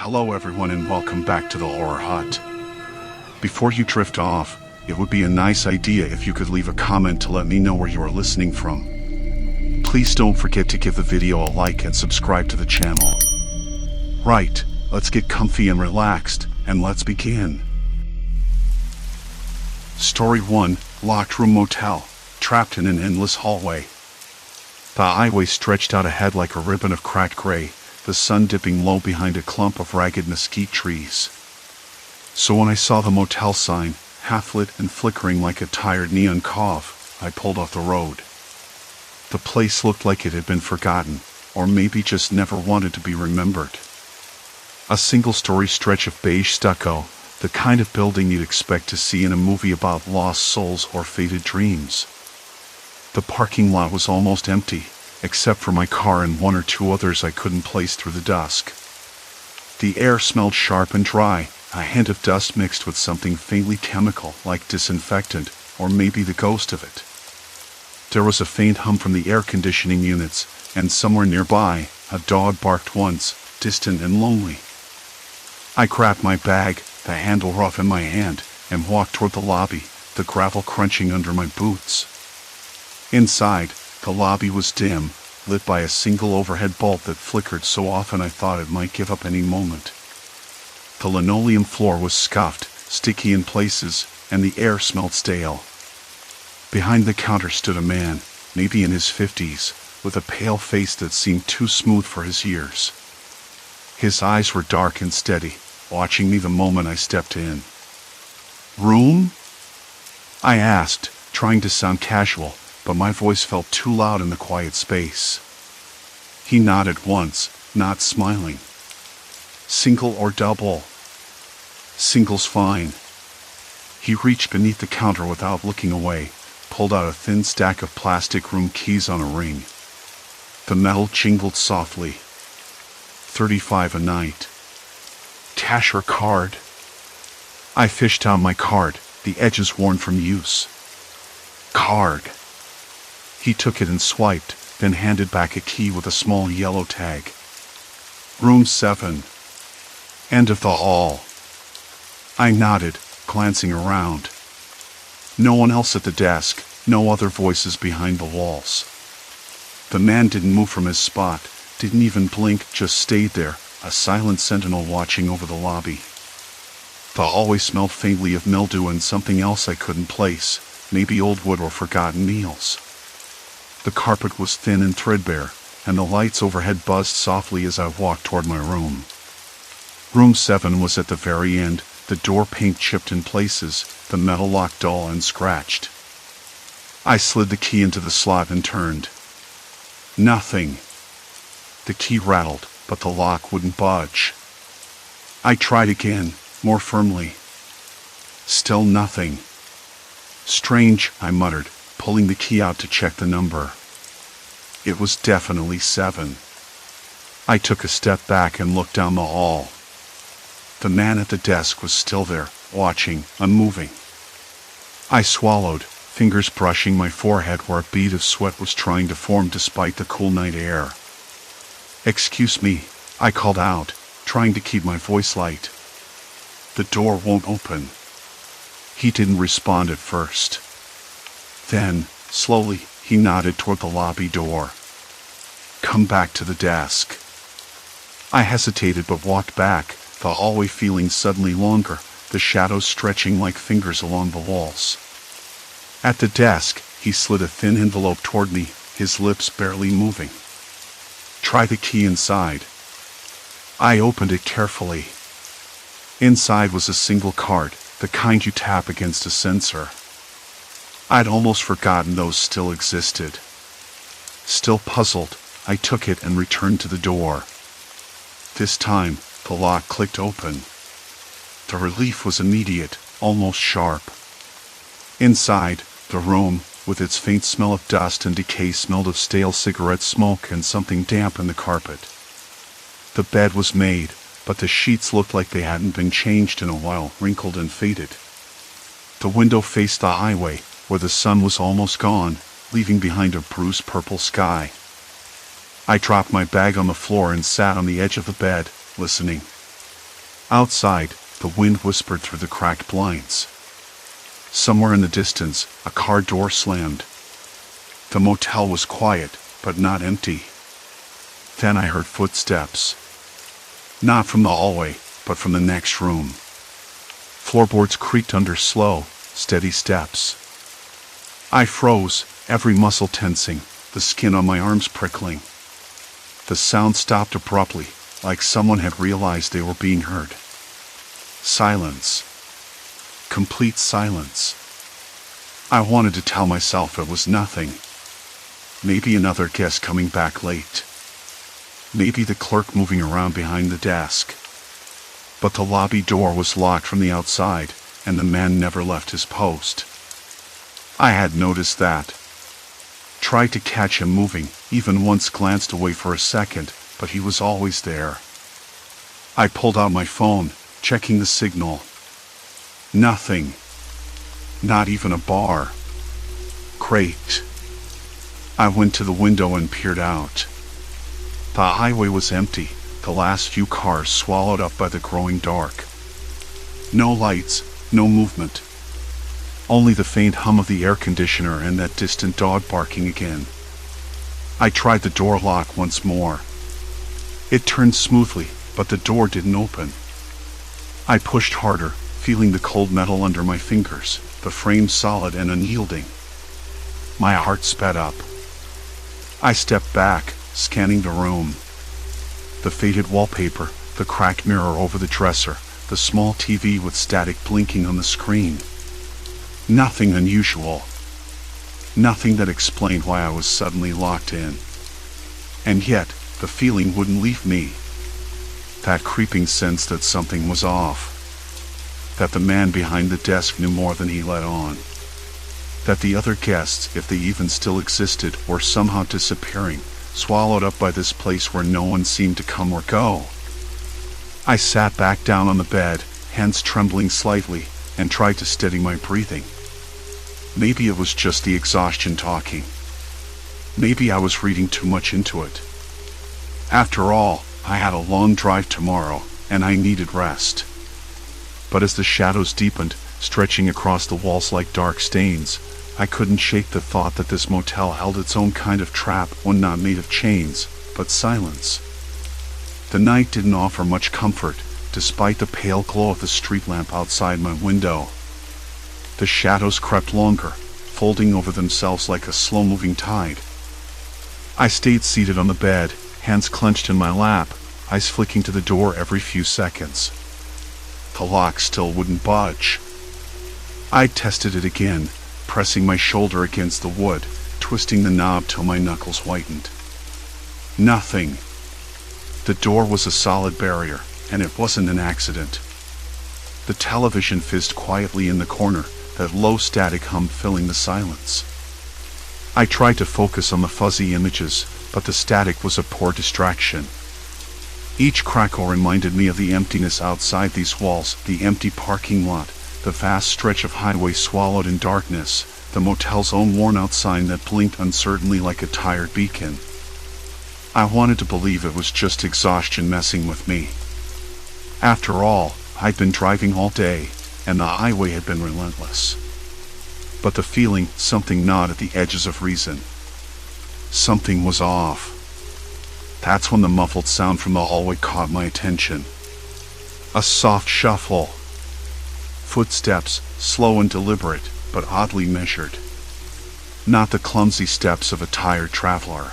Hello everyone and welcome back to the Horror Hut. Before you drift off, it would be a nice idea if you could leave a comment to let me know where you are listening from. Please don't forget to give the video a like and subscribe to the channel. Right, let's get comfy and relaxed, and let's begin. Story 1, Locked Room Motel, trapped in an endless hallway. The highway stretched out ahead like a ribbon of cracked gray, the sun dipping low behind a clump of ragged mesquite trees. So when I saw the motel sign, half-lit and flickering like a tired neon cough, I pulled off the road. The place looked like it had been forgotten, or maybe just never wanted to be remembered. A single-story stretch of beige stucco, the kind of building you'd expect to see in a movie about lost souls or faded dreams. The parking lot was almost empty, except for my car and one or two others I couldn't place through the dusk. The air smelled sharp and dry, a hint of dust mixed with something faintly chemical like disinfectant, or maybe the ghost of it. There was a faint hum from the air conditioning units, and somewhere nearby, a dog barked once, distant and lonely. I grabbed my bag, the handle rough in my hand, and walked toward the lobby, the gravel crunching under my boots. Inside, the lobby was dim, lit by a single overhead bulb that flickered so often I thought it might give up any moment. The linoleum floor was scuffed, sticky in places, and the air smelled stale. Behind the counter stood a man, maybe in his 50s, with a pale face that seemed too smooth for his years. His eyes were dark and steady, watching me the moment I stepped in. "Room?" I asked, trying to sound casual, but my voice felt too loud in the quiet space. He nodded once, not smiling. "Single or double?" "Single's fine." He reached beneath the counter without looking away, pulled out a thin stack of plastic room keys on a ring. The metal jingled softly. $35 a night. "Cash or card?" I fished out my card, the edges worn from use. "Card." He took it and swiped, then handed back a key with a small yellow tag. "Room 7. End of the hall." I nodded, glancing around. No one else at the desk, no other voices behind the walls. The man didn't move from his spot, didn't even blink, just stayed there, a silent sentinel watching over the lobby. The hallway smelled faintly of mildew and something else I couldn't place, maybe old wood or forgotten meals. The carpet was thin and threadbare, and the lights overhead buzzed softly as I walked toward my room. Room 7 was at the very end, the door paint chipped in places, the metal lock dull and scratched. I slid the key into the slot and turned. Nothing. The key rattled, but the lock wouldn't budge. I tried again, more firmly. Still nothing. "Strange," I muttered, pulling the key out to check the number. It was definitely 7. I took a step back and looked down the hall. The man at the desk was still there, watching, unmoving. I swallowed, fingers brushing my forehead where a bead of sweat was trying to form despite the cool night air. "Excuse me," I called out, trying to keep my voice light. "The door won't open." He didn't respond at first. Then, slowly, he nodded toward the lobby door. "Come back to the desk." I hesitated but walked back, the hallway feeling suddenly longer, the shadows stretching like fingers along the walls. At the desk, he slid a thin envelope toward me, his lips barely moving. "Try the key inside." I opened it carefully. Inside was a single card, the kind you tap against a sensor. I'd almost forgotten those still existed. Still puzzled, I took it and returned to the door. This time, the lock clicked open. The relief was immediate, almost sharp. Inside, the room, with its faint smell of dust and decay, smelled of stale cigarette smoke and something damp in the carpet. The bed was made, but the sheets looked like they hadn't been changed in a while, wrinkled and faded. The window faced the highway, where the sun was almost gone, leaving behind a bruised purple sky. I dropped my bag on the floor and sat on the edge of the bed, listening. Outside, the wind whispered through the cracked blinds. Somewhere in the distance, a car door slammed. The motel was quiet, but not empty. Then I heard footsteps. Not from the hallway, but from the next room. Floorboards creaked under slow, steady steps. I froze, every muscle tensing, the skin on my arms prickling. The sound stopped abruptly, like someone had realized they were being heard. Silence. Complete silence. I wanted to tell myself it was nothing. Maybe another guest coming back late. Maybe the clerk moving around behind the desk. But the lobby door was locked from the outside, and the man never left his post. I had noticed that. Tried to catch him moving, even once glanced away for a second, but he was always there. I pulled out my phone, checking the signal. Nothing. Not even a bar. Great. I went to the window and peered out. The highway was empty, the last few cars swallowed up by the growing dark. No lights, no movement. Only the faint hum of the air conditioner and that distant dog barking again. I tried the door lock once more. It turned smoothly, but the door didn't open. I pushed harder, feeling the cold metal under my fingers, the frame solid and unyielding. My heart sped up. I stepped back, scanning the room. The faded wallpaper, the cracked mirror over the dresser, the small TV with static blinking on the screen. Nothing unusual. Nothing that explained why I was suddenly locked in. And yet, the feeling wouldn't leave me. That creeping sense that something was off. That the man behind the desk knew more than he let on. That the other guests, if they even still existed, were somehow disappearing, swallowed up by this place where no one seemed to come or go. I sat back down on the bed, hands trembling slightly, and tried to steady my breathing. Maybe it was just the exhaustion talking. Maybe I was reading too much into it. After all, I had a long drive tomorrow, and I needed rest. But as the shadows deepened, stretching across the walls like dark stains, I couldn't shake the thought that this motel held its own kind of trap, one not made of chains, but silence. The night didn't offer much comfort, despite the pale glow of the street lamp outside my window. The shadows crept longer, folding over themselves like a slow-moving tide. I stayed seated on the bed, hands clenched in my lap, eyes flicking to the door every few seconds. The lock still wouldn't budge. I tested it again, pressing my shoulder against the wood, twisting the knob till my knuckles whitened. Nothing. The door was a solid barrier, and it wasn't an accident. The television fizzed quietly in the corner, that low static hum filling the silence. I tried to focus on the fuzzy images, but the static was a poor distraction. Each crackle reminded me of the emptiness outside these walls, the empty parking lot, the vast stretch of highway swallowed in darkness, the motel's own worn-out sign that blinked uncertainly like a tired beacon. I wanted to believe it was just exhaustion messing with me. After all, I'd been driving all day, and the highway had been relentless. But the feeling, something gnawed at the edges of reason. Something was off. That's when the muffled sound from the hallway caught my attention. A soft shuffle. Footsteps, slow and deliberate, but oddly measured. Not the clumsy steps of a tired traveler.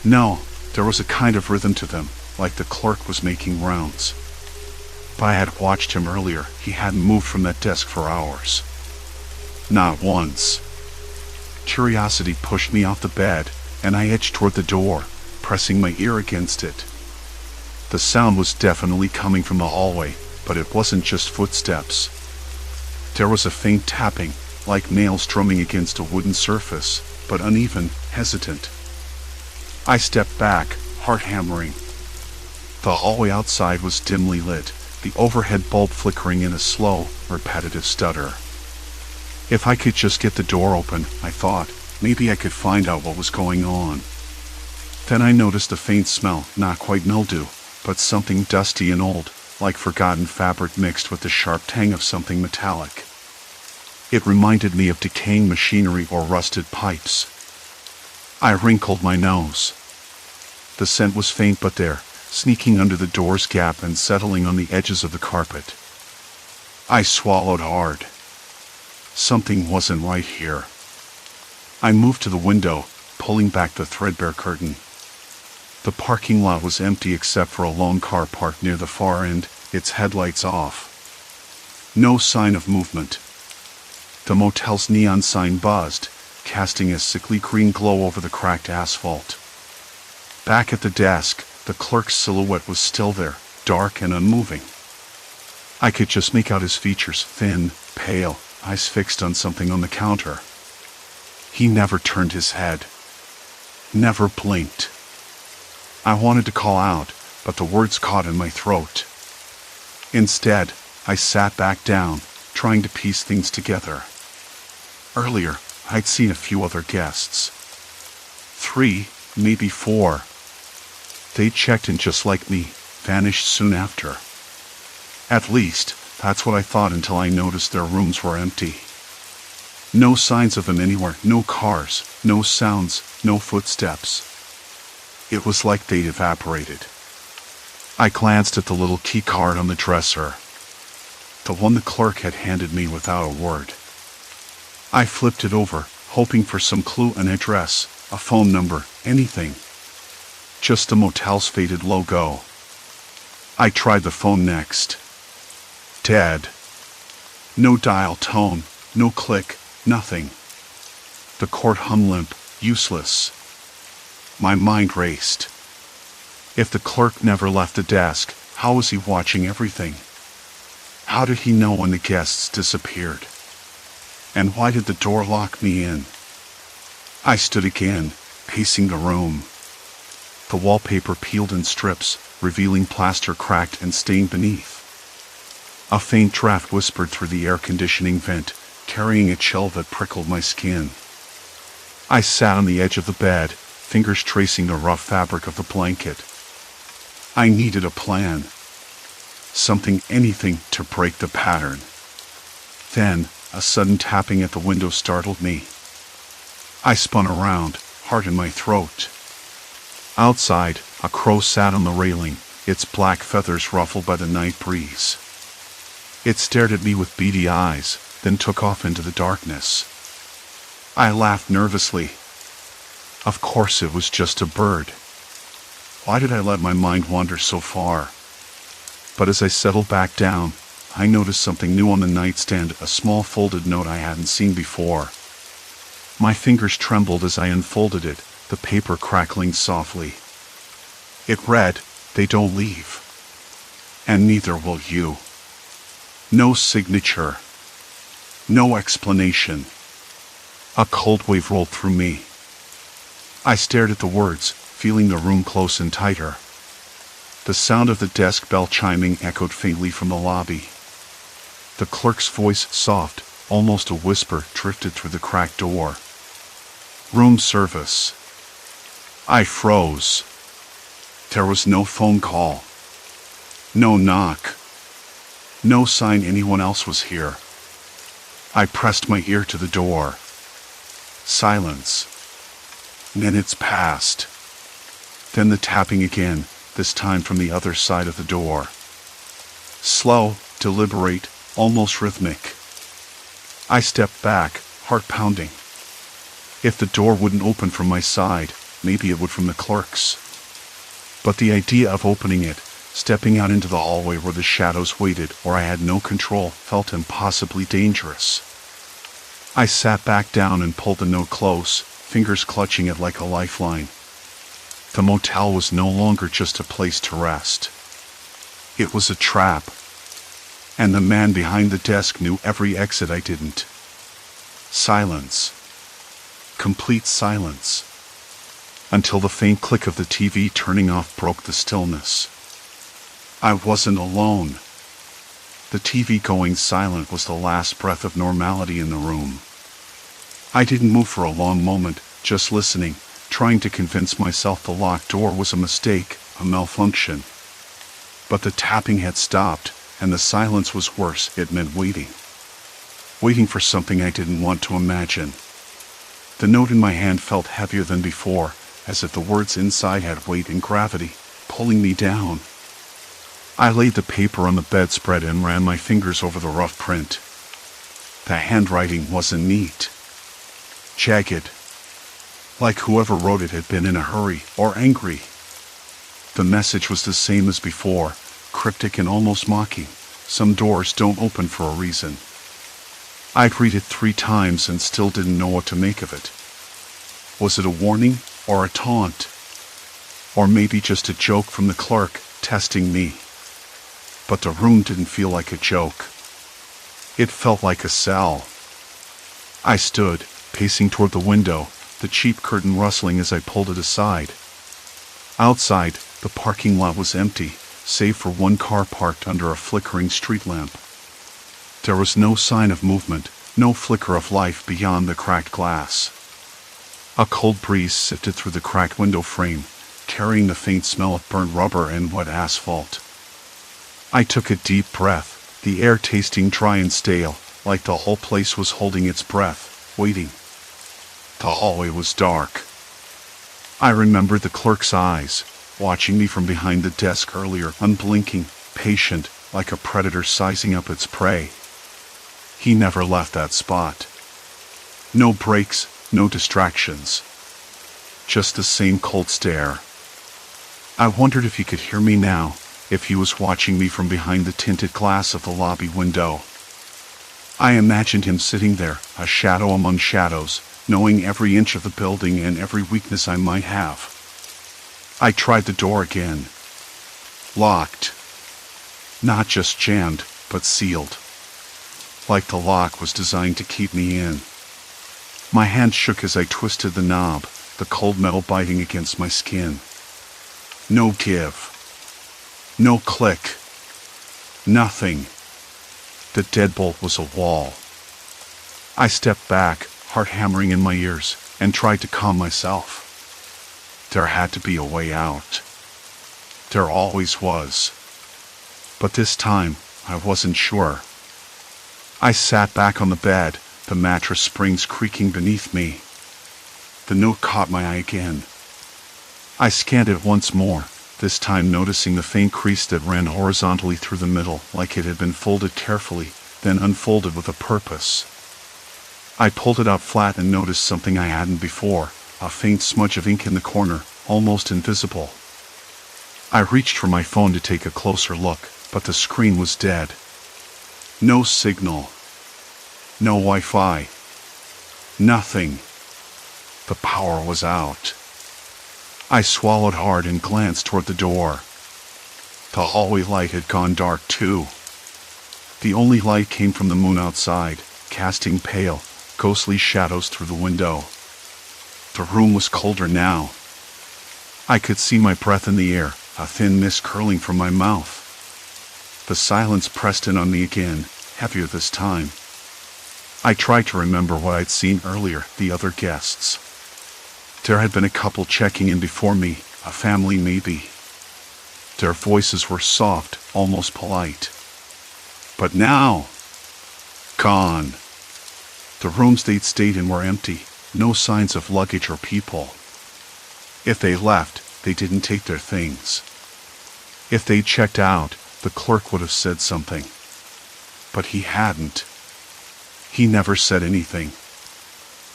No, there was a kind of rhythm to them, like the clerk was making rounds. But I had watched him earlier. He hadn't moved from that desk for hours. Not once. Curiosity pushed me off the bed, and I edged toward the door, pressing my ear against it. The sound was definitely coming from the hallway, but it wasn't just footsteps. There was a faint tapping, like nails drumming against a wooden surface, but uneven, hesitant. I stepped back, heart hammering. The hallway outside was dimly lit, the overhead bulb flickering in a slow, repetitive stutter. If I could just get the door open, I thought, maybe I could find out what was going on. Then I noticed a faint smell, not quite mildew, but something dusty and old, like forgotten fabric mixed with the sharp tang of something metallic. It reminded me of decaying machinery or rusted pipes. I wrinkled my nose. The scent was faint but there, sneaking under the door's gap and settling on the edges of the carpet. I swallowed hard. Something wasn't right here. I moved to the window, pulling back the threadbare curtain. The parking lot was empty except for a lone car parked near the far end, its headlights off. No sign of movement. The motel's neon sign buzzed, casting a sickly green glow over the cracked asphalt. Back at the desk, the clerk's silhouette was still there, dark and unmoving. I could just make out his features, thin, pale, eyes fixed on something on the counter. He never turned his head. Never blinked. I wanted to call out, but the words caught in my throat. Instead, I sat back down, trying to piece things together. Earlier, I'd seen a few other guests. 3, maybe 4. They checked in just like me, vanished soon after. At least, that's what I thought until I noticed their rooms were empty. No signs of them anywhere, no cars, no sounds, no footsteps. It was like they'd evaporated. I glanced at the little key card on the dresser. The one the clerk had handed me without a word. I flipped it over, hoping for some clue, an address, a phone number, anything. Just the motel's faded logo. I tried the phone next. Dead. No dial tone, no click, nothing. The cord hung limp, useless. My mind raced. If the clerk never left the desk, how was he watching everything? How did he know when the guests disappeared? And why did the door lock me in? I stood again, pacing the room. The wallpaper peeled in strips, revealing plaster cracked and stained beneath. A faint draft whispered through the air conditioning vent, carrying a chill that prickled my skin. I sat on the edge of the bed, fingers tracing the rough fabric of the blanket. I needed a plan. Something, anything, to break the pattern. Then, a sudden tapping at the window startled me. I spun around, heart in my throat. Outside, a crow sat on the railing, its black feathers ruffled by the night breeze. It stared at me with beady eyes, then took off into the darkness. I laughed nervously. Of course it was just a bird. Why did I let my mind wander so far? But as I settled back down, I noticed something new on the nightstand, a small folded note I hadn't seen before. My fingers trembled as I unfolded it, the paper crackling softly. It read, "They don't leave. And neither will you." No signature. No explanation. A cold wave rolled through me. I stared at the words, feeling the room close and tighter. The sound of the desk bell chiming echoed faintly from the lobby. The clerk's voice, soft, almost a whisper, drifted through the cracked door. Room service. I froze. There was no phone call. No knock. No sign anyone else was here. I pressed my ear to the door. Silence. Minutes passed. Then the tapping again, this time from the other side of the door. Slow, deliberate, almost rhythmic. I stepped back, heart pounding. If the door wouldn't open from my side, maybe it would from the clerk's. But the idea of opening it, stepping out into the hallway where the shadows waited, or I had no control, felt impossibly dangerous. I sat back down and pulled the note close, fingers clutching it like a lifeline. The motel was no longer just a place to rest. It was a trap. And the man behind the desk knew every exit I didn't. Silence. Complete silence. Until the faint click of the TV turning off broke the stillness. I wasn't alone. The TV going silent was the last breath of normality in the room. I didn't move for a long moment, just listening, trying to convince myself the locked door was a mistake, a malfunction. But the tapping had stopped, and the silence was worse. It meant waiting. Waiting for something I didn't want to imagine. The note in my hand felt heavier than before, as if the words inside had weight and gravity, pulling me down. I laid the paper on the bedspread and ran my fingers over the rough print. The handwriting wasn't neat. Jagged. Like whoever wrote it had been in a hurry or angry. The message was the same as before, cryptic and almost mocking. Some doors don't open for a reason. I'd read it 3 times and still didn't know what to make of it. Was it a warning or a taunt? Or maybe just a joke from the clerk, testing me? But the room didn't feel like a joke. It felt like a cell. I stood, pacing toward the window, the cheap curtain rustling as I pulled it aside. Outside, the parking lot was empty, save for one car parked under a flickering street lamp. There was no sign of movement, no flicker of life beyond the cracked glass. A cold breeze sifted through the cracked window frame, carrying the faint smell of burnt rubber and wet asphalt. I took a deep breath, the air tasting dry and stale, like the whole place was holding its breath, waiting. The hallway was dark. I remembered the clerk's eyes, watching me from behind the desk earlier, unblinking, patient, like a predator sizing up its prey. He never left that spot. No breaks, no distractions. Just the same cold stare. I wondered if he could hear me now, if he was watching me from behind the tinted glass of the lobby window. I imagined him sitting there, a shadow among shadows, knowing every inch of the building and every weakness I might have. I tried the door again. Locked. Not just jammed, but sealed. Like the lock was designed to keep me in. My hand shook as I twisted the knob, the cold metal biting against my skin. No give. No click. Nothing. The deadbolt was a wall. I stepped back, heart hammering in my ears, and tried to calm myself. There had to be a way out. There always was. But this time, I wasn't sure. I sat back on the bed, the mattress springs creaking beneath me. The note caught my eye again. I scanned it once more, this time noticing the faint crease that ran horizontally through the middle, like it had been folded carefully, then unfolded with a purpose. I pulled it out flat and noticed something I hadn't before, a faint smudge of ink in the corner, almost invisible. I reached for my phone to take a closer look, but the screen was dead. No signal. No Wi-Fi. Nothing. The power was out. I swallowed hard and glanced toward the door. The hallway light had gone dark too. The only light came from the moon outside, casting pale, ghostly shadows through the window. The room was colder now. I could see my breath in the air, a thin mist curling from my mouth. The silence pressed in on me again, heavier this time. I tried to remember what I'd seen earlier, the other guests. There had been a couple checking in before me, a family maybe. Their voices were soft, almost polite. But now, gone. The rooms they'd stayed in were empty, no signs of luggage or people. If they left, they didn't take their things. If they'd checked out, the clerk would have said something. But he hadn't. He never said anything.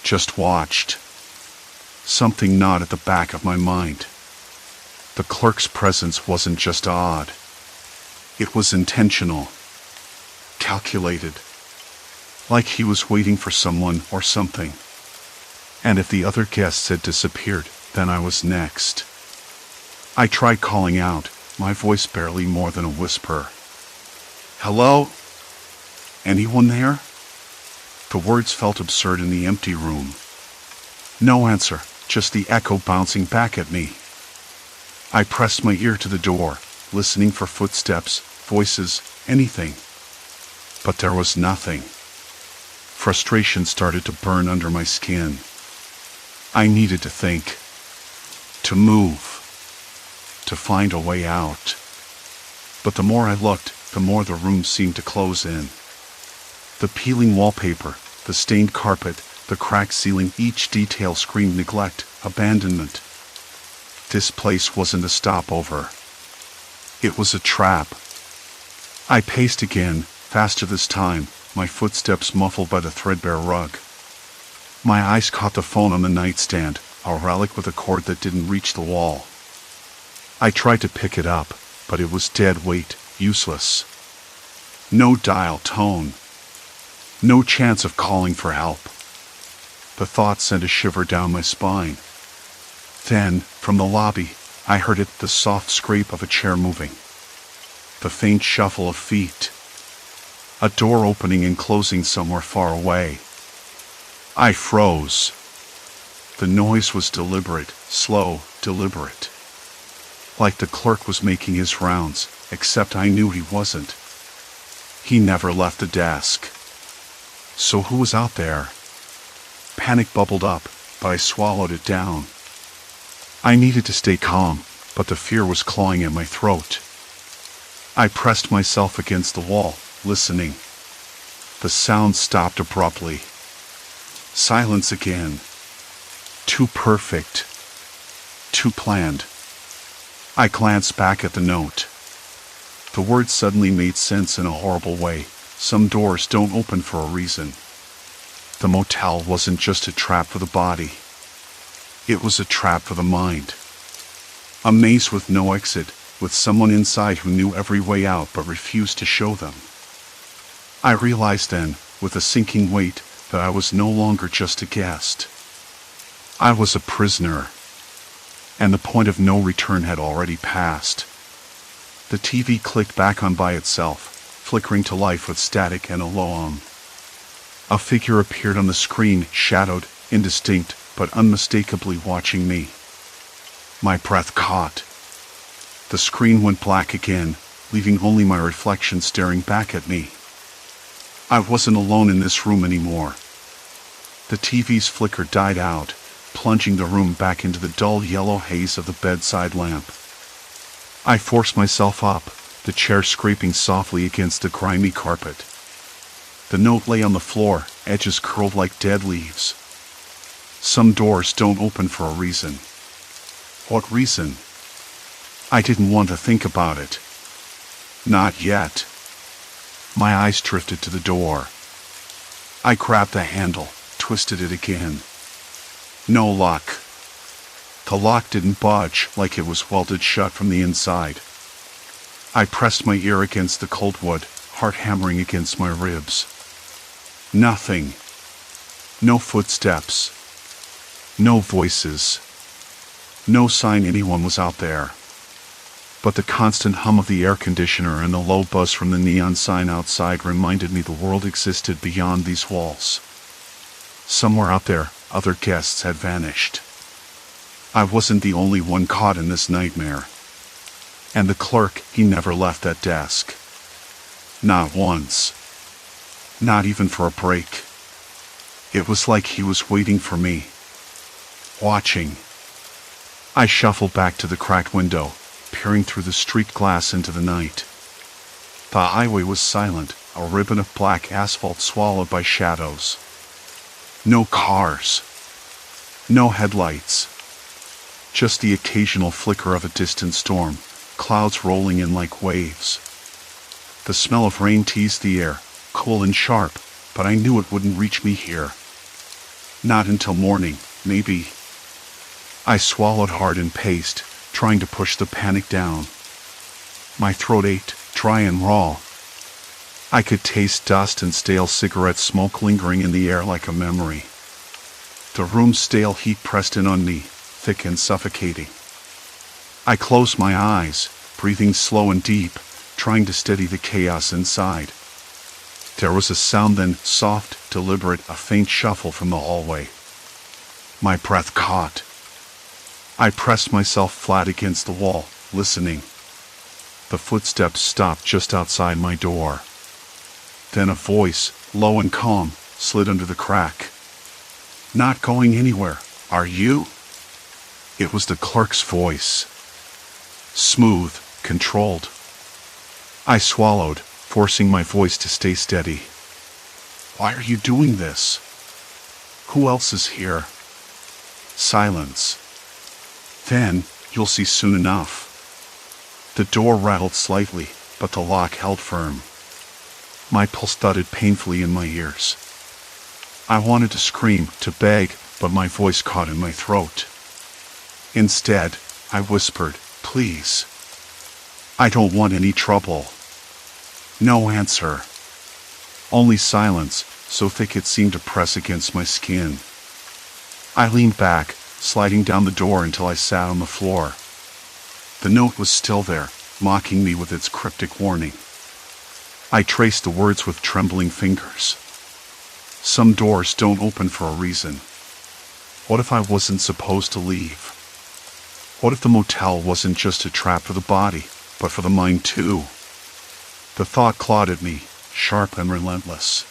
Just watched. Something gnawed at the back of my mind. The clerk's presence wasn't just odd. It was intentional. Calculated. Like he was waiting for someone or something. And if the other guests had disappeared, then I was next. I tried calling out, my voice barely more than a whisper. Hello? Anyone there? The words felt absurd in the empty room. No answer, just the echo bouncing back at me. I pressed my ear to the door, listening for footsteps, voices, anything. But there was nothing. Frustration started to burn under my skin. I needed to think. To move. To find a way out. But the more I looked, the more the room seemed to close in. The peeling wallpaper, the stained carpet, the cracked ceiling, each detail screamed neglect, abandonment. This place wasn't a stopover. It was a trap. I paced again, faster this time, my footsteps muffled by the threadbare rug. My eyes caught the phone on the nightstand, a relic with a cord that didn't reach the wall. I tried to pick it up, but it was dead weight, useless. No dial tone. No chance of calling for help. The thought sent a shiver down my spine. Then, from the lobby, I heard it, the soft scrape of a chair moving. The faint shuffle of feet. A door opening and closing somewhere far away. I froze. The noise was deliberate, slow, deliberate. Like the clerk was making his rounds, except I knew he wasn't. He never left the desk. So who was out there? Panic bubbled up, but I swallowed it down. I needed to stay calm, but the fear was clawing at my throat. I pressed myself against the wall, listening. The sound stopped abruptly. Silence again. Too perfect. Too planned. I glanced back at the note. The words suddenly made sense in a horrible way. Some doors don't open for a reason. The motel wasn't just a trap for the body. It was a trap for the mind. A maze with no exit, with someone inside who knew every way out but refused to show them. I realized then, with a sinking weight, that I was no longer just a guest. I was a prisoner. And the point of no return had already passed. The TV clicked back on by itself, flickering to life with static and alarm. A figure appeared on the screen, shadowed, indistinct, but unmistakably watching me. My breath caught. The screen went black again, leaving only my reflection staring back at me. I wasn't alone in this room anymore. The TV's flicker died out, plunging the room back into the dull yellow haze of the bedside lamp. I forced myself up, the chair scraping softly against the grimy carpet. The note lay on the floor, edges curled like dead leaves. Some doors don't open for a reason. What reason? I didn't want to think about it. Not yet. My eyes drifted to the door. I grabbed the handle, twisted it again. No luck. The lock didn't budge, like it was welded shut from the inside. I pressed my ear against the cold wood, heart hammering against my ribs. Nothing. No footsteps. No voices. No sign anyone was out there. But the constant hum of the air conditioner and the low buzz from the neon sign outside reminded me the world existed beyond these walls. Somewhere out there, other guests had vanished. I wasn't the only one caught in this nightmare. And the clerk, he never left that desk. Not once. Not even for a break. It was like he was waiting for me. Watching. I shuffled back to the cracked window, peering through the street glass into the night. The highway was silent, a ribbon of black asphalt swallowed by shadows. No cars. No headlights. Just the occasional flicker of a distant storm, clouds rolling in like waves. The smell of rain teased the air, cool and sharp, but I knew it wouldn't reach me here. Not until morning, maybe. I swallowed hard and paced, trying to push the panic down. My throat ached, dry and raw. I could taste dust and stale cigarette smoke lingering in the air like a memory. The room's stale heat pressed in on me, thick and suffocating. I closed my eyes, breathing slow and deep, trying to steady the chaos inside. There was a sound then, soft, deliberate, a faint shuffle from the hallway. My breath caught. I pressed myself flat against the wall, listening. The footsteps stopped just outside my door. Then a voice, low and calm, slid under the crack. Not going anywhere, are you? It was the clerk's voice. Smooth, controlled. I swallowed, forcing my voice to stay steady. Why are you doing this? Who else is here? Silence. Then, you'll see soon enough. The door rattled slightly, but the lock held firm. My pulse thudded painfully in my ears. I wanted to scream, to beg, but my voice caught in my throat. Instead, I whispered, please. I don't want any trouble. No answer. Only silence, so thick it seemed to press against my skin. I leaned back, sliding down the door until I sat on the floor. The note was still there, mocking me with its cryptic warning. I traced the words with trembling fingers. Some doors don't open for a reason. What if I wasn't supposed to leave? What if the motel wasn't just a trap for the body, but for the mind too? The thought clawed at me, sharp and relentless.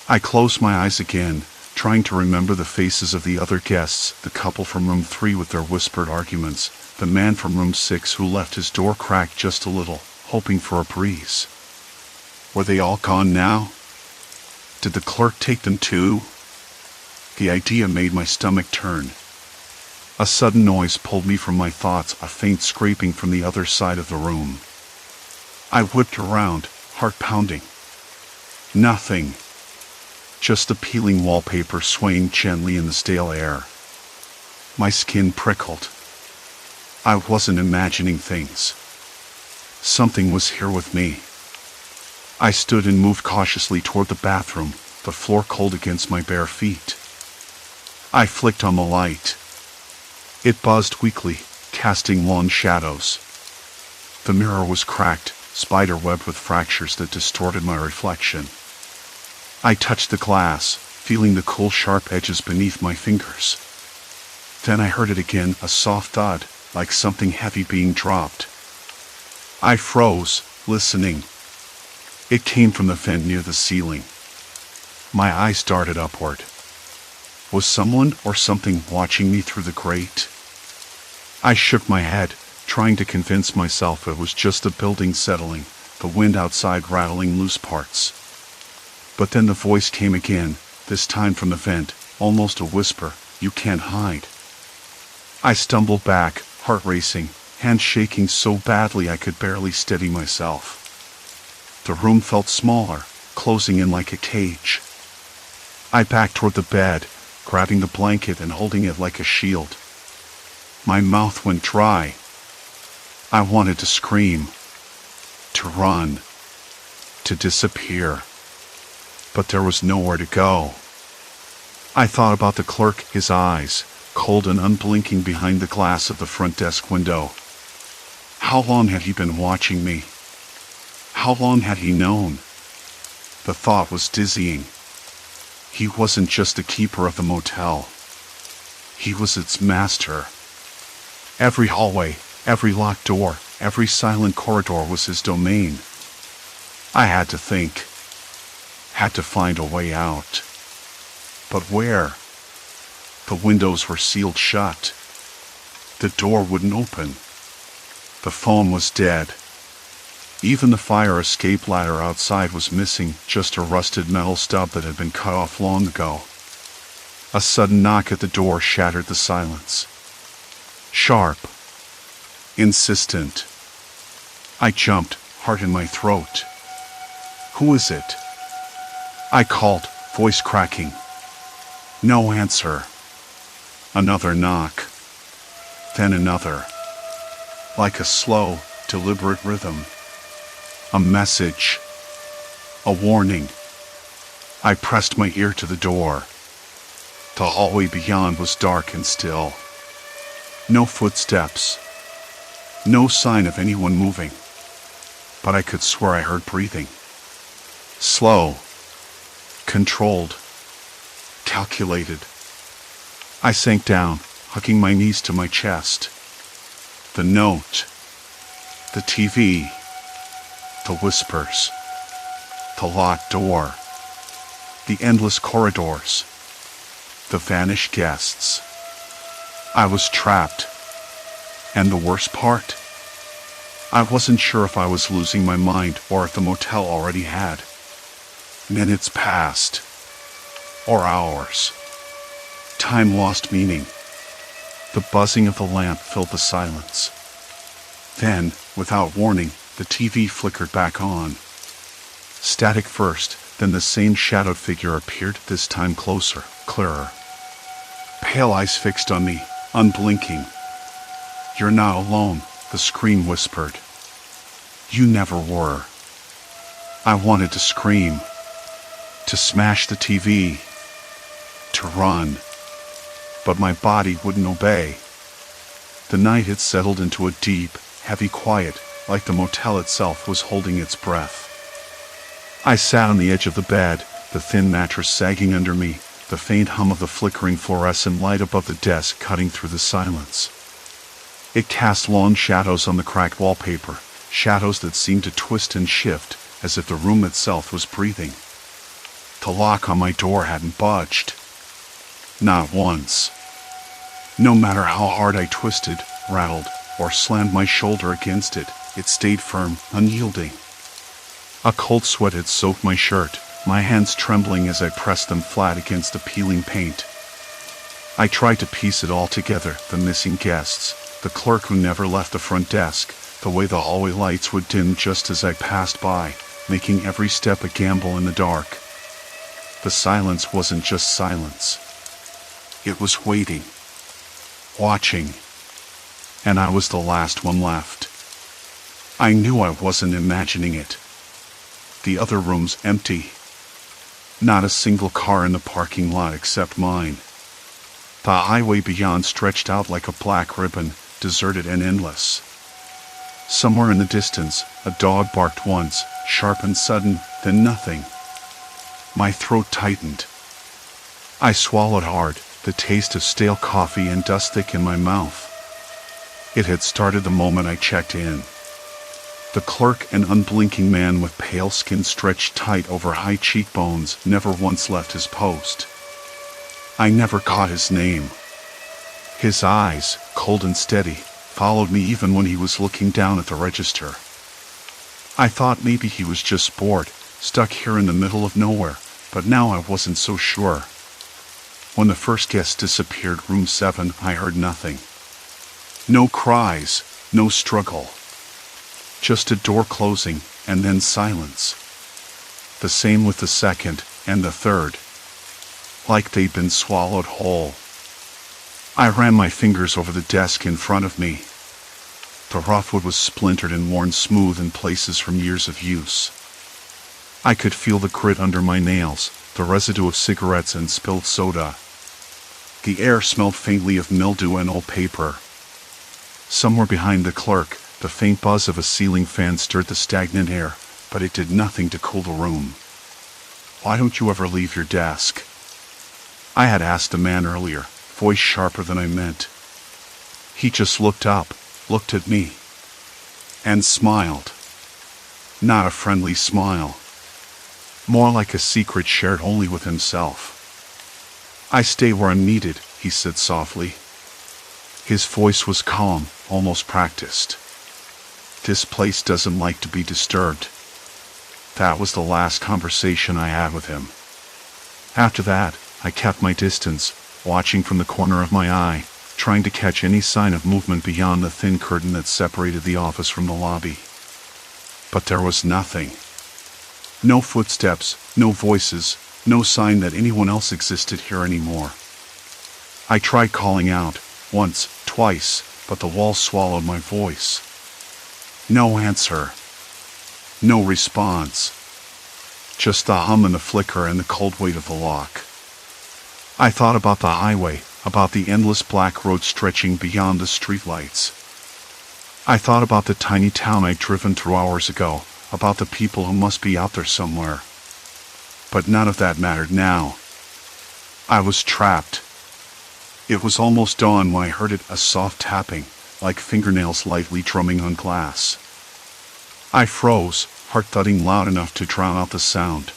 I closed my eyes again, trying to remember the faces of the other guests, the couple from room 3 with their whispered arguments, the man from room 6 who left his door cracked just a little, hoping for a breeze. Were they all gone now? Did the clerk take them too? The idea made my stomach turn. A sudden noise pulled me from my thoughts, a faint scraping from the other side of the room. I whipped around, heart pounding. Nothing. Just the peeling wallpaper swaying gently in the stale air. My skin prickled. I wasn't imagining things. Something was here with me. I stood and moved cautiously toward the bathroom, the floor cold against my bare feet. I flicked on the light. It buzzed weakly, casting long shadows. The mirror was cracked, spider-webbed with fractures that distorted my reflection. I touched the glass, feeling the cool sharp edges beneath my fingers. Then I heard it again, a soft thud, like something heavy being dropped. I froze, listening. It came from the vent near the ceiling. My eyes darted upward. Was someone or something watching me through the grate? I shook my head, trying to convince myself it was just the building settling, the wind outside rattling loose parts. But then the voice came again, this time from the vent, almost a whisper, "You can't hide." I stumbled back, heart racing, hands shaking so badly I could barely steady myself. The room felt smaller, closing in like a cage. I backed toward the bed, grabbing the blanket and holding it like a shield. My mouth went dry. I wanted to scream, to run, to disappear. But there was nowhere to go. I thought about the clerk, his eyes, cold and unblinking behind the glass of the front desk window. How long had he been watching me? How long had he known? The thought was dizzying. He wasn't just the keeper of the motel. He was its master. Every hallway, every locked door, every silent corridor was his domain. I had to think. Had to find a way out. But where? The windows were sealed shut. The door wouldn't open. The phone was dead. Even the fire escape ladder outside was missing, just a rusted metal stub that had been cut off long ago. A sudden knock at the door shattered the silence. Sharp. Insistent. I jumped, heart in my throat. Who is it? I called, voice cracking. No answer. Another knock. Then another. Like a slow, deliberate rhythm. A message. A warning. I pressed my ear to the door. The hallway beyond was dark and still. No footsteps. No sign of anyone moving. But I could swear I heard breathing. Slow. Controlled. Calculated. I sank down, hugging my knees to my chest. The note. The TV. The whispers. The locked door. The endless corridors. The vanished guests. I was trapped. And the worst part? I wasn't sure if I was losing my mind or if the motel already had. Minutes passed. Or hours. Time lost meaning. The buzzing of the lamp filled the silence. Then, without warning, the TV flickered back on. Static first, then the same shadowed figure appeared, this time closer, clearer. Pale eyes fixed on me, unblinking. "You're not alone," the screen whispered. "You never were." I wanted to scream, to smash the TV, to run, but my body wouldn't obey. The night had settled into a deep, heavy quiet, like the motel itself was holding its breath. I sat on the edge of the bed, the thin mattress sagging under me, the faint hum of the flickering fluorescent light above the desk cutting through the silence. It cast long shadows on the cracked wallpaper, shadows that seemed to twist and shift, as if the room itself was breathing. The lock on my door hadn't budged. Not once. No matter how hard I twisted, rattled, or slammed my shoulder against it, it stayed firm, unyielding. A cold sweat had soaked my shirt, my hands trembling as I pressed them flat against the peeling paint. I tried to piece it all together, the missing guests, the clerk who never left the front desk, the way the hallway lights would dim just as I passed by, making every step a gamble in the dark. The silence wasn't just silence. It was waiting, watching, and I was the last one left. I knew I wasn't imagining it. The other rooms empty. Not a single car in the parking lot except mine. The highway beyond stretched out like a black ribbon, deserted and endless. Somewhere in the distance, a dog barked once, sharp and sudden, then nothing. My throat tightened. I swallowed hard, the taste of stale coffee and dust thick in my mouth. It had started the moment I checked in. The clerk, an unblinking man with pale skin stretched tight over high cheekbones, never once left his post. I never caught his name. His eyes, cold and steady, followed me even when he was looking down at the register. I thought maybe he was just bored, stuck here in the middle of nowhere, but now I wasn't so sure. When the first guest disappeared, room 7, I heard nothing. No cries, no struggle. Just a door closing, and then silence. The same with the second, and the third. Like they'd been swallowed whole. I ran my fingers over the desk in front of me. The rough wood was splintered and worn smooth in places from years of use. I could feel the grit under my nails, the residue of cigarettes and spilled soda. The air smelled faintly of mildew and old paper. Somewhere behind the clerk, the faint buzz of a ceiling fan stirred the stagnant air, but it did nothing to cool the room. "Why don't you ever leave your desk?" I had asked the man earlier, voice sharper than I meant. He just looked up, looked at me, and smiled. Not a friendly smile. More like a secret shared only with himself. "I stay where I'm needed," he said softly. His voice was calm, almost practiced. "This place doesn't like to be disturbed." That was the last conversation I had with him. After that, I kept my distance, watching from the corner of my eye, trying to catch any sign of movement beyond the thin curtain that separated the office from the lobby. But there was nothing. No footsteps, no voices, no sign that anyone else existed here anymore. I tried calling out, once, twice, but the wall swallowed my voice. No answer. No response. Just the hum and the flicker and the cold weight of the lock. I thought about the highway, about the endless black road stretching beyond the streetlights. I thought about the tiny town I'd driven through hours ago, about the people who must be out there somewhere. But none of that mattered now. I was trapped. It was almost dawn when I heard it, a soft tapping, like fingernails lightly drumming on glass. I froze, heart thudding loud enough to drown out the sound.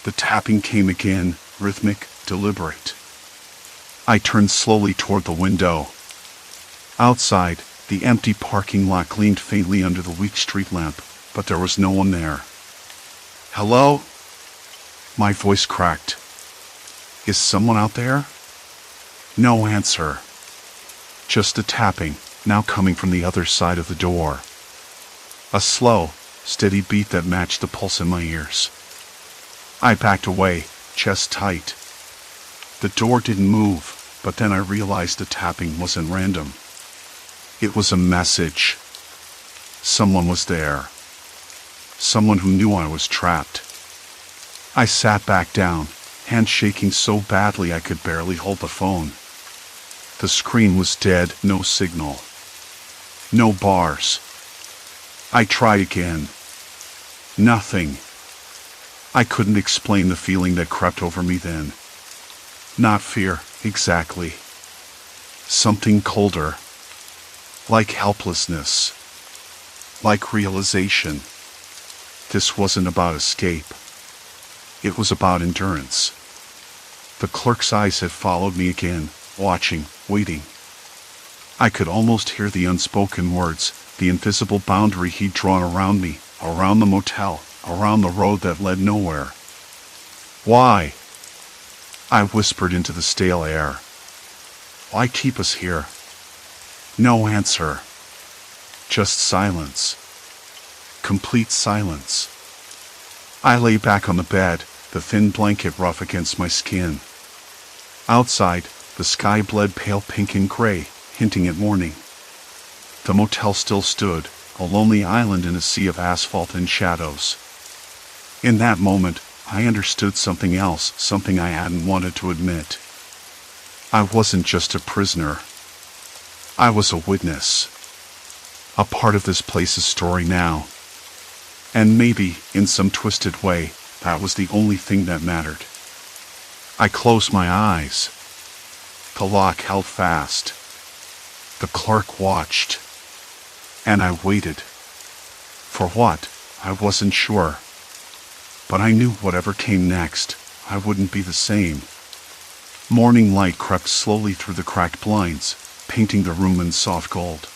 The tapping came again, rhythmic, deliberate. I turned slowly toward the window. Outside, The empty parking lot gleamed faintly under the weak street lamp, but there was no one there. "Hello?" My voice cracked. "Is someone out there?" No answer. Just a tapping, now coming from the other side of the door. A slow, steady beat that matched the pulse in my ears. I backed away, chest tight. The door didn't move, but then I realized the tapping wasn't random. It was a message. Someone was there. Someone who knew I was trapped. I sat back down, hands shaking so badly I could barely hold the phone. The screen was dead, no signal. No bars. I tried again. Nothing. I couldn't explain the feeling that crept over me then. Not fear, exactly. Something colder. Like helplessness. Like realization. This wasn't about escape. It was about endurance. The clerk's eyes had followed me again, watching, waiting. I could almost hear the unspoken words, the invisible boundary he'd drawn around me, around the motel, around the road that led nowhere. "Why?" I whispered into the stale air. "Why keep us here?" No answer. Just silence. Complete silence. I lay back on the bed, the thin blanket rough against my skin. Outside, the sky bled pale pink and gray, hinting at morning. The motel still stood, a lonely island in a sea of asphalt and shadows. In that moment, I understood something else, something I hadn't wanted to admit. I wasn't just a prisoner. I was a witness. A part of this place's story now. And maybe, in some twisted way, that was the only thing that mattered. I closed my eyes. The lock held fast. The clerk watched. And I waited. For what? I wasn't sure. But I knew whatever came next, I wouldn't be the same. Morning light crept slowly through the cracked blinds, painting the room in soft gold.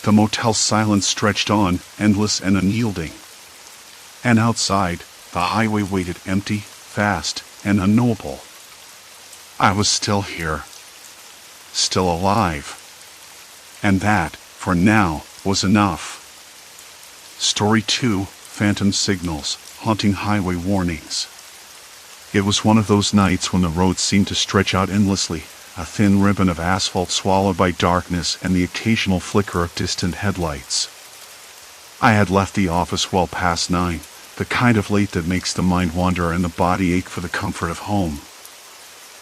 The motel's silence stretched on, endless and unyielding. And outside, the highway waited empty, fast, and unknowable. I was still here. Still alive. And that, for now, was enough. Story 2, Phantom Signals, Haunting Highway Warnings. It was one of those nights when the road seemed to stretch out endlessly, a thin ribbon of asphalt swallowed by darkness and the occasional flicker of distant headlights. I had left the office well past 9, the kind of late that makes the mind wander and the body ache for the comfort of home.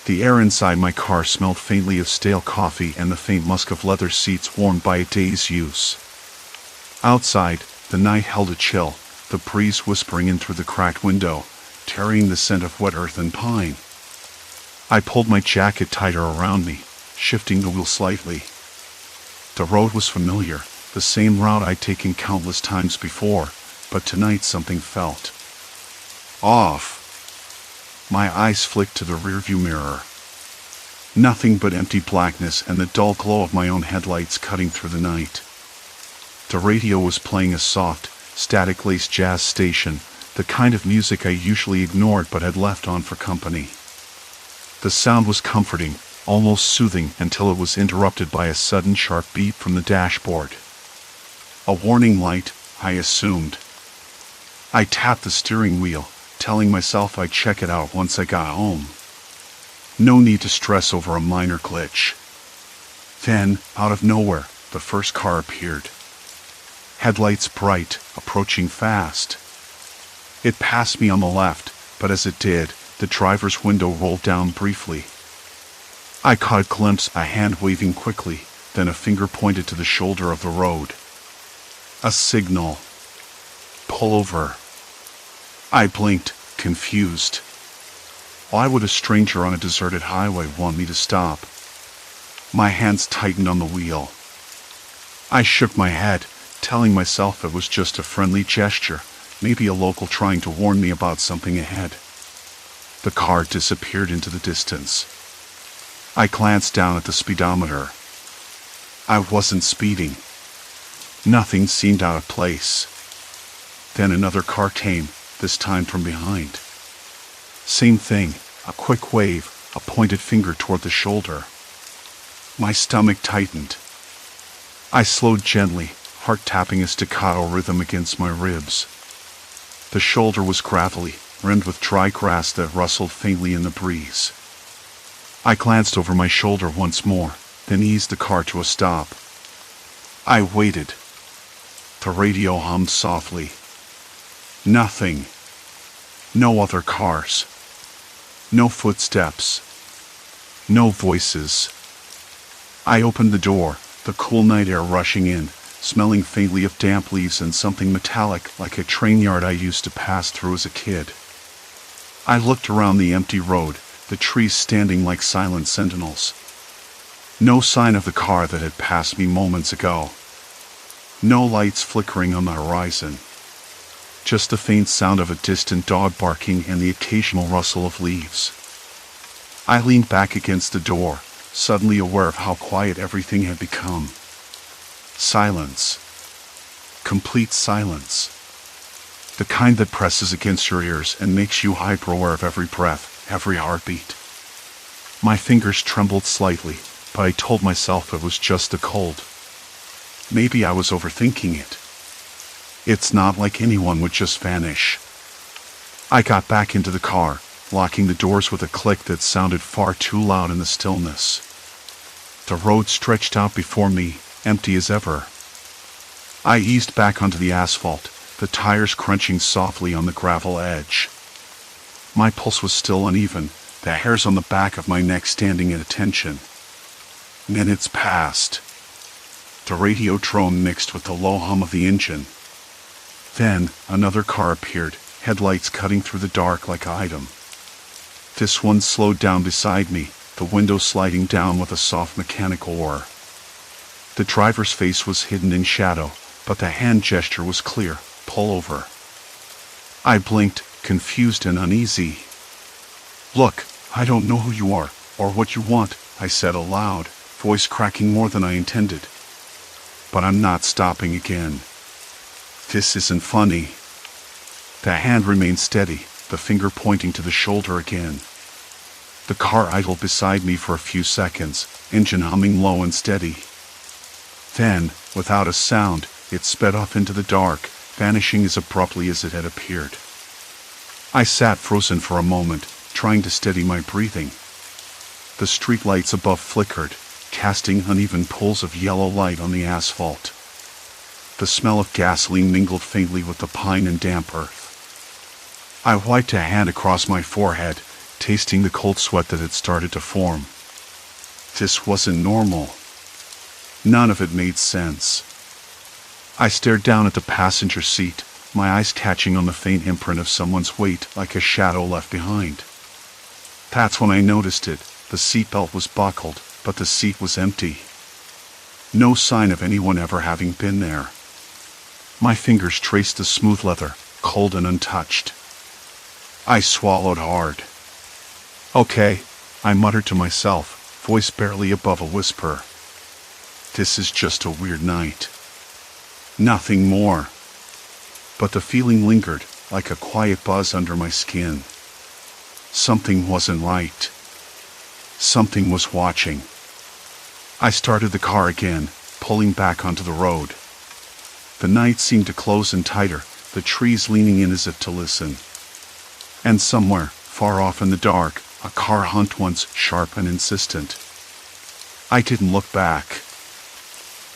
The air inside my car smelled faintly of stale coffee and the faint musk of leather seats worn by a day's use. Outside, the night held a chill, the breeze whispering in through the cracked window, carrying the scent of wet earth and pine. I pulled my jacket tighter around me, shifting the wheel slightly. The road was familiar, the same route I'd taken countless times before, but tonight something felt off. My eyes flicked to the rearview mirror. Nothing but empty blackness and the dull glow of my own headlights cutting through the night. The radio was playing a soft, static-laced jazz station, the kind of music I usually ignored but had left on for company. The sound was comforting, almost soothing until it was interrupted by a sudden sharp beep from the dashboard. A warning light, I assumed. I tapped the steering wheel, telling myself I'd check it out once I got home. No need to stress over a minor glitch. Then, out of nowhere, the first car appeared. Headlights bright, approaching fast. It passed me on the left, but as it did, the driver's window rolled down briefly. I caught a glimpse, a hand waving quickly, then a finger pointed to the shoulder of the road. A signal. Pull over. I blinked, confused. Why would a stranger on a deserted highway want me to stop? My hands tightened on the wheel. I shook my head, telling myself it was just a friendly gesture, maybe a local trying to warn me about something ahead. The car disappeared into the distance. I glanced down at the speedometer. I wasn't speeding. Nothing seemed out of place. Then another car came, this time from behind. Same thing, a quick wave, a pointed finger toward the shoulder. My stomach tightened. I slowed gently, heart tapping a staccato rhythm against my ribs. The shoulder was gravelly, rimmed with dry grass that rustled faintly in the breeze. I glanced over my shoulder once more, then eased the car to a stop. I waited. The radio hummed softly. Nothing. No other cars. No footsteps. No voices. I opened the door, the cool night air rushing in, smelling faintly of damp leaves and something metallic like a train yard I used to pass through as a kid. I looked around the empty road, the trees standing like silent sentinels. No sign of the car that had passed me moments ago. No lights flickering on the horizon. Just the faint sound of a distant dog barking and the occasional rustle of leaves. I leaned back against the door, suddenly aware of how quiet everything had become. Silence. Complete silence. The kind that presses against your ears and makes you hyper-aware of every breath, every heartbeat. My fingers trembled slightly, but I told myself it was just the cold. Maybe I was overthinking it. It's not like anyone would just vanish. I got back into the car, locking the doors with a click that sounded far too loud in the stillness. The road stretched out before me, empty as ever. I eased back onto the asphalt, the tires crunching softly on the gravel edge. My pulse was still uneven, the hairs on the back of my neck standing at attention. Minutes passed. The radio drone mixed with the low hum of the engine. Then, another car appeared, headlights cutting through the dark like an item. This one slowed down beside me, the window sliding down with a soft mechanical whir. The driver's face was hidden in shadow, but the hand gesture was clear, pull over. I blinked, confused and uneasy. Look, I don't know who you are, or what you want, I said aloud, voice cracking more than I intended. But I'm not stopping again. This isn't funny. The hand remained steady, the finger pointing to the shoulder again. The car idled beside me for a few seconds, engine humming low and steady. Then, without a sound, it sped off into the dark, vanishing as abruptly as it had appeared. I sat frozen for a moment, trying to steady my breathing. The streetlights above flickered, casting uneven pools of yellow light on the asphalt. The smell of gasoline mingled faintly with the pine and damp earth. I wiped a hand across my forehead, tasting the cold sweat that had started to form. This wasn't normal. None of it made sense. I stared down at the passenger seat, my eyes catching on the faint imprint of someone's weight like a shadow left behind. That's when I noticed it. The seatbelt was buckled, but the seat was empty. No sign of anyone ever having been there. My fingers traced the smooth leather, cold and untouched. I swallowed hard. Okay, I muttered to myself, voice barely above a whisper. This is just a weird night. Nothing more. But the feeling lingered, like a quiet buzz under my skin. Something wasn't right. Something was watching. I started the car again, pulling back onto the road. The night seemed to close in tighter, the trees leaning in as if to listen. And somewhere, far off in the dark, a car honked once, sharp and insistent. I didn't look back.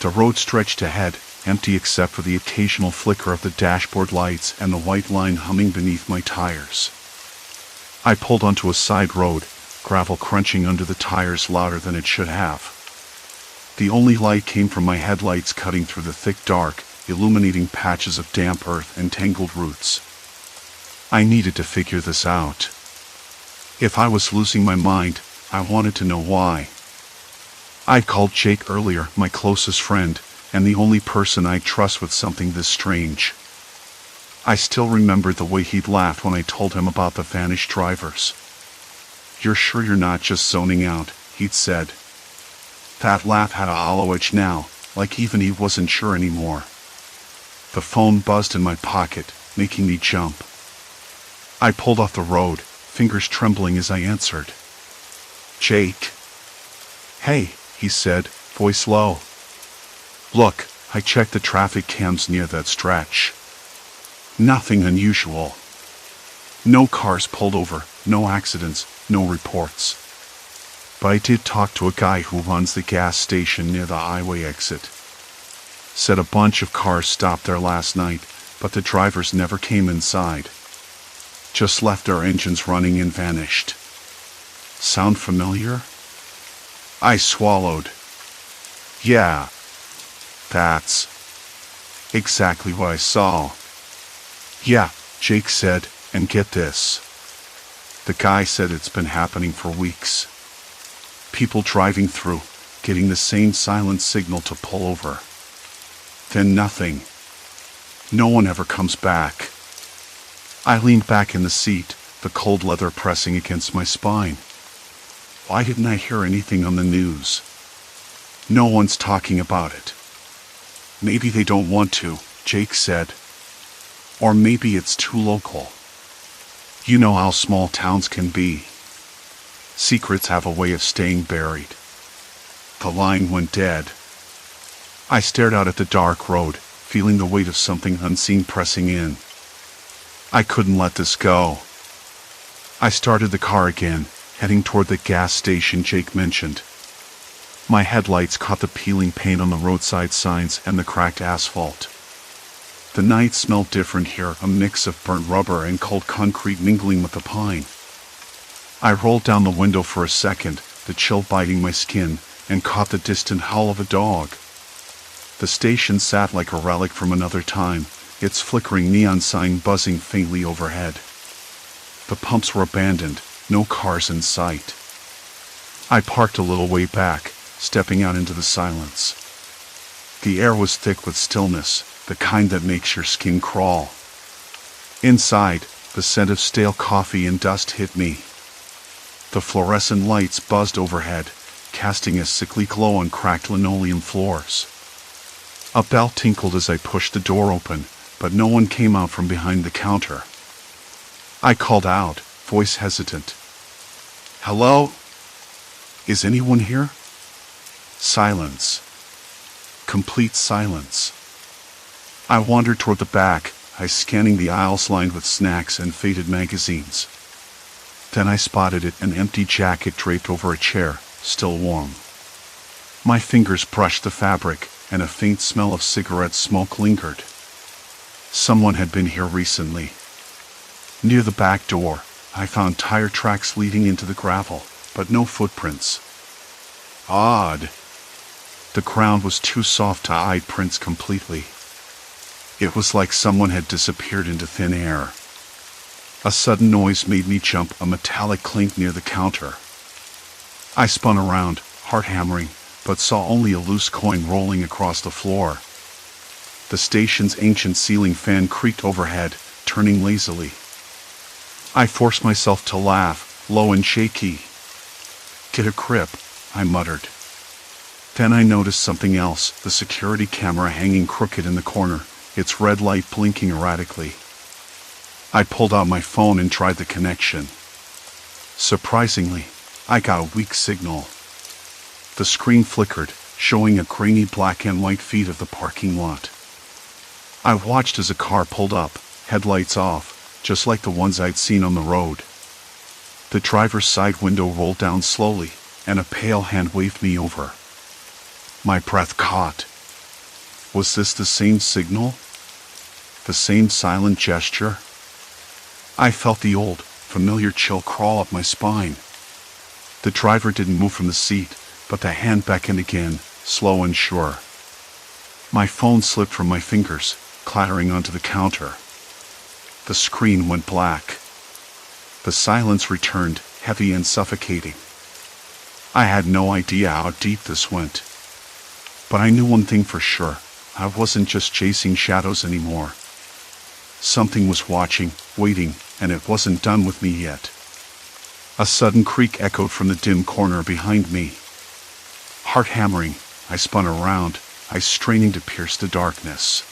The road stretched ahead, empty except for the occasional flicker of the dashboard lights and the white line humming beneath my tires. I pulled onto a side road, gravel crunching under the tires louder than it should have. The only light came from my headlights cutting through the thick dark, illuminating patches of damp earth and tangled roots. I needed to figure this out. If I was losing my mind, I wanted to know why. I'd called Jake earlier, my closest friend, and the only person I'd trust with something this strange. I still remembered the way he'd laughed when I told him about the vanished drivers. "You're sure you're not just zoning out?" he'd said. That laugh had a hollow edge now, like even he wasn't sure anymore. The phone buzzed in my pocket, making me jump. I pulled off the road, fingers trembling as I answered. "Jake." "Hey," he said, voice low. "Look, I checked the traffic cams near that stretch. Nothing unusual. No cars pulled over, no accidents, no reports. But I did talk to a guy who runs the gas station near the highway exit. Said a bunch of cars stopped there last night, but the drivers never came inside. Just left their engines running and vanished. Sound familiar?" I swallowed. "Yeah, that's exactly what I saw." "Yeah," Jake said, "and get this. The guy said it's been happening for weeks. People driving through, getting the same silent signal to pull over. Then nothing. No one ever comes back." I leaned back in the seat, the cold leather pressing against my spine. Why didn't I hear anything on the news? No one's talking about it. "Maybe they don't want to," Jake said. "Or maybe it's too local. You know how small towns can be. Secrets have a way of staying buried." The line went dead. I stared out at the dark road, feeling the weight of something unseen pressing in. I couldn't let this go. I started the car again, heading toward the gas station Jake mentioned. My headlights caught the peeling paint on the roadside signs and the cracked asphalt. The night smelled different here, a mix of burnt rubber and cold concrete mingling with the pine. I rolled down the window for a second, the chill biting my skin, and caught the distant howl of a dog. The station sat like a relic from another time, its flickering neon sign buzzing faintly overhead. The pumps were abandoned, no cars in sight. I parked a little way back, stepping out into the silence. The air was thick with stillness, the kind that makes your skin crawl. Inside, the scent of stale coffee and dust hit me. The fluorescent lights buzzed overhead, casting a sickly glow on cracked linoleum floors. A bell tinkled as I pushed the door open, but no one came out from behind the counter. I called out, voice hesitant. "Hello? Is anyone here?" Silence. Complete silence. I wandered toward the back, eyes scanning the aisles lined with snacks and faded magazines. Then I spotted it, an empty jacket draped over a chair, still warm. My fingers brushed the fabric, and a faint smell of cigarette smoke lingered. Someone had been here recently. Near the back door, I found tire tracks leading into the gravel, but no footprints. Odd. The ground was too soft to hide prints completely. It was like someone had disappeared into thin air. A sudden noise made me jump, a metallic clink near the counter. I spun around, heart hammering, but saw only a loose coin rolling across the floor. The station's ancient ceiling fan creaked overhead, turning lazily. I forced myself to laugh, low and shaky. "Get a grip," I muttered. Then I noticed something else, the security camera hanging crooked in the corner, its red light blinking erratically. I pulled out my phone and tried the connection. Surprisingly, I got a weak signal. The screen flickered, showing a grainy black and white feed of the parking lot. I watched as a car pulled up, headlights off, just like the ones I'd seen on the road. The driver's side window rolled down slowly, and a pale hand waved me over. My breath caught. Was this the same signal? The same silent gesture? I felt the old, familiar chill crawl up my spine. The driver didn't move from the seat, but the hand beckoned again, slow and sure. My phone slipped from my fingers, clattering onto the counter. The screen went black. The silence returned, heavy and suffocating. I had no idea how deep this went. But I knew one thing for sure. I wasn't just chasing shadows anymore. Something was watching, waiting, and it wasn't done with me yet. A sudden creak echoed from the dim corner behind me. Heart hammering, I spun around, eyes straining to pierce the darkness.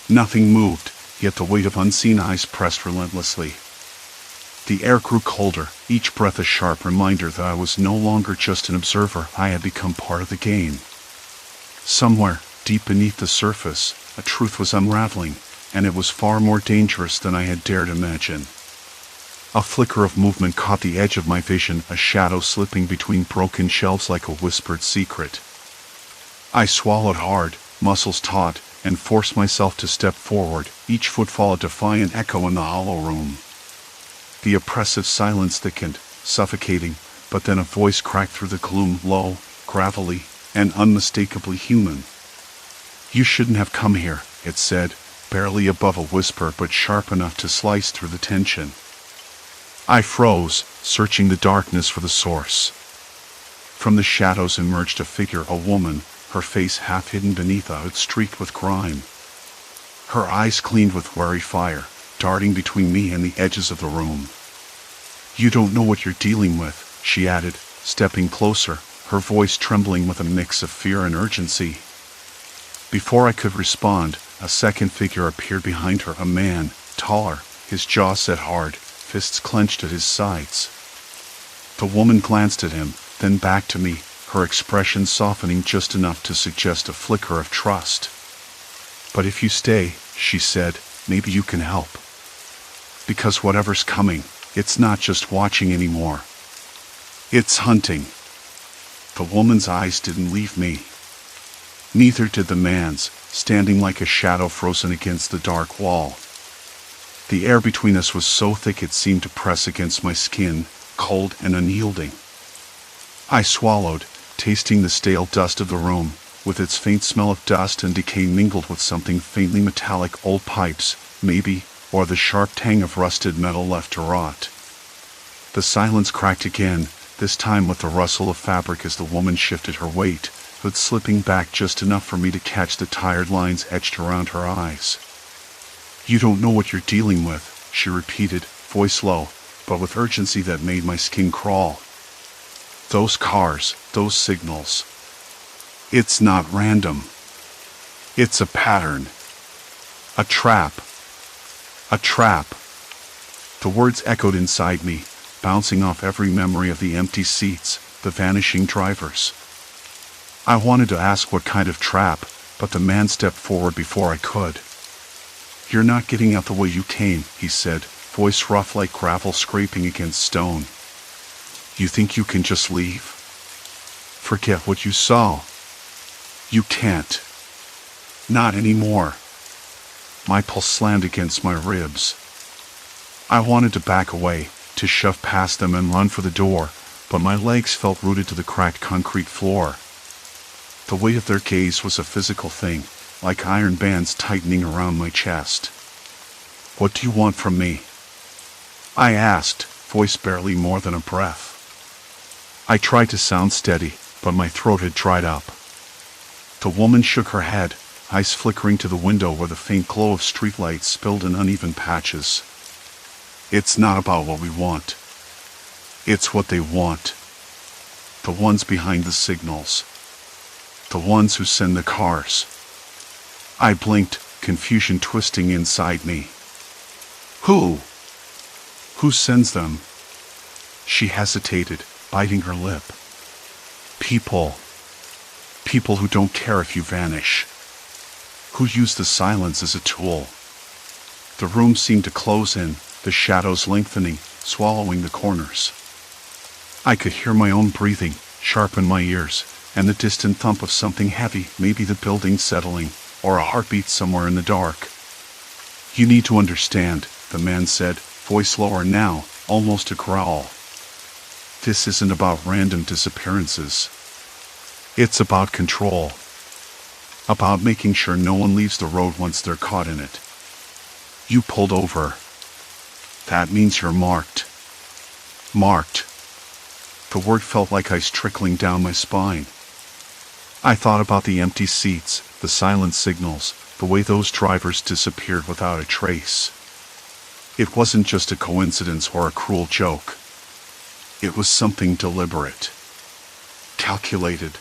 Nothing moved, yet the weight of unseen eyes pressed relentlessly. The air grew colder, each breath a sharp reminder that I was no longer just an observer, I had become part of the game. Somewhere, deep beneath the surface, a truth was unraveling, and it was far more dangerous than I had dared imagine. A flicker of movement caught the edge of my vision, a shadow slipping between broken shelves like a whispered secret. I swallowed hard, muscles taut, and forced myself to step forward, each footfall a defiant echo in the hollow room. The oppressive silence thickened, suffocating, but then a voice cracked through the gloom, low, gravelly, and unmistakably human. "You shouldn't have come here," it said, barely above a whisper but sharp enough to slice through the tension. I froze, searching the darkness for the source. From the shadows emerged a figure, a woman, her face half hidden beneath a hood streaked with grime. Her eyes gleamed with wary fire, darting between me and the edges of the room. "You don't know what you're dealing with," she added, stepping closer, her voice trembling with a mix of fear and urgency. Before I could respond, a second figure appeared behind her, a man, taller, his jaw set hard, fists clenched at his sides. The woman glanced at him, then back to me, her expression softening just enough to suggest a flicker of trust. "But if you stay," she said, "maybe you can help. Because whatever's coming, it's not just watching anymore. It's hunting." The woman's eyes didn't leave me. Neither did the man's, standing like a shadow frozen against the dark wall. The air between us was so thick it seemed to press against my skin, cold and unyielding. I swallowed, tasting the stale dust of the room, with its faint smell of dust and decay mingled with something faintly metallic, old pipes, maybe, or the sharp tang of rusted metal left to rot. The silence cracked again, this time with the rustle of fabric as the woman shifted her weight, hood slipping back just enough for me to catch the tired lines etched around her eyes. "You don't know what you're dealing with," she repeated, voice low, but with urgency that made my skin crawl. "Those cars, those signals. It's not random. It's a pattern. A trap. A trap." The words echoed inside me, bouncing off every memory of the empty seats, the vanishing drivers. I wanted to ask what kind of trap, but the man stepped forward before I could. "You're not getting out the way you came," he said, voice rough like gravel scraping against stone. "You think you can just leave? Forget what you saw. You can't. Not anymore." My pulse slammed against my ribs. I wanted to back away, to shove past them and run for the door, but my legs felt rooted to the cracked concrete floor. The weight of their gaze was a physical thing, like iron bands tightening around my chest. "What do you want from me?" I asked, voice barely more than a breath. I tried to sound steady, but my throat had dried up. The woman shook her head, eyes flickering to the window where the faint glow of streetlights spilled in uneven patches. "It's not about what we want. It's what they want. The ones behind the signals. The ones who send the cars." I blinked, confusion twisting inside me. "Who? Who sends them?" She hesitated, biting her lip. "People. People who don't care if you vanish. Who use the silence as a tool." The room seemed to close in, the shadows lengthening, swallowing the corners. I could hear my own breathing, sharp in my ears, and the distant thump of something heavy, maybe the building settling, or a heartbeat somewhere in the dark. "You need to understand," the man said, voice lower now, almost a growl. "This isn't about random disappearances. It's about control. About making sure no one leaves the road once they're caught in it. You pulled over. That means you're marked. Marked." The word felt like ice trickling down my spine. I thought about the empty seats, the silent signals, the way those drivers disappeared without a trace. It wasn't just a coincidence or a cruel joke. It was something deliberate. Calculated.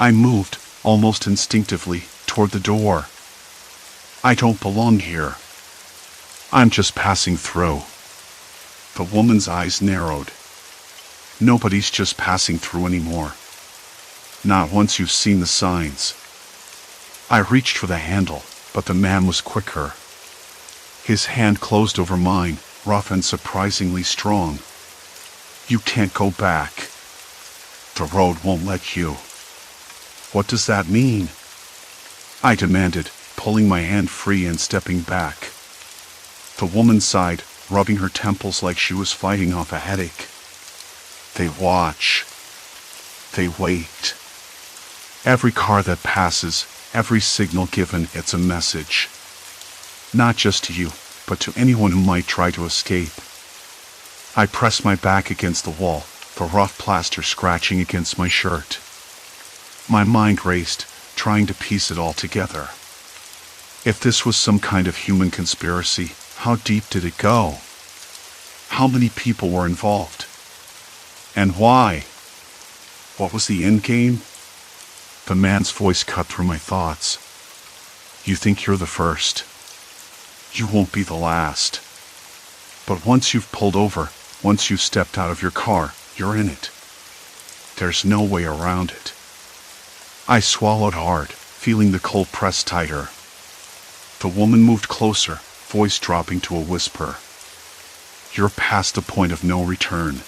I moved, almost instinctively, toward the door. I don't belong here. I'm just passing through. The woman's eyes narrowed. Nobody's just passing through anymore. Not once you've seen the signs. I reached for the handle, but the man was quicker. His hand closed over mine, rough and surprisingly strong. You can't go back. The road won't let you. What does that mean? I demanded, pulling my hand free and stepping back. The woman sighed, rubbing her temples like she was fighting off a headache. They watch. They wait. Every car that passes, every signal given, it's a message. Not just to you, but to anyone who might try to escape. I pressed my back against the wall, the rough plaster scratching against my shirt. My mind raced, trying to piece it all together. If this was some kind of human conspiracy, how deep did it go? How many people were involved? And why? What was the end game? The man's voice cut through my thoughts. You think you're the first. You won't be the last. But once you've pulled over, once you've stepped out of your car, you're in it. There's no way around it. I swallowed hard, feeling the cold press tighter. The woman moved closer, voice dropping to a whisper. You're past the point of no return.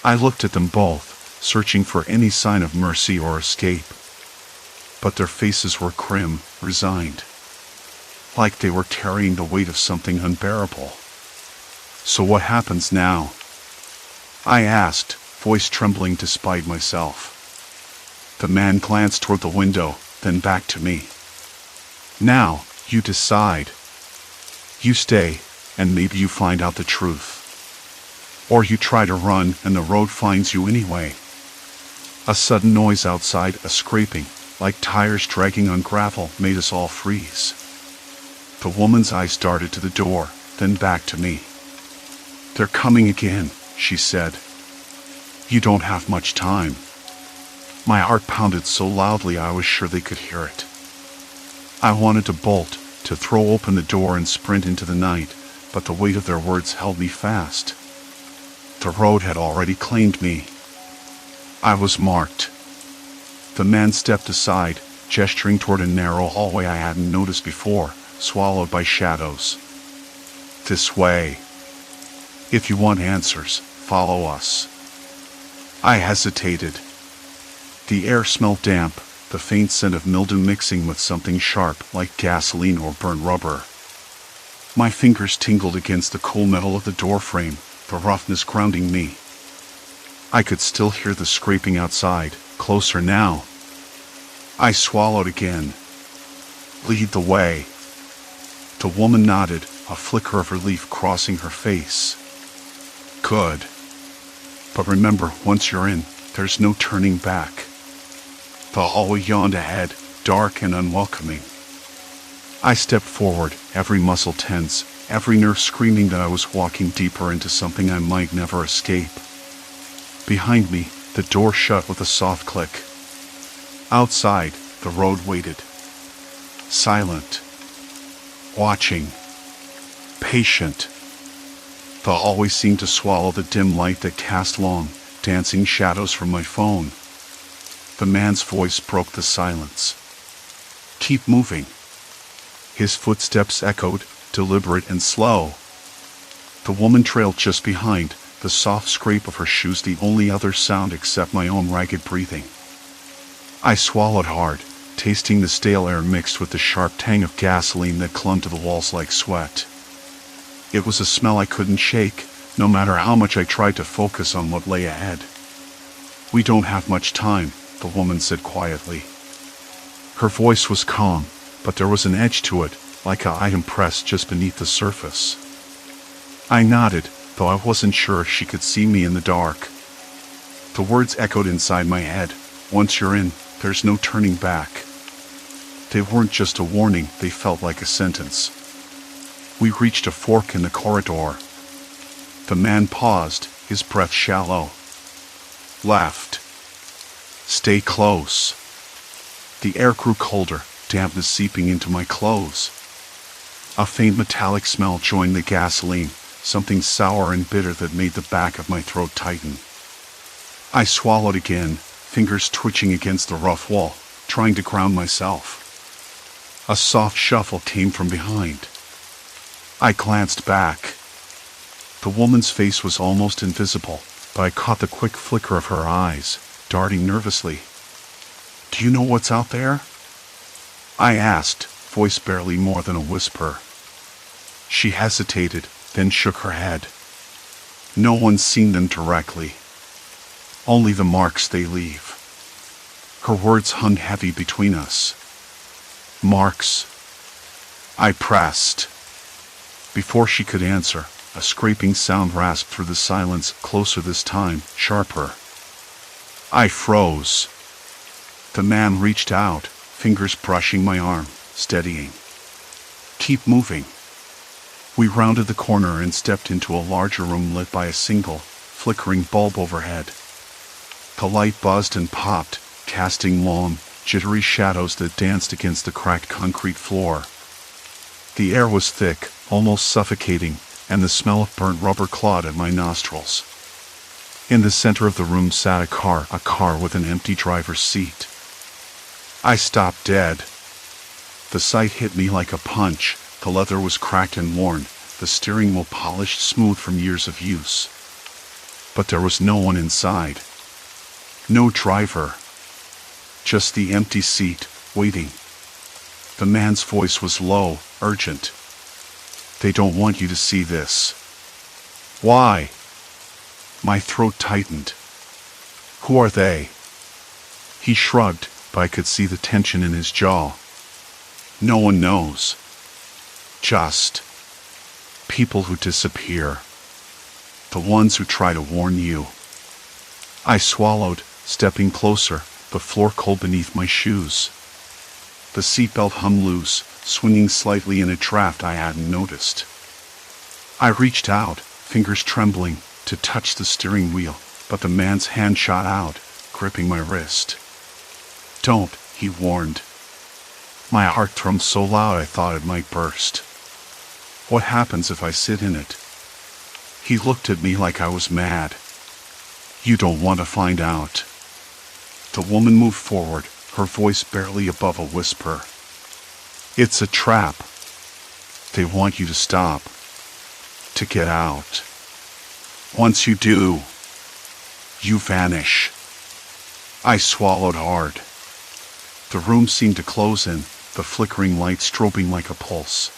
I looked at them both, searching for any sign of mercy or escape. But their faces were grim, resigned. Like they were carrying the weight of something unbearable. So what happens now? I asked, voice trembling despite myself. The man glanced toward the window, then back to me. Now, you decide. You stay, and maybe you find out the truth. Or you try to run, and the road finds you anyway. A sudden noise outside, a scraping, like tires dragging on gravel, made us all freeze. The woman's eyes darted to the door, then back to me. They're coming again, she said. You don't have much time. My heart pounded so loudly I was sure they could hear it. I wanted to bolt, to throw open the door and sprint into the night, but the weight of their words held me fast. The road had already claimed me. I was marked. The man stepped aside, gesturing toward a narrow hallway I hadn't noticed before, swallowed by shadows. This way. If you want answers, follow us. I hesitated. The air smelled damp, the faint scent of mildew mixing with something sharp like gasoline or burnt rubber. My fingers tingled against the cool metal of the doorframe, the roughness grounding me. I could still hear the scraping outside, closer now. I swallowed again. Lead the way. The woman nodded, a flicker of relief crossing her face. Good. But remember, once you're in, there's no turning back. The hallway yawned ahead, dark and unwelcoming. I stepped forward, every muscle tense, every nerve screaming that I was walking deeper into something I might never escape. Behind me, the door shut with a soft click. Outside, the road waited. Silent. Watching. Patient. The hallway seemed to swallow the dim light that cast long, dancing shadows from my phone. The man's voice broke the silence. Keep moving. His footsteps echoed, deliberate and slow. The woman trailed just behind, the soft scrape of her shoes the only other sound except my own ragged breathing. I swallowed hard, tasting the stale air mixed with the sharp tang of gasoline that clung to the walls like sweat. It was a smell I couldn't shake, no matter how much I tried to focus on what lay ahead. We don't have much time, the woman said quietly. Her voice was calm, but there was an edge to it, like an item pressed just beneath the surface. I nodded, though I wasn't sure if she could see me in the dark. The words echoed inside my head. Once you're in, there's no turning back. They weren't just a warning, they felt like a sentence. We reached a fork in the corridor. The man paused, his breath shallow. Left. Stay close. The air grew colder, dampness seeping into my clothes. A faint metallic smell joined the gasoline, something sour and bitter that made the back of my throat tighten. I swallowed again, fingers twitching against the rough wall, trying to ground myself. A soft shuffle came from behind. I glanced back. The woman's face was almost invisible, but I caught the quick flicker of her eyes, darting nervously. "Do you know what's out there?" I asked, voice barely more than a whisper. She hesitated, then shook her head. "No one's seen them directly. Only the marks they leave." Her words hung heavy between us. "Marks?" I pressed. Before she could answer, a scraping sound rasped through the silence, closer this time, sharper. I froze. The man reached out, fingers brushing my arm, steadying. "Keep moving." We rounded the corner and stepped into a larger room lit by a single, flickering bulb overhead. The light buzzed and popped, casting long, jittery shadows that danced against the cracked concrete floor. The air was thick, almost suffocating, and the smell of burnt rubber clawed at my nostrils. In the center of the room sat a car with an empty driver's seat. I stopped dead. The sight hit me like a punch. The leather was cracked and worn, the steering wheel polished smooth from years of use. But there was no one inside. No driver. Just the empty seat, waiting. The man's voice was low, urgent. "They don't want you to see this." "Why?" My throat tightened. "Who are they?" He shrugged, but I could see the tension in his jaw. "No one knows. Just people who disappear. The ones who try to warn you." I swallowed, stepping closer, the floor cold beneath my shoes. The seatbelt hung loose, swinging slightly in a draft I hadn't noticed. I reached out, fingers trembling, to touch the steering wheel, but the man's hand shot out, gripping my wrist. "Don't," he warned. My heart thrummed so loud I thought it might burst. "What happens if I sit in it?" He looked at me like I was mad. "You don't want to find out." The woman moved forward, her voice barely above a whisper. "It's a trap. They want you to stop. To get out. Once you do, you vanish." I swallowed hard. The room seemed to close in, the flickering light strobing like a pulse.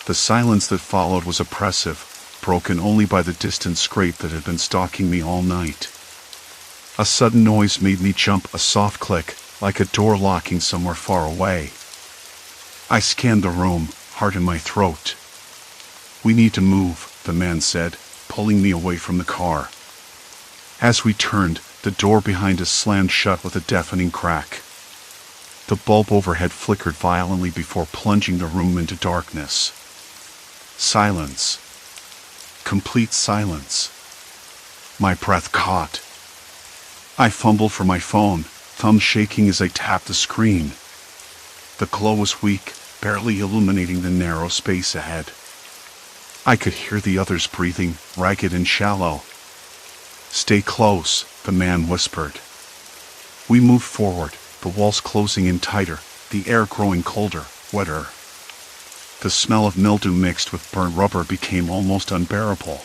The silence that followed was oppressive, broken only by the distant scrape that had been stalking me all night. A sudden noise made me jump, a soft click, like a door locking somewhere far away. I scanned the room, heart in my throat. "We need to move," the man said, pulling me away from the car. As we turned, the door behind us slammed shut with a deafening crack. The bulb overhead flickered violently before plunging the room into darkness. Silence. Complete silence. My breath caught. I fumbled for my phone, thumbs shaking as I tapped the screen. The glow was weak, barely illuminating the narrow space ahead. I could hear the others breathing, ragged and shallow. "Stay close," the man whispered. We moved forward, the walls closing in tighter, the air growing colder, wetter. The smell of mildew mixed with burnt rubber became almost unbearable.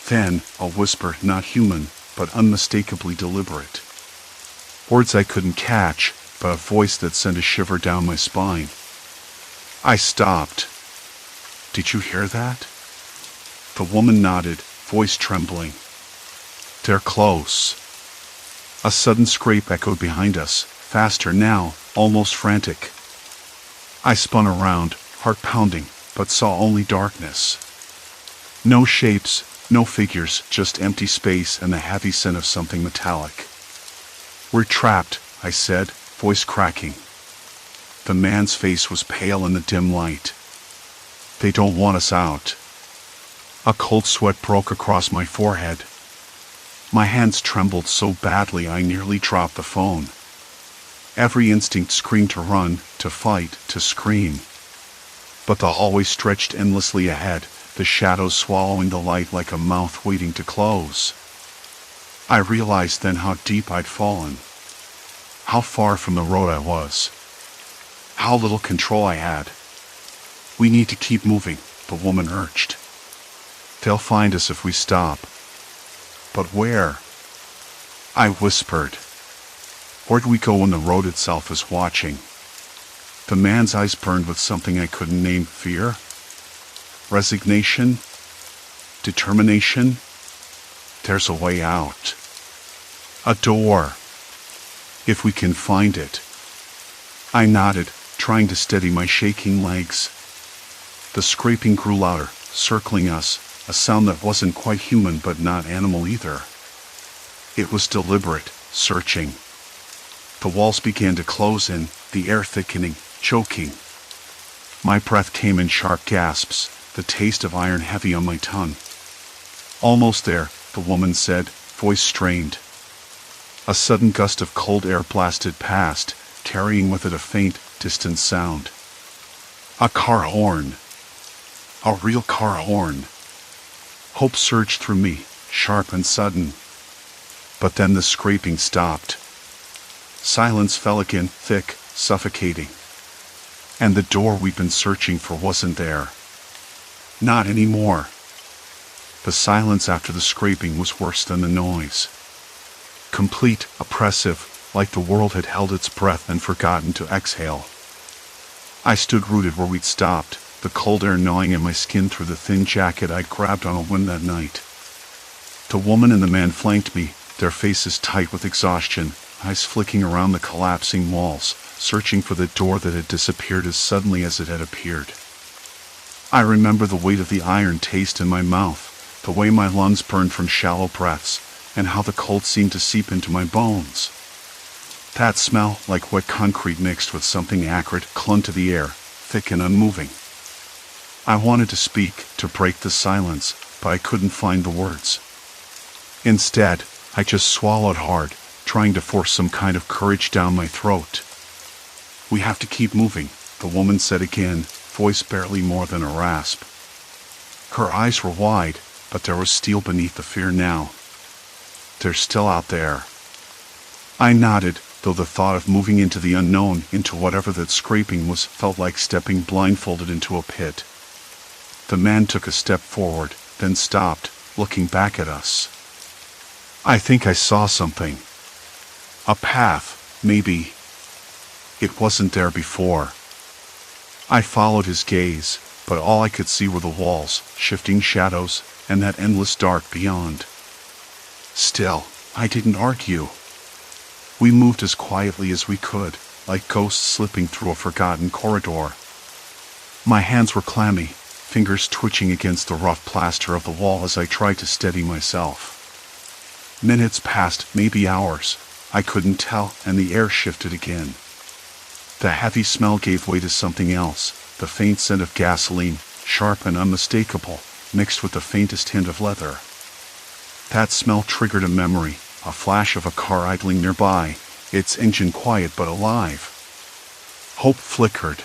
Then, a whisper, not human, but unmistakably deliberate. Words I couldn't catch, but a voice that sent a shiver down my spine. I stopped. "Did you hear that?" The woman nodded, voice trembling. "They're close." A sudden scrape echoed behind us, faster now, almost frantic. I spun around, heart pounding, but saw only darkness. No shapes, no figures, just empty space and the heavy scent of something metallic. "We're trapped," I said, voice cracking. The man's face was pale in the dim light. "They don't want us out." A cold sweat broke across my forehead. My hands trembled so badly I nearly dropped the phone. Every instinct screamed to run, to fight, to scream. But the hallway stretched endlessly ahead, the shadows swallowing the light like a mouth waiting to close. I realized then how deep I'd fallen, how far from the road I was, how little control I had. "We need to keep moving," the woman urged. "They'll find us if we stop." "But where?" I whispered. "Where do we go when the road itself is watching?" The man's eyes burned with something I couldn't name. Fear? Resignation? Determination? "There's a way out. A door. If we can find it." I nodded, trying to steady my shaking legs. The scraping grew louder, circling us, a sound that wasn't quite human but not animal either. It was deliberate, searching. The walls began to close in, the air thickening, choking. My breath came in sharp gasps, the taste of iron heavy on my tongue. "Almost there," the woman said, voice strained. A sudden gust of cold air blasted past, carrying with it a faint, distant sound. A car horn. A real car horn. Hope surged through me, sharp and sudden. But then the scraping stopped. Silence fell again, thick, suffocating. And the door we'd been searching for wasn't there. Not anymore. The silence after the scraping was worse than the noise. Complete, oppressive, like the world had held its breath and forgotten to exhale. I stood rooted where we'd stopped, the cold air gnawing at my skin through the thin jacket I'd grabbed on a whim that night. The woman and the man flanked me, their faces tight with exhaustion, eyes flicking around the collapsing walls, searching for the door that had disappeared as suddenly as it had appeared. I remember the weight of the iron taste in my mouth, the way my lungs burned from shallow breaths, and how the cold seemed to seep into my bones. That smell, like wet concrete mixed with something acrid, clung to the air, thick and unmoving. I wanted to speak, to break the silence, but I couldn't find the words. Instead, I just swallowed hard, trying to force some kind of courage down my throat. "We have to keep moving," the woman said again, voice barely more than a rasp. Her eyes were wide, but there was steel beneath the fear now. "They're still out there." I nodded, though the thought of moving into the unknown, into whatever that scraping was, felt like stepping blindfolded into a pit. The man took a step forward, then stopped, looking back at us. "I think I saw something. A path, maybe. It wasn't there before." I followed his gaze, but all I could see were the walls, shifting shadows, and that endless dark beyond. Still, I didn't argue. We moved as quietly as we could, like ghosts slipping through a forgotten corridor. My hands were clammy, fingers twitching against the rough plaster of the wall as I tried to steady myself. Minutes passed, maybe hours. I couldn't tell, and the air shifted again. The heavy smell gave way to something else, the faint scent of gasoline, sharp and unmistakable, mixed with the faintest hint of leather. That smell triggered a memory, a flash of a car idling nearby, its engine quiet but alive. Hope flickered.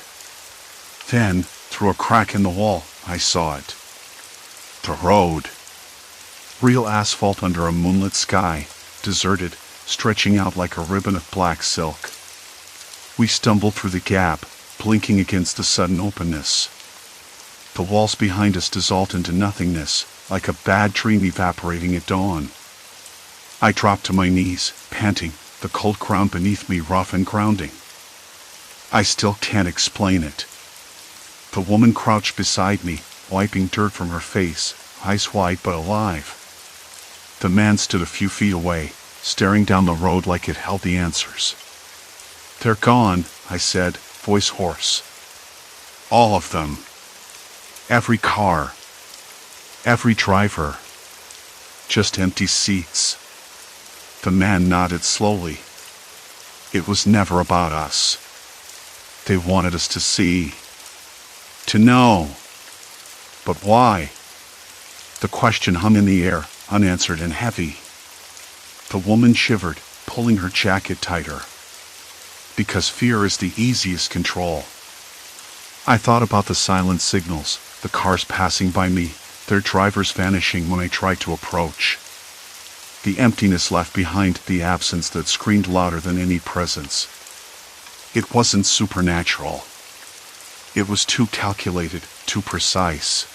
Then, through a crack in the wall, I saw it. The road. Real asphalt under a moonlit sky, deserted, stretching out like a ribbon of black silk. We stumbled through the gap, blinking against the sudden openness. The walls behind us dissolved into nothingness, like a bad dream evaporating at dawn. I dropped to my knees, panting, the cold ground beneath me rough and grounding. I still can't explain it. The woman crouched beside me, wiping dirt from her face, eyes wide but alive. The man stood a few feet away, staring down the road like it held the answers. "They're gone," I said, voice hoarse. "All of them. Every car. Every driver. Just empty seats." The man nodded slowly. "It was never about us. They wanted us to see. To know. But why?" The question hung in the air, unanswered and heavy. The woman shivered, pulling her jacket tighter. Because fear is the easiest control. I thought about the silent signals, the cars passing by me, their drivers vanishing when I tried to approach. The emptiness left behind, the absence that screamed louder than any presence. It wasn't supernatural. It was too calculated, too precise.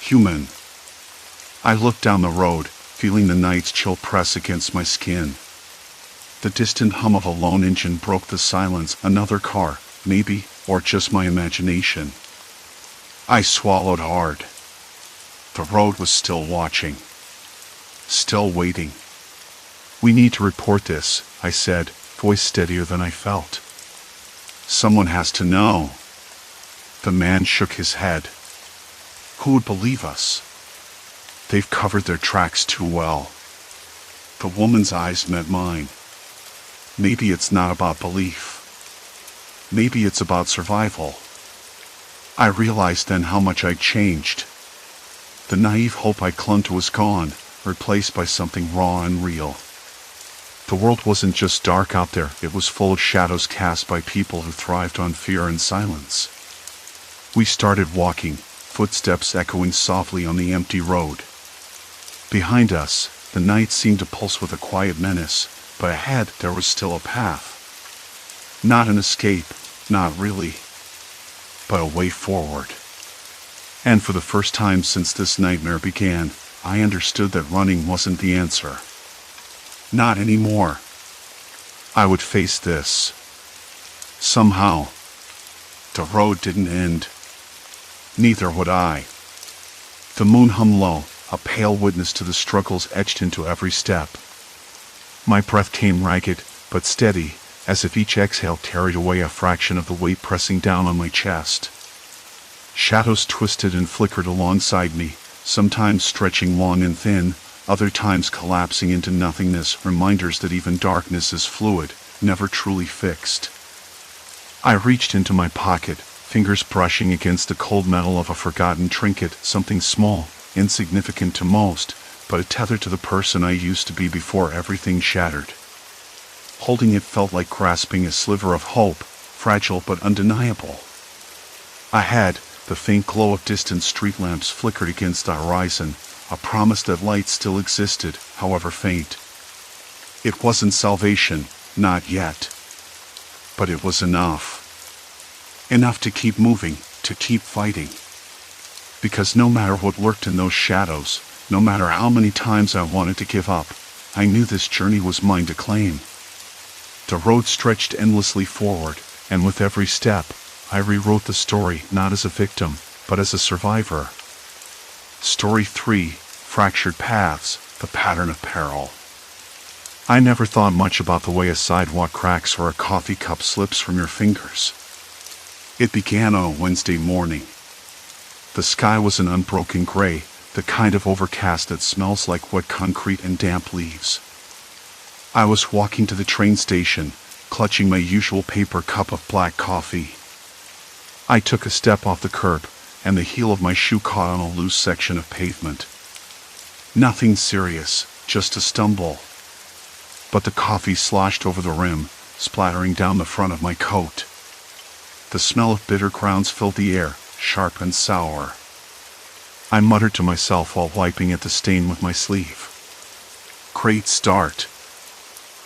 Human. I looked down the road, feeling the night's chill press against my skin. The distant hum of a lone engine broke the silence. Another car, maybe, or just my imagination. I swallowed hard. The road was still watching. Still waiting. "We need to report this," I said, voice steadier than I felt. "Someone has to know." The man shook his head. "Who would believe us? They've covered their tracks too well." The woman's eyes met mine. "Maybe it's not about belief. Maybe it's about survival." I realized then how much I'd changed. The naive hope I clung to was gone, replaced by something raw and real. The world wasn't just dark out there, it was full of shadows cast by people who thrived on fear and silence. We started walking, footsteps echoing softly on the empty road. Behind us, the night seemed to pulse with a quiet menace, but ahead there was still a path. Not an escape, not really, but a way forward. And for the first time since this nightmare began, I understood that running wasn't the answer. Not anymore. I would face this. Somehow. The road didn't end. Neither would I. The moon hung low, a pale witness to the struggles etched into every step. My breath came ragged, but steady, as if each exhale carried away a fraction of the weight pressing down on my chest. Shadows twisted and flickered alongside me, sometimes stretching long and thin, other times collapsing into nothingness, reminders that even darkness is fluid, never truly fixed. I reached into my pocket, fingers brushing against the cold metal of a forgotten trinket, something small, insignificant to most, but a tether to the person I used to be before everything shattered. Holding it felt like grasping a sliver of hope, fragile but undeniable. Ahead, the faint glow of distant street lamps flickered against the horizon, a promise that light still existed, however faint. It wasn't salvation, not yet. But it was enough. Enough to keep moving, to keep fighting. Because no matter what lurked in those shadows, no matter how many times I wanted to give up, I knew this journey was mine to claim. The road stretched endlessly forward, and with every step, I rewrote the story not as a victim, but as a survivor. Story 3, Fractured Paths, the Pattern of Peril. I never thought much about the way a sidewalk cracks or a coffee cup slips from your fingers. It began on a Wednesday morning. The sky was an unbroken gray, the kind of overcast that smells like wet concrete and damp leaves. I was walking to the train station, clutching my usual paper cup of black coffee. I took a step off the curb, and the heel of my shoe caught on a loose section of pavement. Nothing serious, just a stumble. But the coffee sloshed over the rim, splattering down the front of my coat. The smell of bitter grounds filled the air, sharp and sour. I muttered to myself while wiping at the stain with my sleeve. Great start.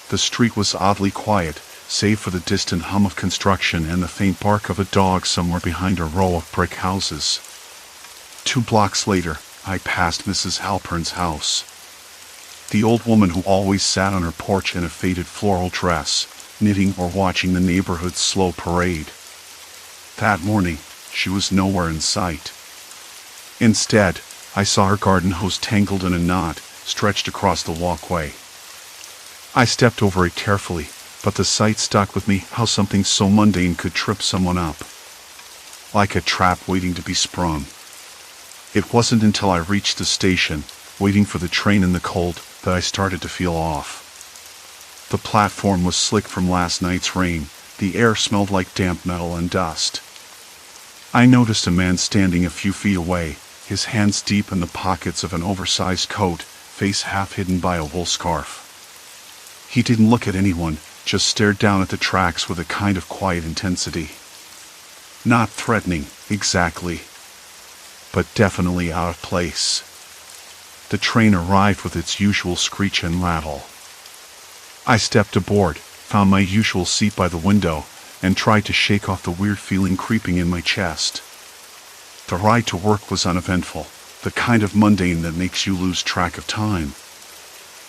The street was oddly quiet, save for the distant hum of construction and the faint bark of a dog somewhere behind a row of brick houses. 2 blocks later, I passed Mrs. Halpern's house. The old woman who always sat on her porch in a faded floral dress, knitting or watching the neighborhood's slow parade. That morning, she was nowhere in sight. Instead, I saw her garden hose tangled in a knot, stretched across the walkway. I stepped over it carefully, but the sight stuck with me, how something so mundane could trip someone up. Like a trap waiting to be sprung. It wasn't until I reached the station, waiting for the train in the cold, that I started to feel off. The platform was slick from last night's rain, the air smelled like damp metal and dust. I noticed a man standing a few feet away, his hands deep in the pockets of an oversized coat, face half hidden by a wool scarf. He didn't look at anyone, just stared down at the tracks with a kind of quiet intensity. Not threatening, exactly, but definitely out of place. The train arrived with its usual screech and rattle. I stepped aboard, found my usual seat by the window, and tried to shake off the weird feeling creeping in my chest. The ride to work was uneventful, the kind of mundane that makes you lose track of time.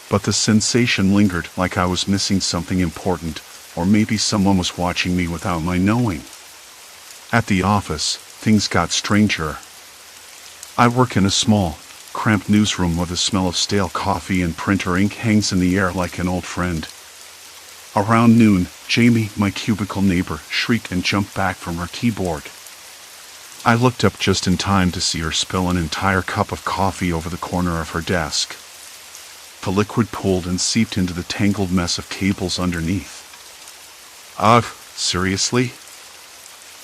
But the sensation lingered, like I was missing something important, or maybe someone was watching me without my knowing. At the office, things got stranger. I work in a small, cramped newsroom where the smell of stale coffee and printer ink hangs in the air like an old friend. Around noon, Jamie, my cubicle neighbor, shrieked and jumped back from her keyboard. I looked up just in time to see her spill an entire cup of coffee over the corner of her desk. The liquid pooled and seeped into the tangled mess of cables underneath. Ugh, seriously?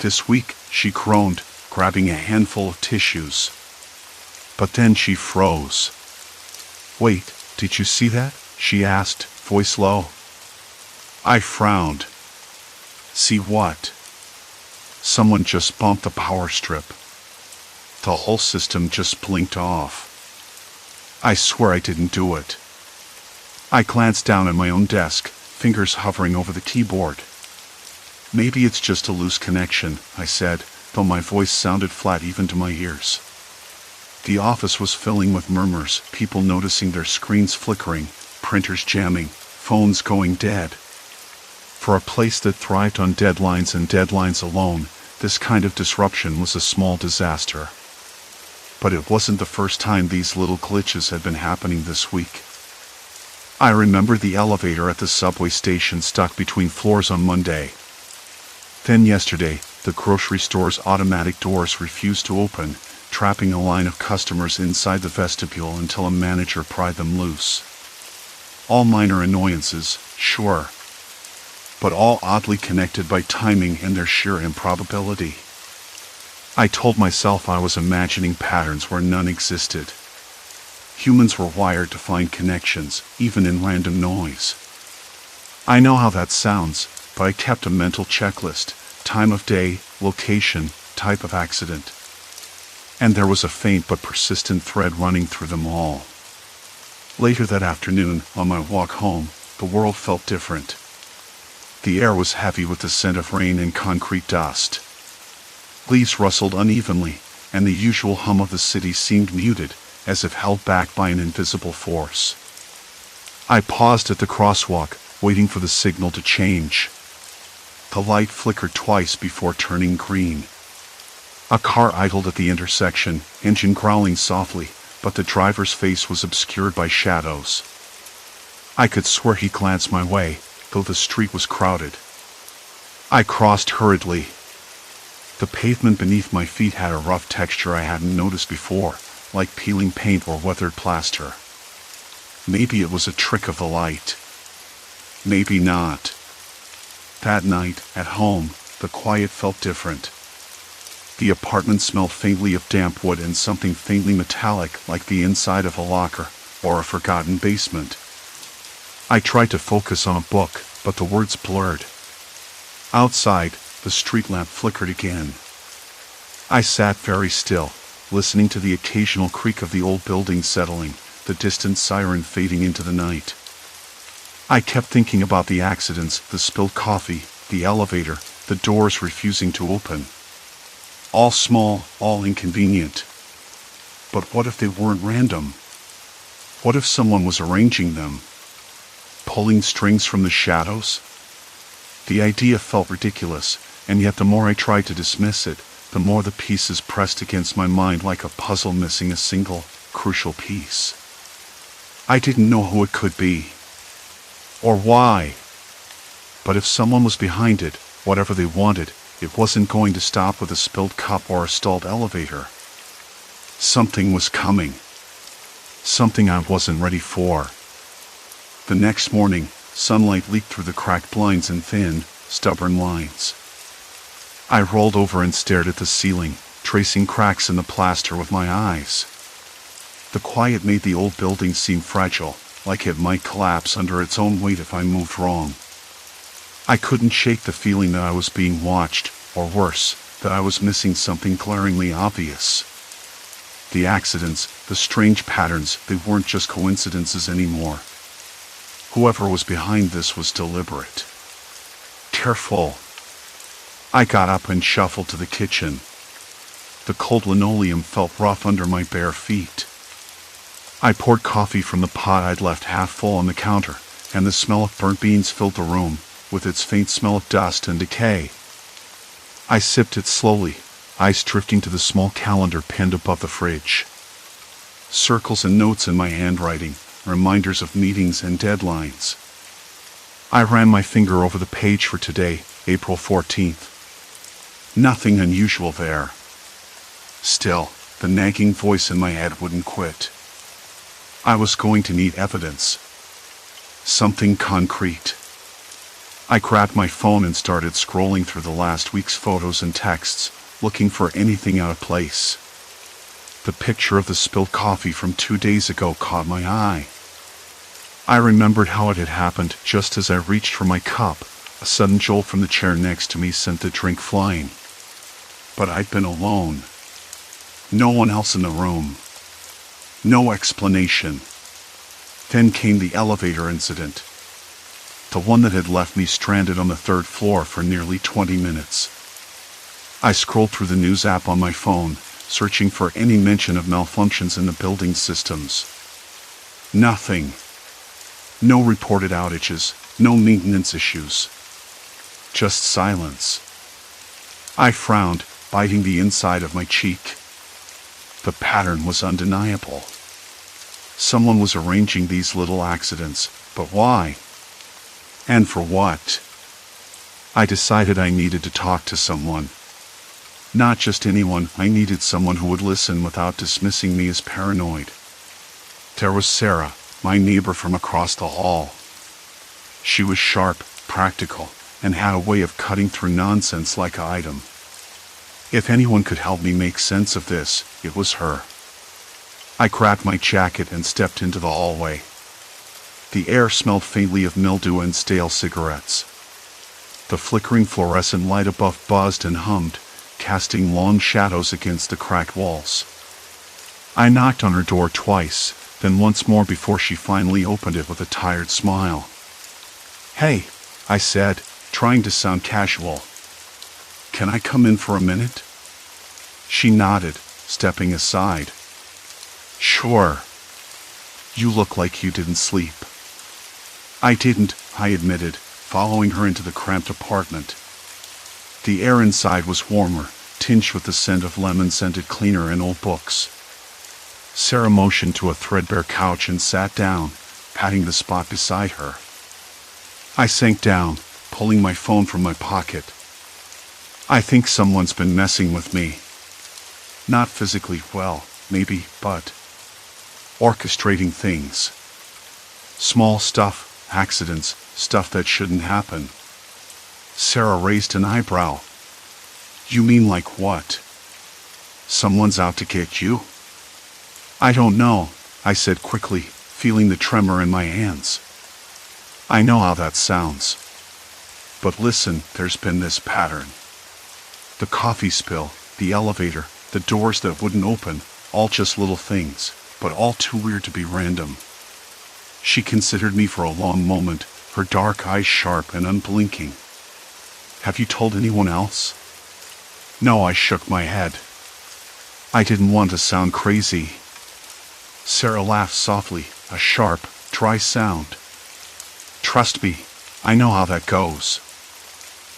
This week, she groaned, grabbing a handful of tissues. But then she froze. Wait, did you see that? She asked, voice low. I frowned. See what? Someone just bumped the power strip. The whole system just blinked off. I swear I didn't do it. I glanced down at my own desk, fingers hovering over the keyboard. Maybe it's just a loose connection, I said, though my voice sounded flat even to my ears. The office was filling with murmurs, people noticing their screens flickering, printers jamming, phones going dead. For a place that thrived on deadlines and deadlines alone, this kind of disruption was a small disaster. But it wasn't the first time these little glitches had been happening this week. I remember the elevator at the subway station stuck between floors on Monday. Then yesterday, the grocery store's automatic doors refused to open, trapping a line of customers inside the vestibule until a manager pried them loose. All minor annoyances, sure, but all oddly connected by timing and their sheer improbability. I told myself I was imagining patterns where none existed. Humans were wired to find connections, even in random noise. I know how that sounds, but I kept a mental checklist: time of day, location, type of accident. And there was a faint but persistent thread running through them all. Later that afternoon, on my walk home, the world felt different. The air was heavy with the scent of rain and concrete dust. Leaves rustled unevenly, and the usual hum of the city seemed muted, as if held back by an invisible force. I paused at the crosswalk, waiting for the signal to change. The light flickered twice before turning green. A car idled at the intersection, engine growling softly, but the driver's face was obscured by shadows. I could swear he glanced my way, though the street was crowded. I crossed hurriedly. The pavement beneath my feet had a rough texture I hadn't noticed before, like peeling paint or weathered plaster. Maybe it was a trick of the light. Maybe not. That night, at home, the quiet felt different. The apartment smelled faintly of damp wood and something faintly metallic, like the inside of a locker or a forgotten basement. I tried to focus on a book, but the words blurred. Outside, the street lamp flickered again. I sat very still, listening to the occasional creak of the old building settling, the distant siren fading into the night. I kept thinking about the accidents, the spilled coffee, the elevator, the doors refusing to open. All small, all inconvenient. But what if they weren't random? What if someone was arranging them? Pulling strings from the shadows? The idea felt ridiculous, and yet the more I tried to dismiss it, the more the pieces pressed against my mind like a puzzle missing a single, crucial piece. I didn't know who it could be, or why. But if someone was behind it, whatever they wanted, it wasn't going to stop with a spilled cup or a stalled elevator. Something was coming. Something I wasn't ready for. The next morning, sunlight leaked through the cracked blinds in thin, stubborn lines. I rolled over and stared at the ceiling, tracing cracks in the plaster with my eyes. The quiet made the old building seem fragile, like it might collapse under its own weight if I moved wrong. I couldn't shake the feeling that I was being watched, or worse, that I was missing something glaringly obvious. The accidents, the strange patterns, they weren't just coincidences anymore. Whoever was behind this was deliberate. Careful. I got up and shuffled to the kitchen. The cold linoleum felt rough under my bare feet. I poured coffee from the pot I'd left half full on the counter, and the smell of burnt beans filled the room, with its faint smell of dust and decay. I sipped it slowly, eyes drifting to the small calendar pinned above the fridge. Circles and notes in my handwriting, reminders of meetings and deadlines. I ran my finger over the page for today, April 14th. Nothing unusual there. Still, the nagging voice in my head wouldn't quit. I was going to need evidence. Something concrete. I grabbed my phone and started scrolling through the last week's photos and texts, looking for anything out of place. The picture of the spilled coffee from 2 days ago caught my eye. I remembered how it had happened just as I reached for my cup. A sudden jolt from the chair next to me sent the drink flying. But I'd been alone. No one else in the room. No explanation. Then came the elevator incident. The one that had left me stranded on the 3rd floor for nearly 20 minutes. I scrolled through the news app on my phone, searching for any mention of malfunctions in the building systems. Nothing. No reported outages, no maintenance issues. Just silence. I frowned, biting the inside of my cheek. The pattern was undeniable. Someone was arranging these little accidents, but why? And for what? I decided I needed to talk to someone. Not just anyone, I needed someone who would listen without dismissing me as paranoid. There was Sarah, my neighbor from across the hall. She was sharp, practical, and had a way of cutting through nonsense like an item. If anyone could help me make sense of this, it was her. I grabbed my jacket and stepped into the hallway. The air smelled faintly of mildew and stale cigarettes. The flickering fluorescent light above buzzed and hummed, casting long shadows against the cracked walls. I knocked on her door twice, then once more before she finally opened it with a tired smile. "Hey," I said, trying to sound casual. "Can I come in for a minute?" She nodded, stepping aside. "Sure. You look like you didn't sleep." I didn't, I admitted, following her into the cramped apartment. The air inside was warmer, tinged with the scent of lemon-scented cleaner and old books. Sarah motioned to a threadbare couch and sat down, patting the spot beside her. I sank down, pulling my phone from my pocket. I think someone's been messing with me. Not physically, well, maybe, but orchestrating things. Small stuff, accidents, stuff that shouldn't happen. Sarah raised an eyebrow. "You mean like what? Someone's out to get you?" "I don't know," I said quickly, feeling the tremor in my hands. "I know how that sounds. But listen, there's been this pattern. The coffee spill, the elevator, the doors that wouldn't open, all just little things, but all too weird to be random." She considered me for a long moment, her dark eyes sharp and unblinking. "Have you told anyone else?" "No," I shook my head. I didn't want to sound crazy. Sarah laughed softly, a sharp, dry sound. "Trust me, I know how that goes.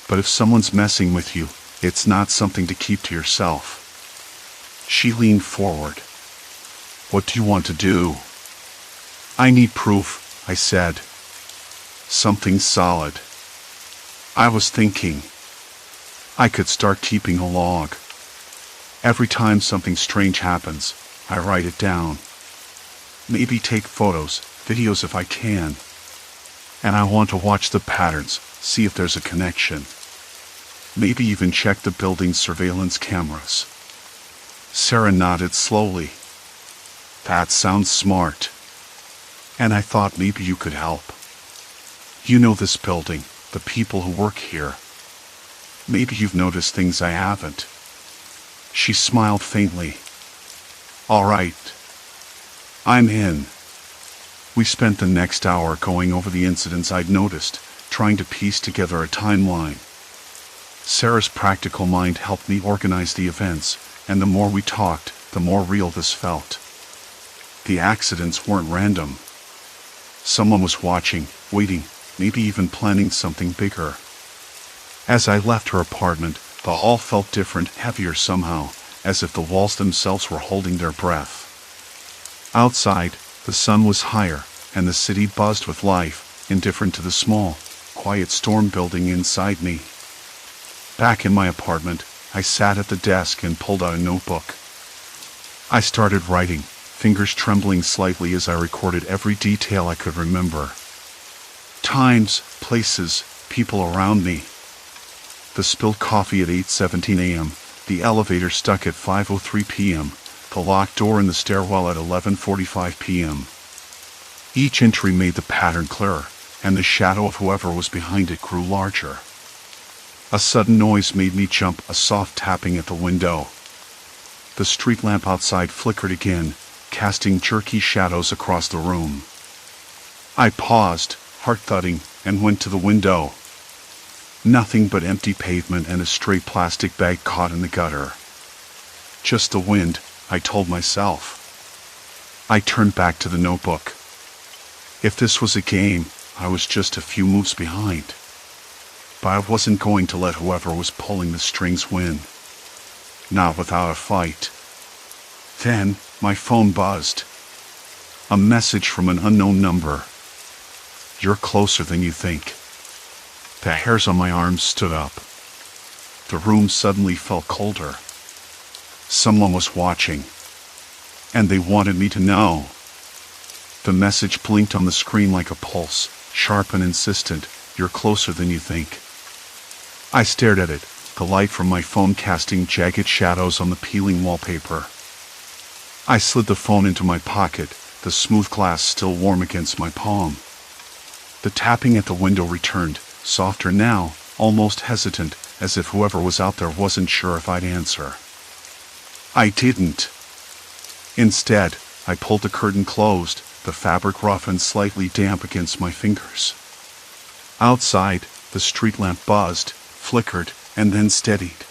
But if someone's messing with you, it's not something to keep to yourself." She leaned forward. "What do you want to do?" "I need proof," I said. "Something solid." I was thinking. I could start keeping a log. Every time something strange happens, I write it down. Maybe take photos, videos if I can. And I want to watch the patterns, see if there's a connection. Maybe even check the building's surveillance cameras. Sarah nodded slowly. "That sounds smart. And I thought maybe you could help. You know this building, the people who work here. Maybe you've noticed things I haven't." She smiled faintly. "All right. I'm in." We spent the next hour going over the incidents I'd noticed, trying to piece together a timeline. Sarah's practical mind helped me organize the events, and the more we talked, the more real this felt. The accidents weren't random. Someone was watching, waiting, maybe even planning something bigger. As I left her apartment, the hall felt different, heavier somehow, as if the walls themselves were holding their breath. Outside, the sun was higher, and the city buzzed with life, indifferent to the small, quiet storm building inside me. Back in my apartment, I sat at the desk and pulled out a notebook. I started writing, fingers trembling slightly as I recorded every detail I could remember. Times, places, people around me. The spilled coffee at 8:17 a.m., the elevator stuck at 5:03 p.m., the locked door in the stairwell at 11:45 p.m. Each entry made the pattern clearer, and the shadow of whoever was behind it grew larger. A sudden noise made me jump, a soft tapping at the window. The street lamp outside flickered again, casting jerky shadows across the room. I paused, heart thudding, and went to the window. Nothing but empty pavement and a stray plastic bag caught in the gutter. Just the wind, I told myself. I turned back to the notebook. If this was a game, I was just a few moves behind. But I wasn't going to let whoever was pulling the strings win. Not without a fight. Then, my phone buzzed. A message from an unknown number. "You're closer than you think." The hairs on my arms stood up. The room suddenly felt colder. Someone was watching. And they wanted me to know. The message blinked on the screen like a pulse, sharp and insistent. "You're closer than you think." I stared at it, the light from my phone casting jagged shadows on the peeling wallpaper. I slid the phone into my pocket, the smooth glass still warm against my palm. The tapping at the window returned, softer now, almost hesitant, as if whoever was out there wasn't sure if I'd answer. I didn't. Instead, I pulled the curtain closed, the fabric rough and slightly damp against my fingers. Outside, the street lamp buzzed, flickered, and then steadied.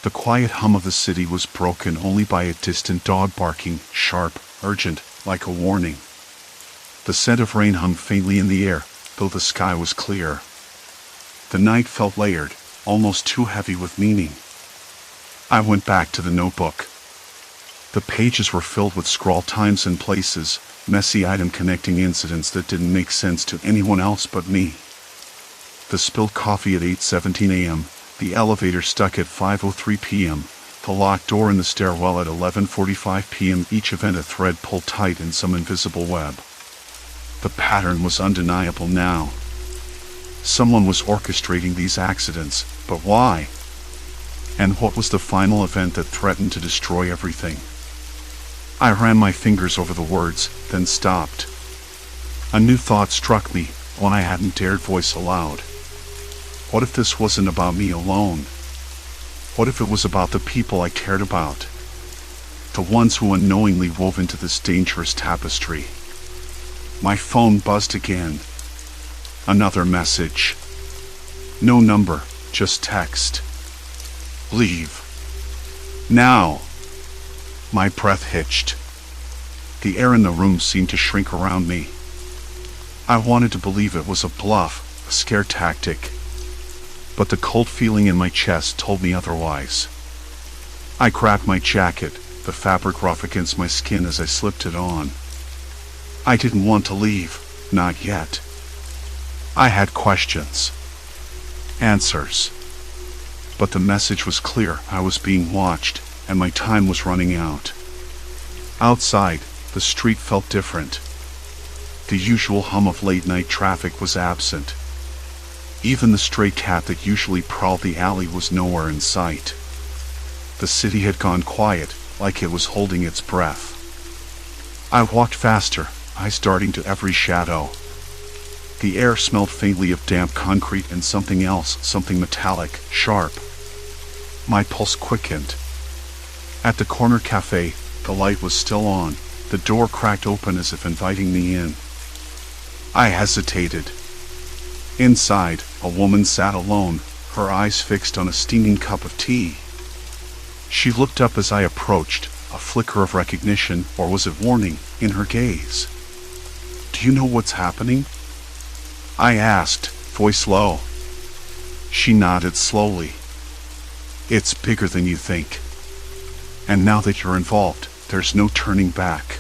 The quiet hum of the city was broken only by a distant dog barking, sharp, urgent, like a warning. The scent of rain hung faintly in the air, though the sky was clear. The night felt layered, almost too heavy with meaning. I went back to the notebook. The pages were filled with scrawled times and places, messy item connecting incidents that didn't make sense to anyone else but me. The spilled coffee at 8:17 a.m., the elevator stuck at 5:03 p.m., the locked door in the stairwell at 11:45 p.m., each event a thread pulled tight in some invisible web. The pattern was undeniable now. Someone was orchestrating these accidents, but why? And what was the final event that threatened to destroy everything? I ran my fingers over the words, then stopped. A new thought struck me, one I hadn't dared voice aloud. What if this wasn't about me alone? What if it was about the people I cared about? The ones who unknowingly wove into this dangerous tapestry. My phone buzzed again. Another message. No number, just text. "Leave. Now." My breath hitched. The air in the room seemed to shrink around me. I wanted to believe it was a bluff, a scare tactic. But the cold feeling in my chest told me otherwise. I grabbed my jacket, the fabric rough against my skin as I slipped it on. I didn't want to leave, not yet. I had questions. Answers. But the message was clear, I was being watched, and my time was running out. Outside, the street felt different. The usual hum of late-night traffic was absent. Even the stray cat that usually prowled the alley was nowhere in sight. The city had gone quiet, like it was holding its breath. I walked faster, eyes darting to every shadow. The air smelled faintly of damp concrete and something else, something metallic, sharp. My pulse quickened. At the corner cafe, the light was still on. The door cracked open as if inviting me in. I hesitated. Inside, a woman sat alone, her eyes fixed on a steaming cup of tea. She looked up as I approached, a flicker of recognition, or was it warning, in her gaze. "Do you know what's happening?" I asked, voice low. She nodded slowly. "It's bigger than you think. And now that you're involved, there's no turning back."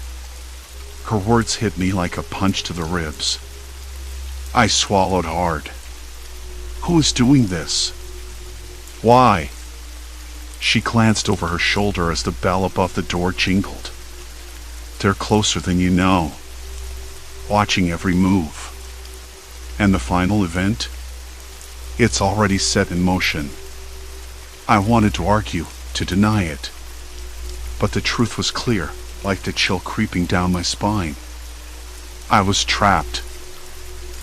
Her words hit me like a punch to the ribs. I swallowed hard. Who is doing this? Why? She glanced over her shoulder as the bell above the door jingled. "They're closer than you know, watching every move. And the final event? It's already set in motion." I wanted to argue, to deny it. But the truth was clear, like the chill creeping down my spine. I was trapped.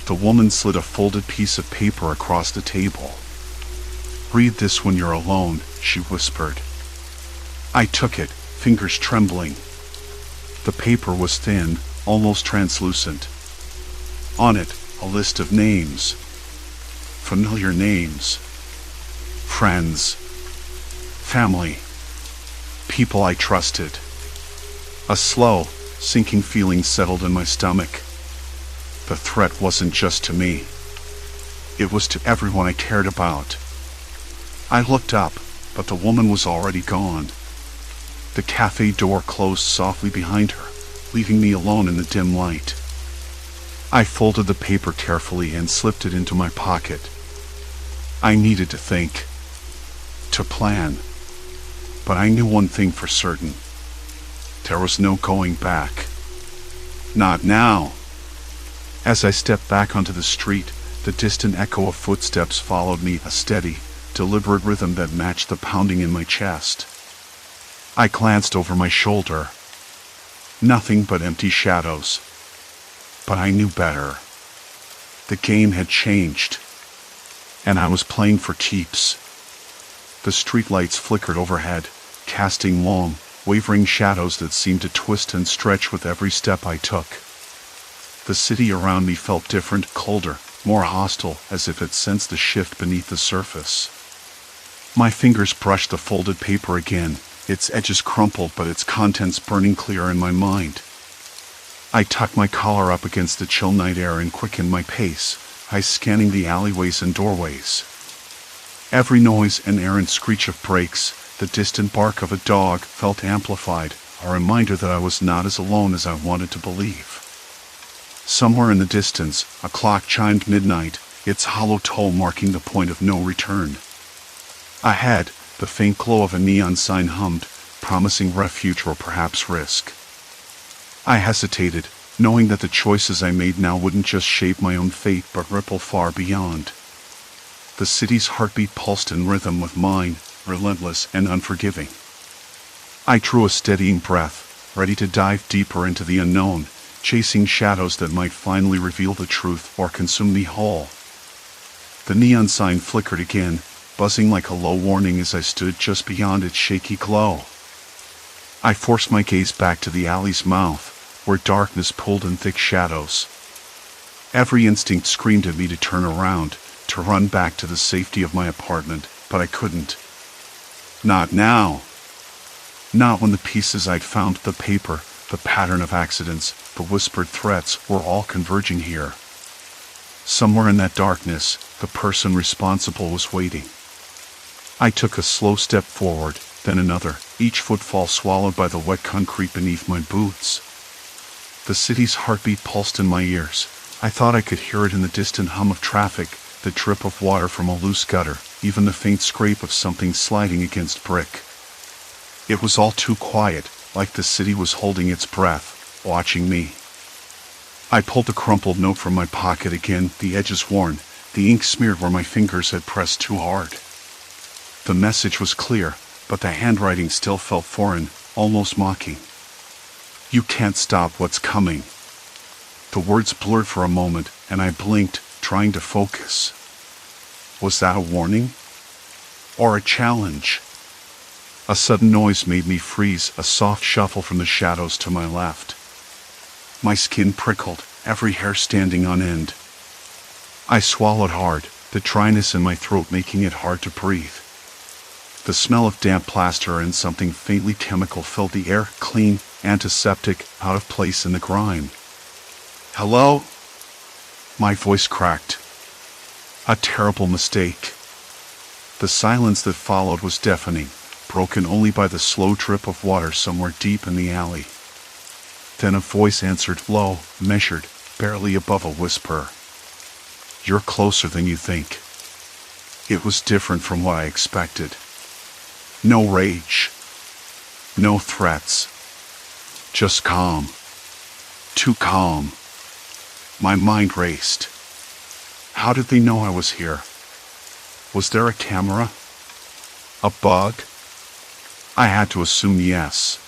The woman slid a folded piece of paper across the table. "Read this when you're alone," she whispered. I took it, fingers trembling. The paper was thin, almost translucent. On it, a list of names. Familiar names. Friends. Family. People I trusted. A slow, sinking feeling settled in my stomach. The threat wasn't just to me. It was to everyone I cared about. I looked up, but the woman was already gone. The cafe door closed softly behind her, leaving me alone in the dim light. I folded the paper carefully and slipped it into my pocket. I needed to think, to plan. But I knew one thing for certain. There was no going back. Not now. As I stepped back onto the street, the distant echo of footsteps followed me, a steady, deliberate rhythm that matched the pounding in my chest. I glanced over my shoulder. Nothing but empty shadows. But I knew better. The game had changed, and I was playing for keeps. The streetlights flickered overhead, casting long, wavering shadows that seemed to twist and stretch with every step I took. The city around me felt different, colder, more hostile, as if it sensed the shift beneath the surface. My fingers brushed the folded paper again, its edges crumpled but its contents burning clear in my mind. I tucked my collar up against the chill night air and quickened my pace, eyes scanning the alleyways and doorways. Every noise and errant screech of brakes, the distant bark of a dog, felt amplified, a reminder that I was not as alone as I wanted to believe. Somewhere in the distance, a clock chimed midnight, its hollow toll marking the point of no return. Ahead, the faint glow of a neon sign hummed, promising refuge or perhaps risk. I hesitated, knowing that the choices I made now wouldn't just shape my own fate but ripple far beyond. The city's heartbeat pulsed in rhythm with mine, relentless and unforgiving. I drew a steadying breath, ready to dive deeper into the unknown, chasing shadows that might finally reveal the truth or consume me whole. The neon sign flickered again, buzzing like a low warning as I stood just beyond its shaky glow. I forced my gaze back to the alley's mouth, where darkness pulled in thick shadows. Every instinct screamed at me to turn around, to run back to the safety of my apartment, but I couldn't. Not now. Not when the pieces I'd found, the paper, the pattern of accidents, the whispered threats, were all converging here. Somewhere in that darkness, the person responsible was waiting. I took a slow step forward, then another, each footfall swallowed by the wet concrete beneath my boots. The city's heartbeat pulsed in my ears. I thought I could hear it in the distant hum of traffic, the drip of water from a loose gutter, even the faint scrape of something sliding against brick. It was all too quiet, like the city was holding its breath, watching me. I pulled the crumpled note from my pocket again, the edges worn, the ink smeared where my fingers had pressed too hard. The message was clear, but the handwriting still felt foreign, almost mocking. "You can't stop what's coming." The words blurred for a moment, and I blinked, trying to focus. Was that a warning? Or a challenge? A sudden noise made me freeze, a soft shuffle from the shadows to my left. My skin prickled, every hair standing on end. I swallowed hard, the dryness in my throat making it hard to breathe. The smell of damp plaster and something faintly chemical filled the air, clean, antiseptic, out of place in the grime. Hello? My voice cracked. A terrible mistake. The silence that followed was deafening, broken only by the slow drip of water somewhere deep in the alley. Then a voice answered, low, measured, barely above a whisper. You're closer than you think. It was different from what I expected. No rage. No threats. Just calm. Too calm. My mind raced. How did they know I was here? Was there a camera? A bug? I had to assume yes.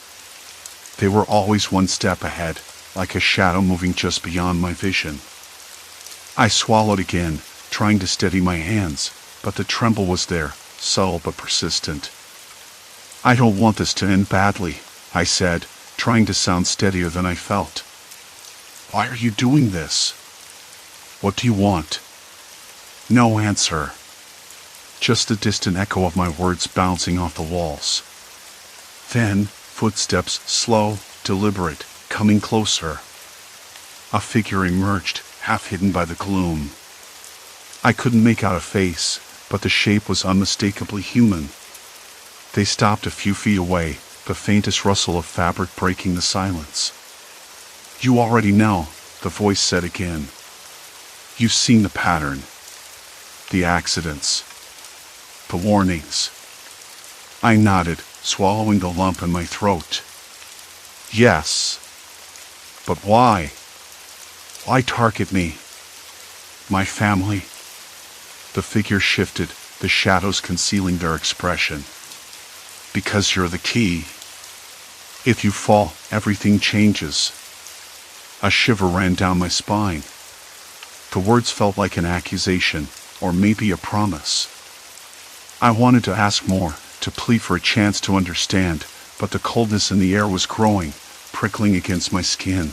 They were always one step ahead, like a shadow moving just beyond my vision. I swallowed again, trying to steady my hands, but the tremble was there, subtle but persistent. I don't want this to end badly, I said, trying to sound steadier than I felt. Why are you doing this? What do you want? No answer. Just the distant echo of my words bouncing off the walls. Then, footsteps, slow, deliberate, coming closer. A figure emerged, half hidden by the gloom. I couldn't make out a face, but the shape was unmistakably human. They stopped a few feet away, the faintest rustle of fabric breaking the silence. You already know, the voice said again. You've seen the pattern. The accidents. The warnings. I nodded, swallowing the lump in my throat. Yes. But why? Why target me? My family? The figure shifted, the shadows concealing their expression. Because you're the key. If you fall, everything changes. A shiver ran down my spine. The words felt like an accusation, or maybe a promise. I wanted to ask more, to plead for a chance to understand, but the coldness in the air was growing, prickling against my skin.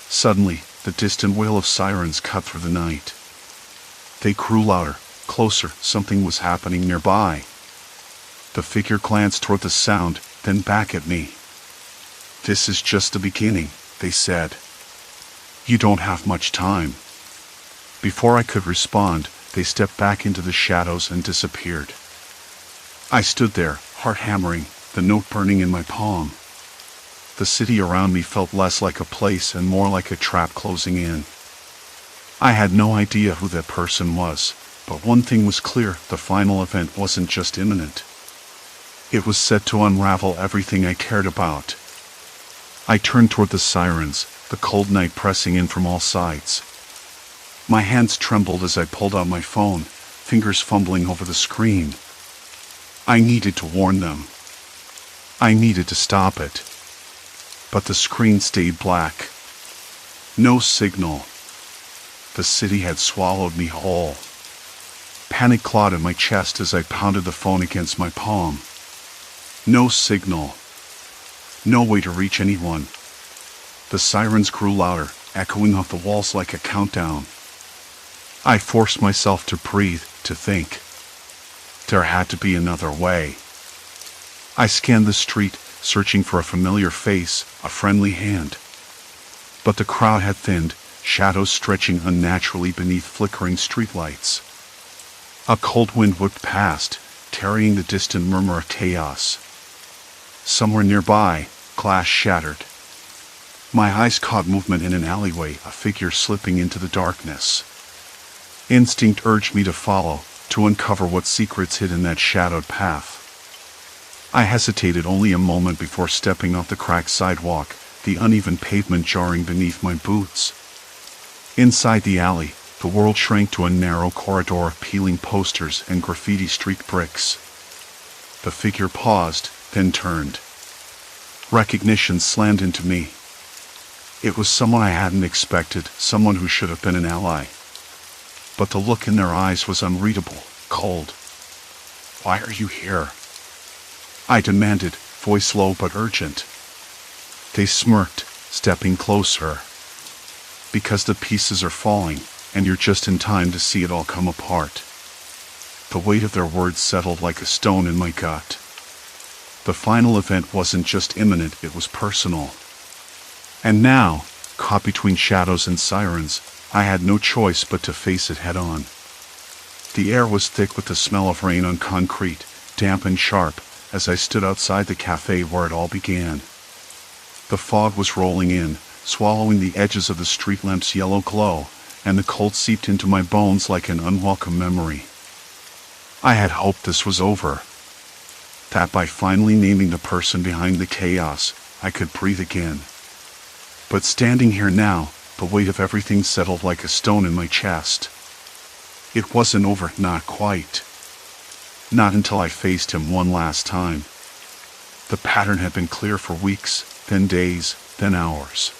Suddenly, the distant wail of sirens cut through the night. They grew louder, closer, something was happening nearby. The figure glanced toward the sound, then back at me. This is just the beginning, they said. You don't have much time. Before I could respond, they stepped back into the shadows and disappeared. I stood there, heart hammering, the note burning in my palm. The city around me felt less like a place and more like a trap closing in. I had no idea who that person was, but one thing was clear, the final event wasn't just imminent. It was set to unravel everything I cared about. I turned toward the sirens, the cold night pressing in from all sides. My hands trembled as I pulled out my phone, fingers fumbling over the screen. I needed to warn them. I needed to stop it. But the screen stayed black. No signal. The city had swallowed me whole. Panic clawed at my chest as I pounded the phone against my palm. No signal. No way to reach anyone. The sirens grew louder, echoing off the walls like a countdown. I forced myself to breathe, to think. There had to be another way. I scanned the street, searching for a familiar face, a friendly hand. But the crowd had thinned, shadows stretching unnaturally beneath flickering streetlights. A cold wind whipped past, carrying the distant murmur of chaos. Somewhere nearby, glass shattered. My eyes caught movement in an alleyway, a figure slipping into the darkness. Instinct urged me to follow, to uncover what secrets hid in that shadowed path. I hesitated only a moment before stepping off the cracked sidewalk, the uneven pavement jarring beneath my boots. Inside the alley, the world shrank to a narrow corridor of peeling posters and graffiti-streaked bricks. The figure paused, then turned. Recognition slammed into me. It was someone I hadn't expected, someone who should have been an ally. But the look in their eyes was unreadable, cold. "Why are you here?" I demanded, voice low but urgent. They smirked, stepping closer. "Because the pieces are falling, and you're just in time to see it all come apart." The weight of their words settled like a stone in my gut. The final event wasn't just imminent, it was personal. And now, caught between shadows and sirens, I had no choice but to face it head on. The air was thick with the smell of rain on concrete, damp and sharp, as I stood outside the cafe where it all began. The fog was rolling in, swallowing the edges of the street lamp's yellow glow, and the cold seeped into my bones like an unwelcome memory. I had hoped this was over, that by finally naming the person behind the chaos, I could breathe again. But standing here now, the weight of everything settled like a stone in my chest. It wasn't over, not quite. Not until I faced him one last time. The pattern had been clear for weeks, then days, then hours.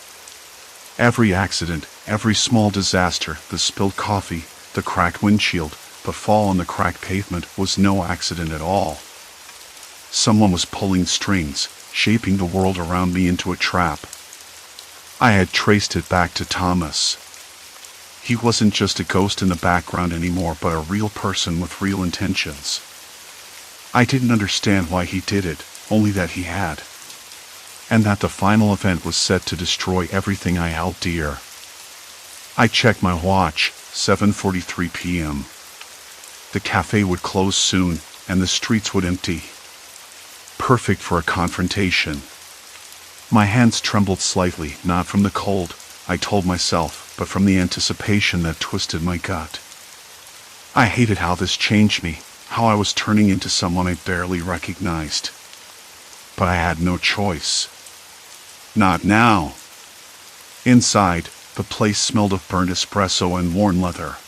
Every accident, every small disaster, the spilled coffee, the cracked windshield, the fall on the cracked pavement was no accident at all. Someone was pulling strings, shaping the world around me into a trap. I had traced it back to Thomas. He wasn't just a ghost in the background anymore, but a real person with real intentions. I didn't understand why he did it, only that he had. And that the final event was set to destroy everything I held dear. I checked my watch, 7:43 p.m. The cafe would close soon, and the streets would empty. Perfect for a confrontation. My hands trembled slightly, not from the cold, I told myself, but from the anticipation that twisted my gut. I hated how this changed me, how I was turning into someone I barely recognized. But I had no choice. Not now. Inside, the place smelled of burnt espresso and worn leather.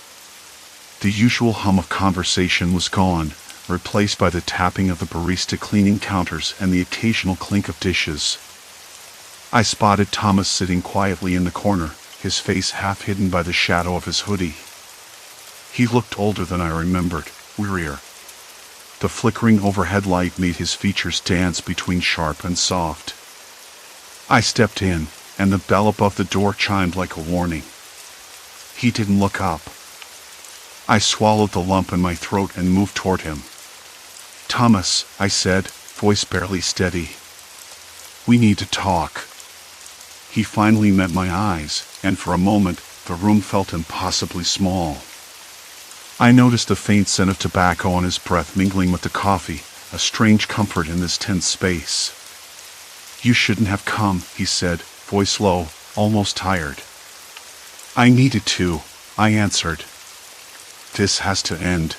The usual hum of conversation was gone, replaced by the tapping of the barista cleaning counters and the occasional clink of dishes. I spotted Thomas sitting quietly in the corner, his face half hidden by the shadow of his hoodie. He looked older than I remembered, wearier. The flickering overhead light made his features dance between sharp and soft. I stepped in, and the bell above the door chimed like a warning. He didn't look up. I swallowed the lump in my throat and moved toward him. "Thomas," I said, voice barely steady. "We need to talk." He finally met my eyes, and for a moment, the room felt impossibly small. I noticed a faint scent of tobacco on his breath mingling with the coffee, a strange comfort in this tense space. "You shouldn't have come," he said, voice low, almost tired. "I needed to," I answered. "This has to end."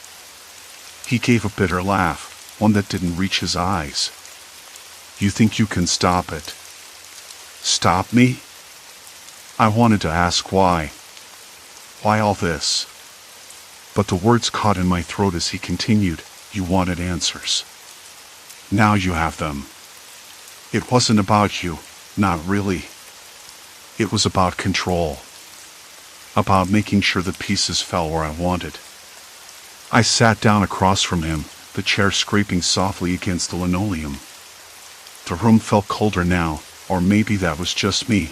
He gave a bitter laugh, one that didn't reach his eyes. "You think you can stop it?" "Stop me?" I wanted to ask why. Why all this? But the words caught in my throat as he continued, "You wanted answers. Now you have them. It wasn't about you, not really. It was about control. About making sure the pieces fell where I wanted." I sat down across from him, the chair scraping softly against the linoleum. The room felt colder now, or maybe that was just me.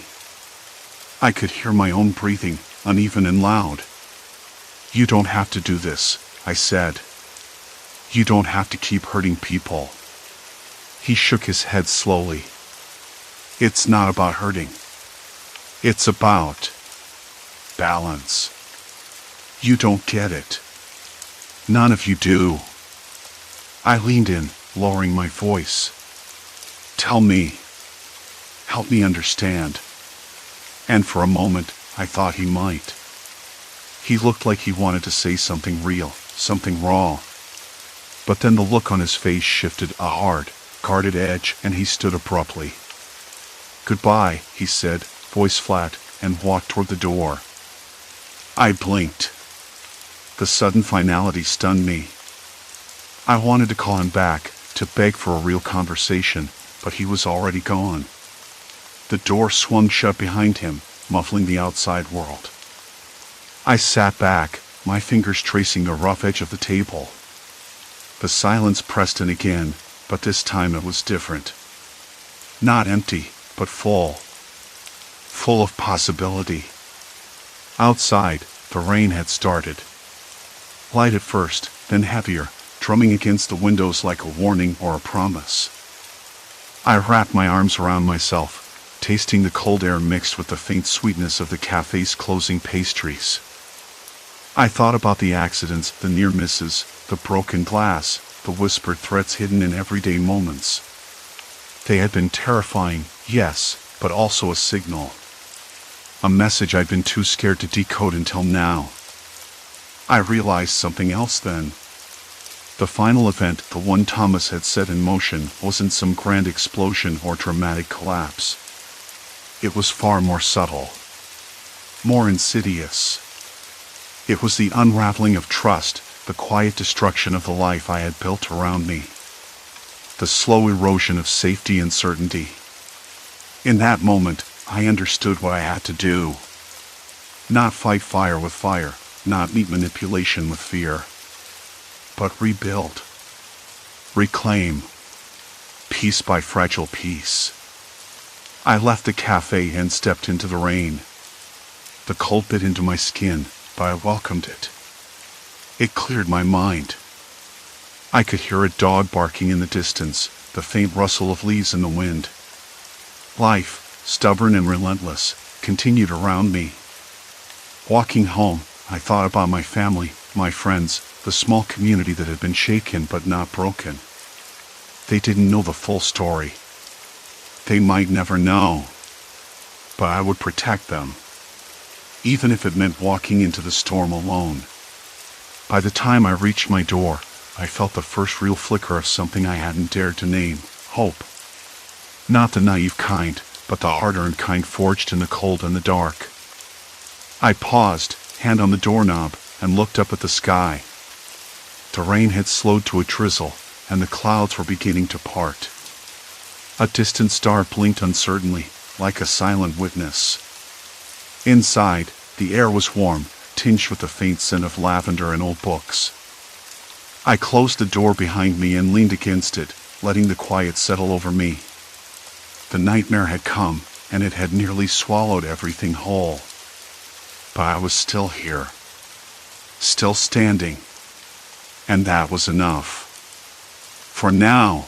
I could hear my own breathing, uneven and loud. "You don't have to do this," I said. "You don't have to keep hurting people." He shook his head slowly. "It's not about hurting. It's about balance. You don't get it. None of you do." I leaned in, lowering my voice. "Tell me. Help me understand." And for a moment, I thought he might. He looked like he wanted to say something real, something raw. But then the look on his face shifted a hard, guarded edge, and he stood abruptly. "Goodbye," he said, voice flat, and walked toward the door. I blinked. The sudden finality stunned me. I wanted to call him back, to beg for a real conversation, but he was already gone. The door swung shut behind him, muffling the outside world. I sat back, my fingers tracing the rough edge of the table. The silence pressed in again, but this time it was different. Not empty, but full. Full of possibility. Outside, the rain had started. Light at first, then heavier, drumming against the windows like a warning or a promise. I wrapped my arms around myself, tasting the cold air mixed with the faint sweetness of the cafe's closing pastries. I thought about the accidents, the near misses, the broken glass, the whispered threats hidden in everyday moments. They had been terrifying, yes, but also a signal. A message I'd been too scared to decode until now. I realized something else then. The final event, the one Thomas had set in motion, wasn't some grand explosion or dramatic collapse. It was far more subtle. More insidious. It was the unraveling of trust, the quiet destruction of the life I had built around me. The slow erosion of safety and certainty. In that moment, I understood what I had to do. Not fight fire with fire, not meet manipulation with fear. But rebuild. Reclaim. Piece by fragile piece. I left the cafe and stepped into the rain. The cold bit into my skin, but I welcomed it. It cleared my mind. I could hear a dog barking in the distance, the faint rustle of leaves in the wind. Life, stubborn and relentless, continued around me. Walking home, I thought about my family, my friends, the small community that had been shaken but not broken. They didn't know the full story. They might never know. But I would protect them. Even if it meant walking into the storm alone. By the time I reached my door, I felt the first real flicker of something I hadn't dared to name, hope. Not the naive kind, but the hard-earned kind forged in the cold and the dark. I paused, hand on the doorknob, and looked up at the sky. The rain had slowed to a drizzle, and the clouds were beginning to part. A distant star blinked uncertainly, like a silent witness. Inside, the air was warm, tinged with the faint scent of lavender and old books. I closed the door behind me and leaned against it, letting the quiet settle over me. The nightmare had come, and it had nearly swallowed everything whole. But I was still here. Still standing. And that was enough. For now.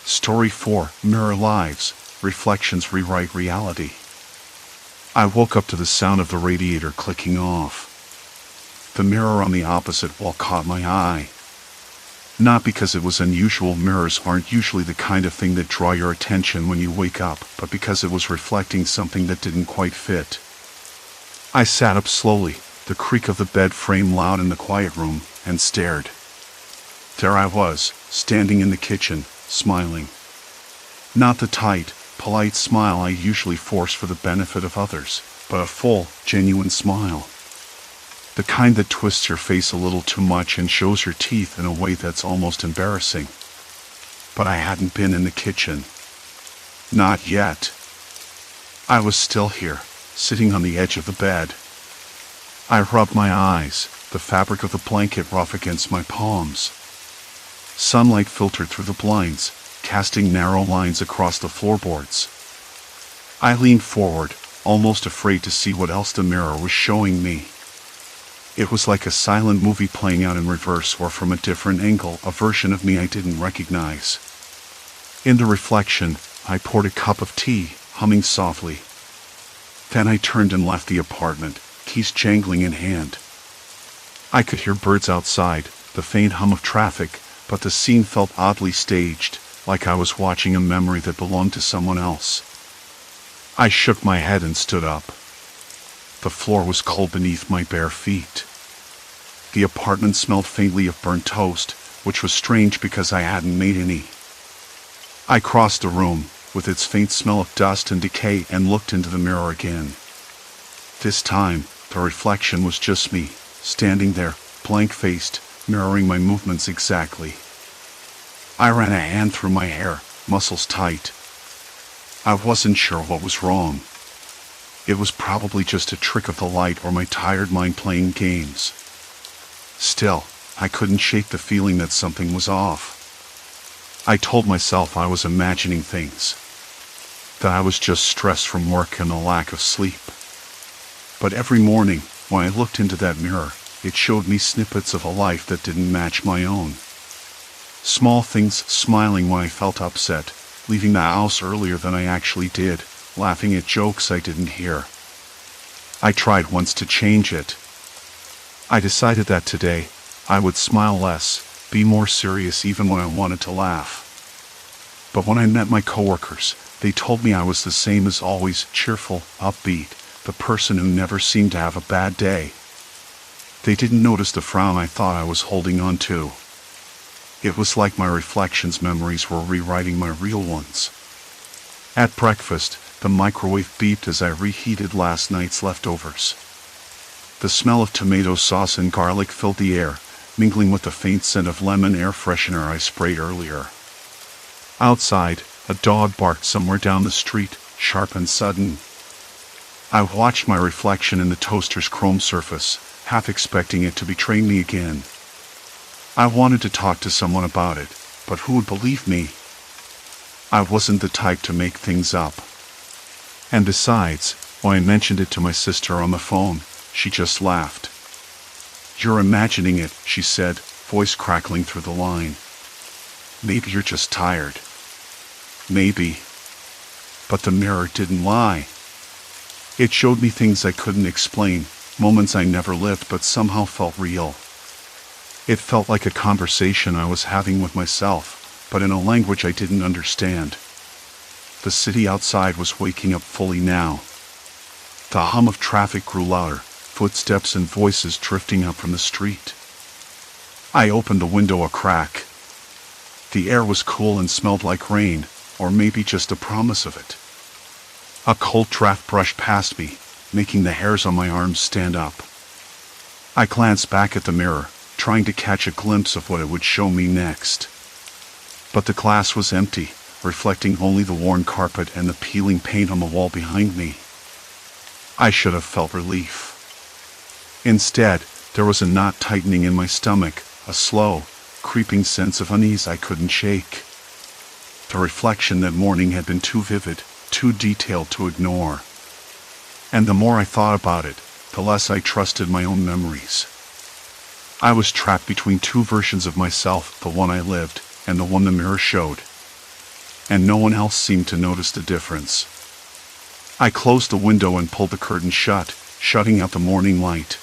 Story 4, Mirror Lives, Reflections Rewrite Reality. I woke up to the sound of the radiator clicking off. The mirror on the opposite wall caught my eye. Not because it was unusual, mirrors aren't usually the kind of thing that draw your attention when you wake up, but because it was reflecting something that didn't quite fit. I sat up slowly, the creak of the bed frame loud in the quiet room, and stared. There I was, standing in the kitchen, smiling. Not the tight, polite smile I usually force for the benefit of others, but a full, genuine smile. The kind that twists your face a little too much and shows your teeth in a way that's almost embarrassing. But I hadn't been in the kitchen. Not yet. I was still here, sitting on the edge of the bed. I rubbed my eyes, the fabric of the blanket rough against my palms. Sunlight filtered through the blinds, casting narrow lines across the floorboards. I leaned forward, almost afraid to see what else the mirror was showing me. It was like a silent movie playing out in reverse or from a different angle, a version of me I didn't recognize. In the reflection, I poured a cup of tea, humming softly. Then I turned and left the apartment, keys jangling in hand. I could hear birds outside, the faint hum of traffic, but the scene felt oddly staged, like I was watching a memory that belonged to someone else. I shook my head and stood up. The floor was cold beneath my bare feet. The apartment smelled faintly of burnt toast, which was strange because I hadn't made any. I crossed the room, with its faint smell of dust and decay, and looked into the mirror again. This time, the reflection was just me, standing there, blank-faced, mirroring my movements exactly. I ran a hand through my hair, muscles tight. I wasn't sure what was wrong. It was probably just a trick of the light or my tired mind playing games. Still, I couldn't shake the feeling that something was off. I told myself I was imagining things, that I was just stressed from work and the lack of sleep. But every morning, when I looked into that mirror, it showed me snippets of a life that didn't match my own. Small things, smiling when I felt upset, leaving the house earlier than I actually did, laughing at jokes I didn't hear. I tried once to change it. I decided that today, I would smile less, be more serious even when I wanted to laugh. But when I met my coworkers, they told me I was the same as always, cheerful, upbeat, the person who never seemed to have a bad day. They didn't notice the frown I thought I was holding on to. It was like my reflections' memories were rewriting my real ones. At breakfast, the microwave beeped as I reheated last night's leftovers. The smell of tomato sauce and garlic filled the air, mingling with the faint scent of lemon air freshener I sprayed earlier. Outside, a dog barked somewhere down the street, sharp and sudden. I watched my reflection in the toaster's chrome surface, half expecting it to betray me again. I wanted to talk to someone about it, but who would believe me? I wasn't the type to make things up. And besides, when I mentioned it to my sister on the phone, she just laughed. "You're imagining it," she said, voice crackling through the line. "Maybe you're just tired." Maybe. But the mirror didn't lie. It showed me things I couldn't explain, moments I never lived but somehow felt real. It felt like a conversation I was having with myself, but in a language I didn't understand. The city outside was waking up fully now. The hum of traffic grew louder, footsteps and voices drifting up from the street. I opened the window a crack. The air was cool and smelled like rain, or maybe just a promise of it. A cold draft brushed past me, making the hairs on my arms stand up. I glanced back at the mirror, trying to catch a glimpse of what it would show me next. But the glass was empty, reflecting only the worn carpet and the peeling paint on the wall behind me. I should have felt relief. Instead, there was a knot tightening in my stomach, a slow, creeping sense of unease I couldn't shake. The reflection that morning had been too vivid, too detailed to ignore. And the more I thought about it, the less I trusted my own memories. I was trapped between two versions of myself, the one I lived, and the one the mirror showed. And no one else seemed to notice the difference. I closed the window and pulled the curtain shut, shutting out the morning light.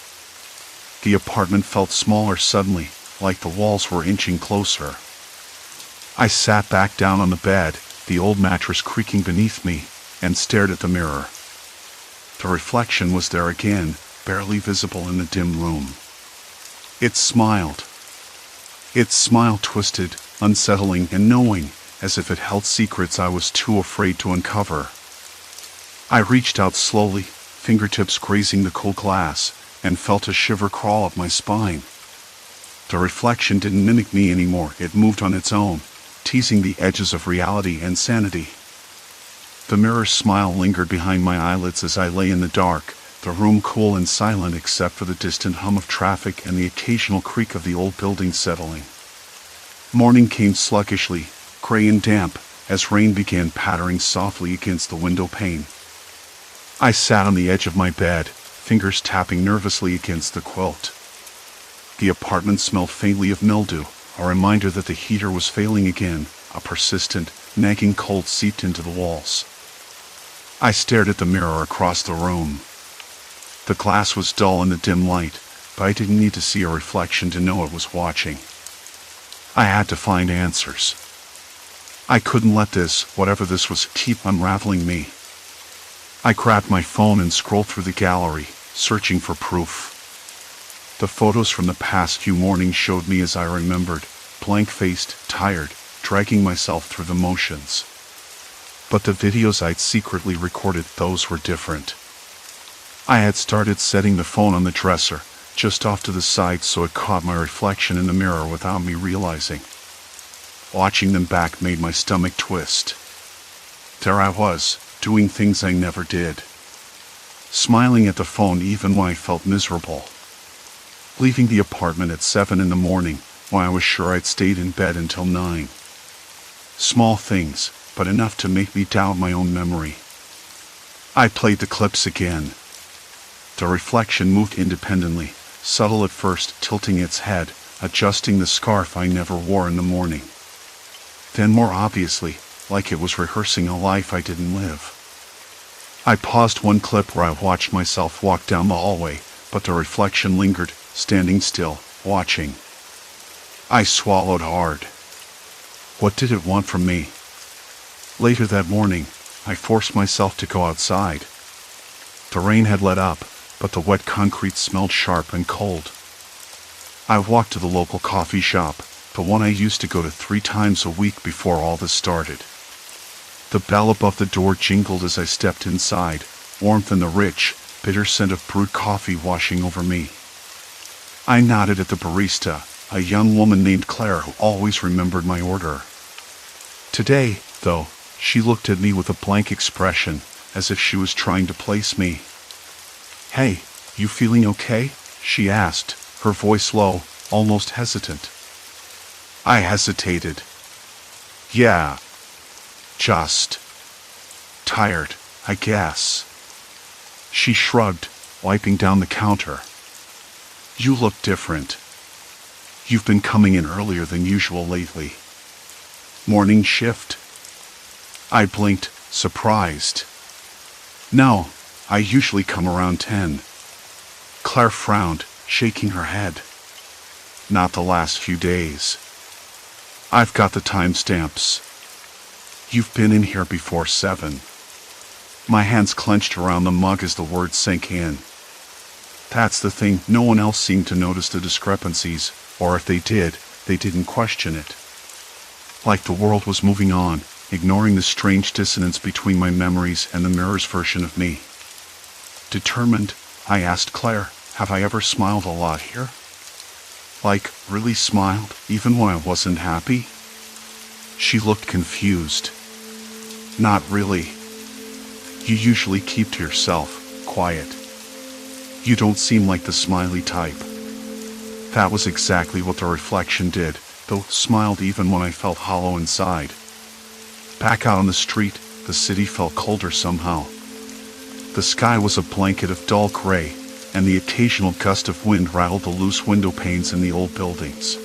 The apartment felt smaller suddenly, like the walls were inching closer. I sat back down on the bed, the old mattress creaking beneath me, and stared at the mirror. The reflection was there again, barely visible in the dim room. It smiled. Its smile twisted, unsettling and knowing, as if it held secrets I was too afraid to uncover. I reached out slowly, fingertips grazing the cold glass, and felt a shiver crawl up my spine. The reflection didn't mimic me anymore, it moved on its own, teasing the edges of reality and sanity. The mirror's smile lingered behind my eyelids as I lay in the dark, the room cool and silent except for the distant hum of traffic and the occasional creak of the old building settling. Morning came sluggishly, gray and damp, as rain began pattering softly against the window pane. I sat on the edge of my bed, fingers tapping nervously against the quilt. The apartment smelled faintly of mildew, a reminder that the heater was failing again, a persistent, nagging cold seeped into the walls. I stared at the mirror across the room. The glass was dull in the dim light, but I didn't need to see a reflection to know it was watching. I had to find answers. I couldn't let this, whatever this was, keep unraveling me. I grabbed my phone and scrolled through the gallery, searching for proof. The photos from the past few mornings showed me as I remembered, blank-faced, tired, dragging myself through the motions. But the videos I'd secretly recorded, those were different. I had started setting the phone on the dresser, just off to the side so it caught my reflection in the mirror without me realizing. Watching them back made my stomach twist. There I was, doing things I never did. Smiling at the phone even when I felt miserable. Leaving the apartment at 7 in the morning, when I was sure I'd stayed in bed until 9. Small things, but enough to make me doubt my own memory. I played the clips again. The reflection moved independently, subtle at first, tilting its head, adjusting the scarf I never wore in the morning. Then more obviously, like it was rehearsing a life I didn't live. I paused one clip where I watched myself walk down the hallway, but the reflection lingered, standing still, watching. I swallowed hard. What did it want from me? Later that morning, I forced myself to go outside. The rain had let up, but the wet concrete smelled sharp and cold. I walked to the local coffee shop, the one I used to go to 3 times a week before all this started. The bell above the door jingled as I stepped inside, warmth and the rich, bitter scent of brewed coffee washing over me. I nodded at the barista, a young woman named Claire who always remembered my order. Today, though, she looked at me with a blank expression, as if she was trying to place me. "Hey, you feeling okay?" she asked, her voice low, almost hesitant. I hesitated. "Yeah. Just tired, I guess." She shrugged, wiping down the counter. "You look different. You've been coming in earlier than usual lately. Morning shift?" I blinked, surprised. "No, I usually come around 10. Claire frowned, shaking her head. "Not the last few days. I've got the timestamps. You've been in here before 7. My hands clenched around the mug as the words sank in. That's the thing, no one else seemed to notice the discrepancies, or if they did, they didn't question it. Like the world was moving on, ignoring the strange dissonance between my memories and the mirror's version of me. Determined, I asked Claire, "Have I ever smiled a lot here? Like, really smiled, even when I wasn't happy?" She looked confused. "Not really. You usually keep to yourself, quiet. You don't seem like the smiley type." That was exactly what the reflection did, though it smiled even when I felt hollow inside. Back out on the street, the city felt colder somehow. The sky was a blanket of dull gray, and the occasional gust of wind rattled the loose window panes in the old buildings.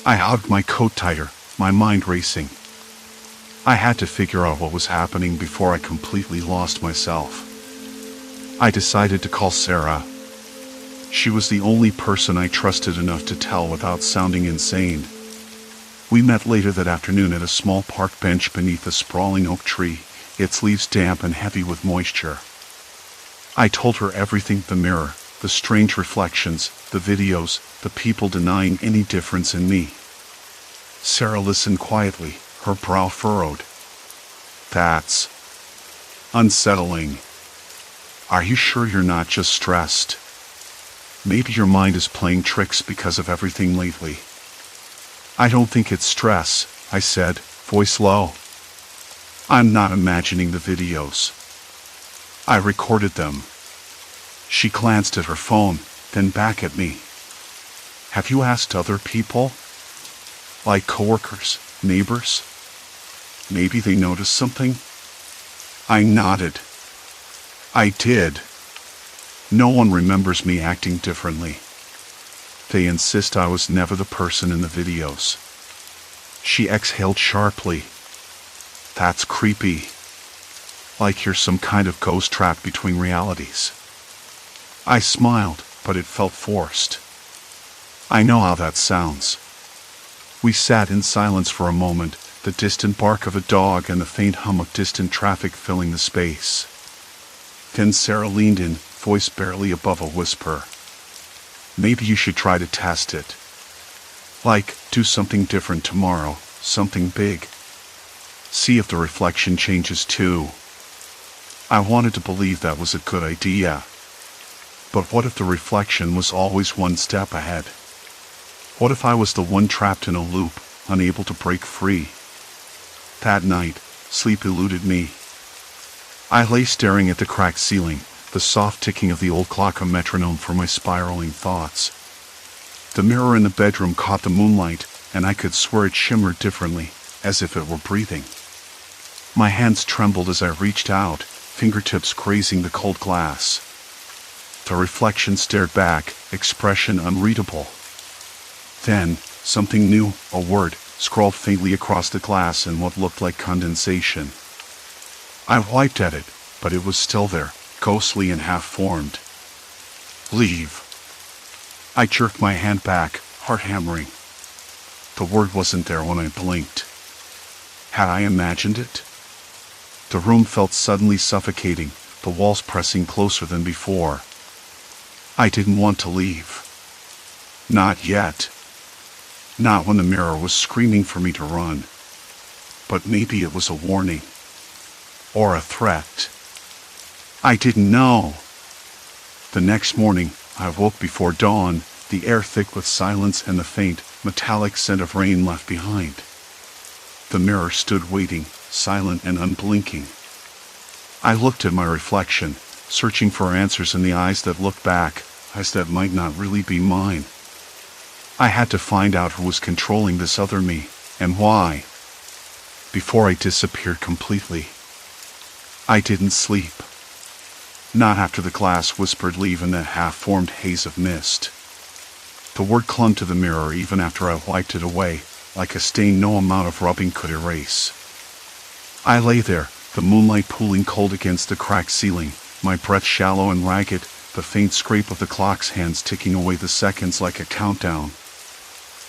I hugged my coat tighter, my mind racing. I had to figure out what was happening before I completely lost myself. I decided to call Sarah. She was the only person I trusted enough to tell without sounding insane. We met later that afternoon at a small park bench beneath a sprawling oak tree, its leaves damp and heavy with moisture. I told her everything: the mirror, the strange reflections, the videos, the people denying any difference in me. Sarah listened quietly, her brow furrowed. "That's unsettling. Are you sure you're not just stressed? Maybe your mind is playing tricks because of everything lately." "I don't think it's stress," I said, voice low. "I'm not imagining the videos. I recorded them." She glanced at her phone, then back at me. "Have you asked other people? Like coworkers, neighbors? Maybe they noticed something?" I nodded. "I did. No one remembers me acting differently. They insist I was never the person in the videos." She exhaled sharply. "That's creepy. Like you're some kind of ghost trapped between realities." I smiled, but it felt forced. "I know how that sounds." We sat in silence for a moment, the distant bark of a dog and the faint hum of distant traffic filling the space. Then Sarah leaned in, voice barely above a whisper. "Maybe you should try to test it. Like, do something different tomorrow, something big. See if the reflection changes too." I wanted to believe that was a good idea. But what if the reflection was always one step ahead? What if I was the one trapped in a loop, unable to break free? That night, Sleep eluded me. I lay staring at the cracked ceiling, the soft ticking of the old clock a metronome for my spiraling thoughts. The mirror in the bedroom caught the moonlight, and I could swear it shimmered differently, as if it were breathing. My hands trembled as I reached out, fingertips grazing the cold glass. The reflection stared back, expression unreadable. Then, something new, a word, scrawled faintly across the glass in what looked like condensation. I wiped at it, but it was still there, ghostly and half-formed. Leave. I jerked my hand back, heart hammering. The word wasn't there when I blinked. Had I imagined it? The room felt suddenly suffocating, the walls pressing closer than before. I didn't want to leave. Not yet. Not when the mirror was screaming for me to run. But maybe it was a warning. Or a threat. I didn't know. The next morning, I woke before dawn, the air thick with silence and the faint, metallic scent of rain left behind. The mirror stood waiting, silent and unblinking. I looked at my reflection, searching for answers in the eyes that looked back, eyes that might not really be mine. I had to find out who was controlling this other me, and why. Before I disappeared completely. I didn't sleep. Not after the glass whispered leave in that half-formed haze of mist. The word clung to the mirror even after I wiped it away, like a stain no amount of rubbing could erase. I lay there, the moonlight pooling cold against the cracked ceiling, my breath shallow and ragged, the faint scrape of the clock's hands ticking away the seconds like a countdown.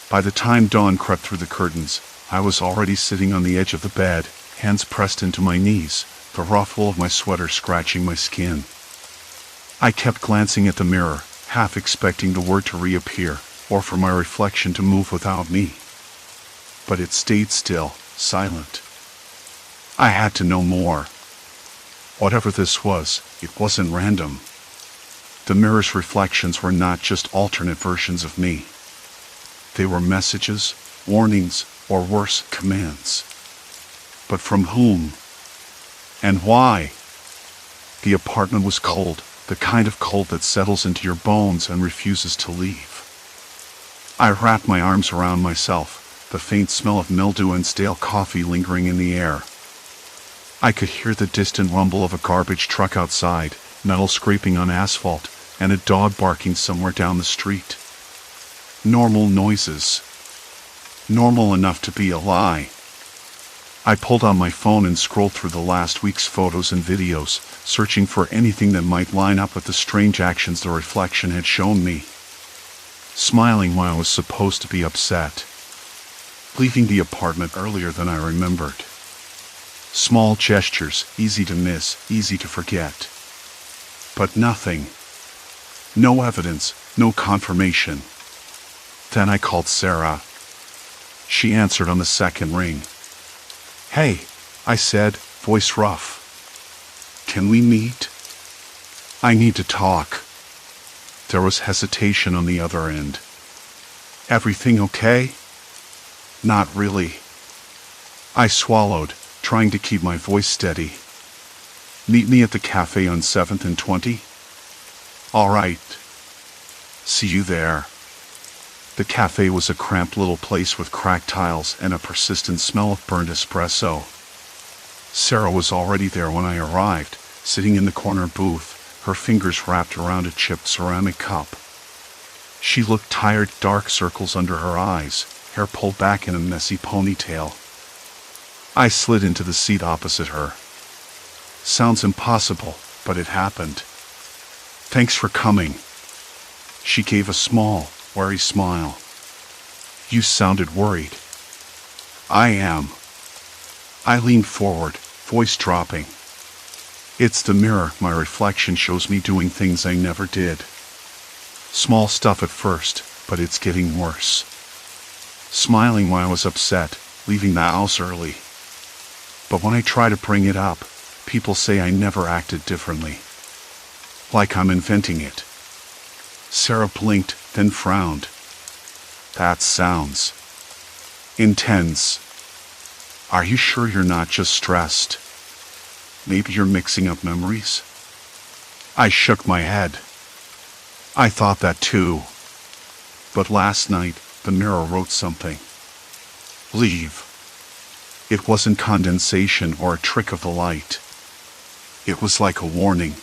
By the time dawn crept through the curtains, I was already sitting on the edge of the bed, hands pressed into my knees, the ruffle of my sweater scratching my skin. I kept glancing at the mirror, half expecting the word to reappear, or for my reflection to move without me. But it stayed still, silent. I had to know more. Whatever this was, it wasn't random. The mirror's reflections were not just alternate versions of me. They were messages, warnings, or worse, commands. But from whom? And why? The apartment was cold, the kind of cold that settles into your bones and refuses to leave. I wrapped my arms around myself, the faint smell of mildew and stale coffee lingering in the air. I could hear the distant rumble of a garbage truck outside, metal scraping on asphalt, and a dog barking somewhere down the street. Normal noises. Normal enough to be a lie. I pulled out my phone and scrolled through the last week's photos and videos, searching for anything that might line up with the strange actions the reflection had shown me. Smiling while I was supposed to be upset. Leaving the apartment earlier than I remembered. Small gestures, easy to miss, easy to forget. But nothing. No evidence, no confirmation. Then I called Sarah. She answered on the second ring. "Hey," I said, voice rough. "Can we meet? I need to talk." There was hesitation on the other end. "Everything okay?" "Not really." I swallowed, trying to keep my voice steady. "Meet me at the cafe on 7th and 20? "All right. See you there." The cafe was a cramped little place with cracked tiles and a persistent smell of burnt espresso. Sarah was already there when I arrived, sitting in the corner booth, her fingers wrapped around a chipped ceramic cup. She looked tired, dark circles under her eyes, hair pulled back in a messy ponytail. I slid into the seat opposite her. Sounds impossible, but it happened. "Thanks for coming." She gave a small, wary smile. "You sounded worried." "I am." I leaned forward, voice dropping. "It's the mirror. My reflection shows me doing things I never did. Small stuff at first, but it's getting worse." Smiling while I was upset, leaving the house early. But when I try to bring it up, people say I never acted differently. Like I'm inventing it. Sarah blinked, then frowned. "That sounds intense." Are you sure you're not just stressed? Maybe you're mixing up memories? I shook my head. I thought that too. But last night, the mirror wrote something. Leave. It wasn't condensation or a trick of the light. It was like a warning.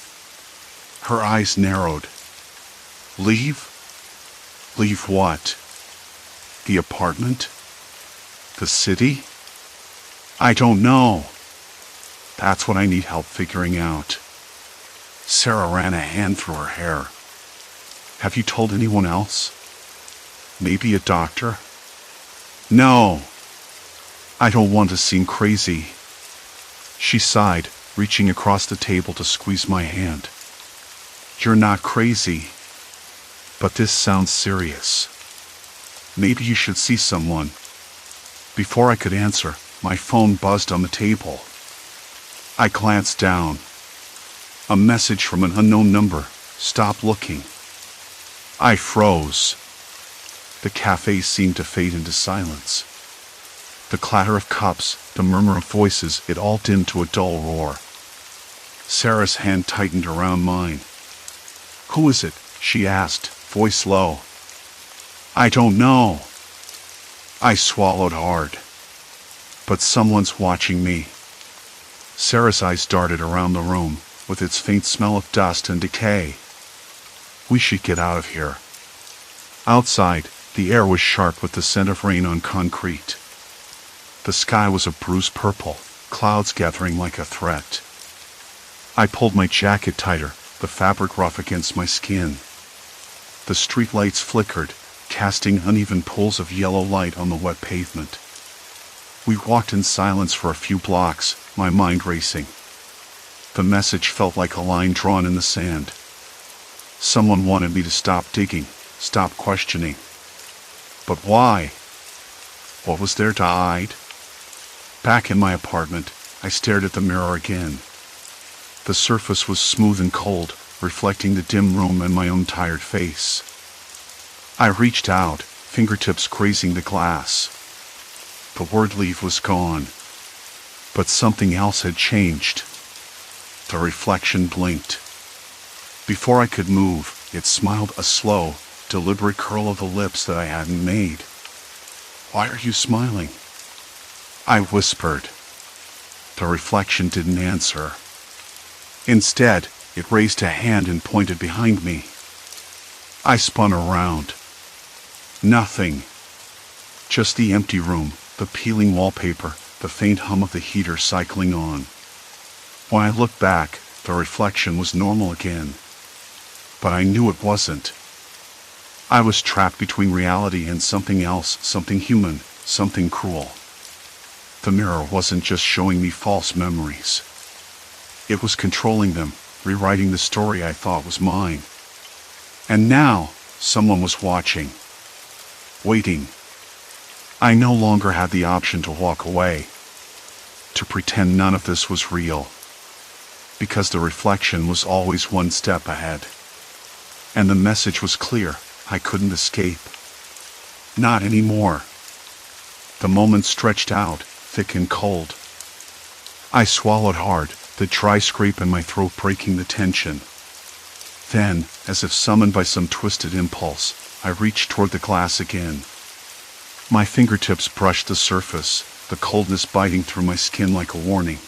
Her eyes narrowed. Leave? Leave what? The apartment? The city? I don't know. That's what I need help figuring out. Sarah ran a hand through her hair. Have you told anyone else? Maybe a doctor? No. I don't want to seem crazy. She sighed, reaching across the table to squeeze my hand. You're not crazy. But this sounds serious. Maybe you should see someone. Before I could answer, my phone buzzed on the table. I glanced down. A message from an unknown number. Stop looking. I froze. The cafe seemed to fade into silence. The clatter of cups, the murmur of voices, it all dimmed to a dull roar. Sarah's hand tightened around mine. Who is it? She asked, voice low. I don't know. I swallowed hard. But someone's watching me. Sarah's eyes darted around the room, with its faint smell of dust and decay. We should get out of here. Outside, the air was sharp with the scent of rain on concrete. The sky was a bruised purple, clouds gathering like a threat. I pulled my jacket tighter, the fabric rough against my skin. The streetlights flickered, casting uneven pools of yellow light on the wet pavement. We walked in silence for a few blocks, my mind racing. The message felt like a line drawn in the sand. Someone wanted me to stop digging, stop questioning. But why? What was there to hide? Back in my apartment, I stared at the mirror again. The surface was smooth and cold, reflecting the dim room and my own tired face. I reached out, fingertips grazing the glass. The word leave was gone. But something else had changed. The reflection blinked. Before I could move, it smiled, a slow, deliberate curl of the lips that I hadn't made. Why are you smiling? I whispered. The reflection didn't answer. Instead, it raised a hand and pointed behind me. I spun around. Nothing. Just the empty room, the peeling wallpaper, the faint hum of the heater cycling on. When I looked back, the reflection was normal again. But I knew it wasn't. I was trapped between reality and something else, something human, something cruel. The mirror wasn't just showing me false memories. It was controlling them, rewriting the story I thought was mine. And now, someone was watching. Waiting. I no longer had the option to walk away. To pretend none of this was real. Because the reflection was always one step ahead. And the message was clear. I couldn't escape. Not anymore. The moment stretched out, thick and cold. I swallowed hard, the dry scrape in my throat breaking the tension. Then, as if summoned by some twisted impulse, I reached toward the glass again. My fingertips brushed the surface, the coldness biting through my skin like a warning.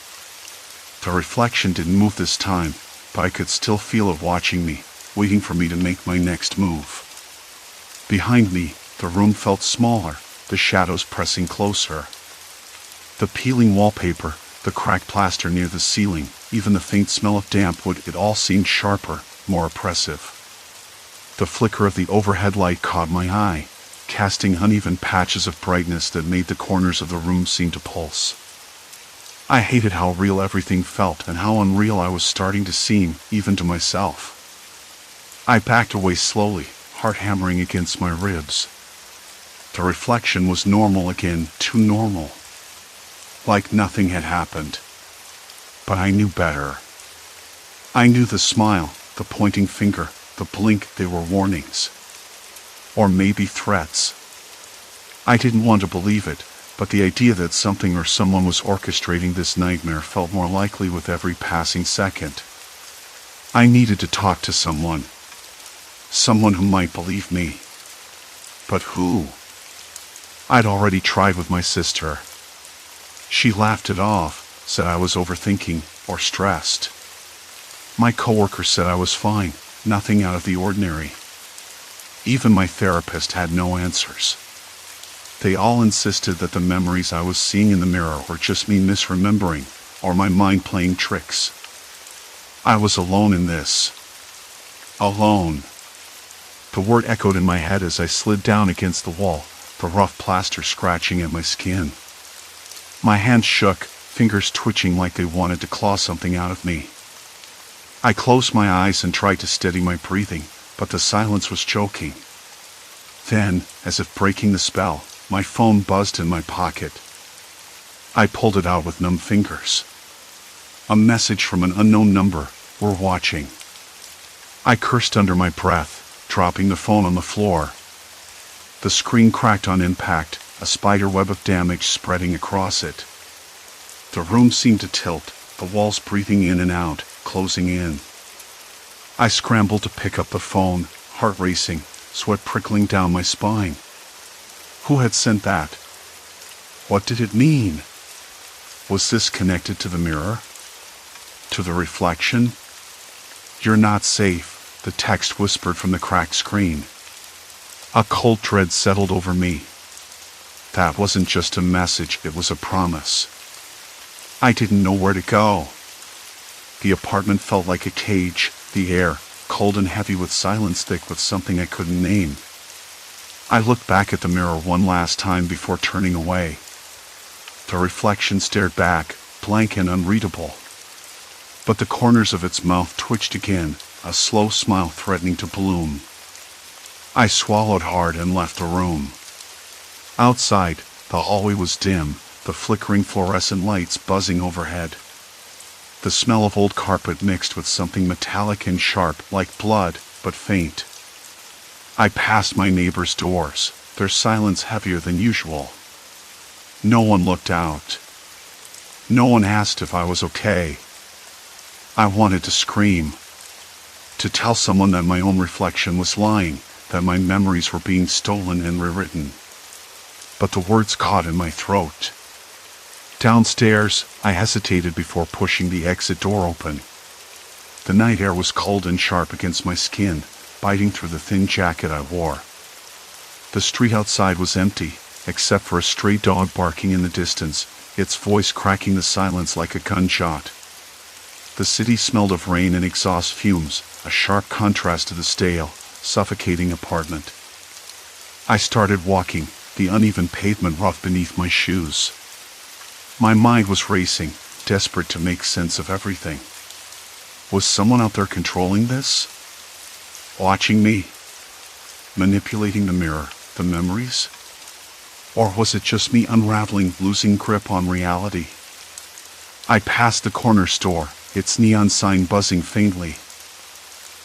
The reflection didn't move this time, but I could still feel it watching me, waiting for me to make my next move. Behind me, the room felt smaller, the shadows pressing closer. The peeling wallpaper, the cracked plaster near the ceiling, even the faint smell of damp wood, it all seemed sharper, more oppressive. The flicker of the overhead light caught my eye, casting uneven patches of brightness that made the corners of the room seem to pulse. I hated how real everything felt and how unreal I was starting to seem, even to myself. I backed away slowly, heart hammering against my ribs. The reflection was normal again, too normal. Like nothing had happened. But I knew better. I knew the smile, the pointing finger, the blink, they were warnings. Or maybe threats. I didn't want to believe it, but the idea that something or someone was orchestrating this nightmare felt more likely with every passing second. I needed to talk to someone. Someone who might believe me. But who? I'd already tried with my sister. She laughed it off, said I was overthinking or stressed. My coworker said I was fine, nothing out of the ordinary. Even my therapist had no answers. They all insisted that the memories I was seeing in the mirror were just me misremembering, or my mind playing tricks. I was alone in this. Alone. The word echoed in my head as I slid down against the wall, the rough plaster scratching at my skin. My hands shook, fingers twitching like they wanted to claw something out of me. I closed my eyes and tried to steady my breathing, but the silence was choking. Then, as if breaking the spell, my phone buzzed in my pocket. I pulled it out with numb fingers. A message from an unknown number. "We're watching." I cursed under my breath, dropping the phone on the floor. The screen cracked on impact, a spider web of damage spreading across it. The room seemed to tilt, the walls breathing in and out, closing in. I scrambled to pick up the phone, heart racing, sweat prickling down my spine. Who had sent that? What did it mean? Was this connected to the mirror? To the reflection? "You're not safe," the text whispered from the cracked screen. A cold dread settled over me. That wasn't just a message, it was a promise. I didn't know where to go. The apartment felt like a cage, the air, cold and heavy with silence thick with something I couldn't name. I looked back at the mirror one last time before turning away. The reflection stared back, blank and unreadable. But the corners of its mouth twitched again, a slow smile threatening to bloom. I swallowed hard and left the room. Outside, the hallway was dim, the flickering fluorescent lights buzzing overhead. The smell of old carpet mixed with something metallic and sharp, like blood, but faint. I passed my neighbors' doors, their silence heavier than usual. No one looked out. No one asked if I was okay. I wanted to scream. To tell someone that my own reflection was lying, that my memories were being stolen and rewritten. But the words caught in my throat. Downstairs, I hesitated before pushing the exit door open. The night air was cold and sharp against my skin, biting through the thin jacket I wore. The street outside was empty, except for a stray dog barking in the distance, its voice cracking the silence like a gunshot. The city smelled of rain and exhaust fumes, a sharp contrast to the stale, suffocating apartment. I started walking, the uneven pavement rough beneath my shoes. My mind was racing, desperate to make sense of everything. Was someone out there controlling this? Watching me? Manipulating the mirror, the memories? Or was it just me unraveling, losing grip on reality? I passed the corner store, its neon sign buzzing faintly.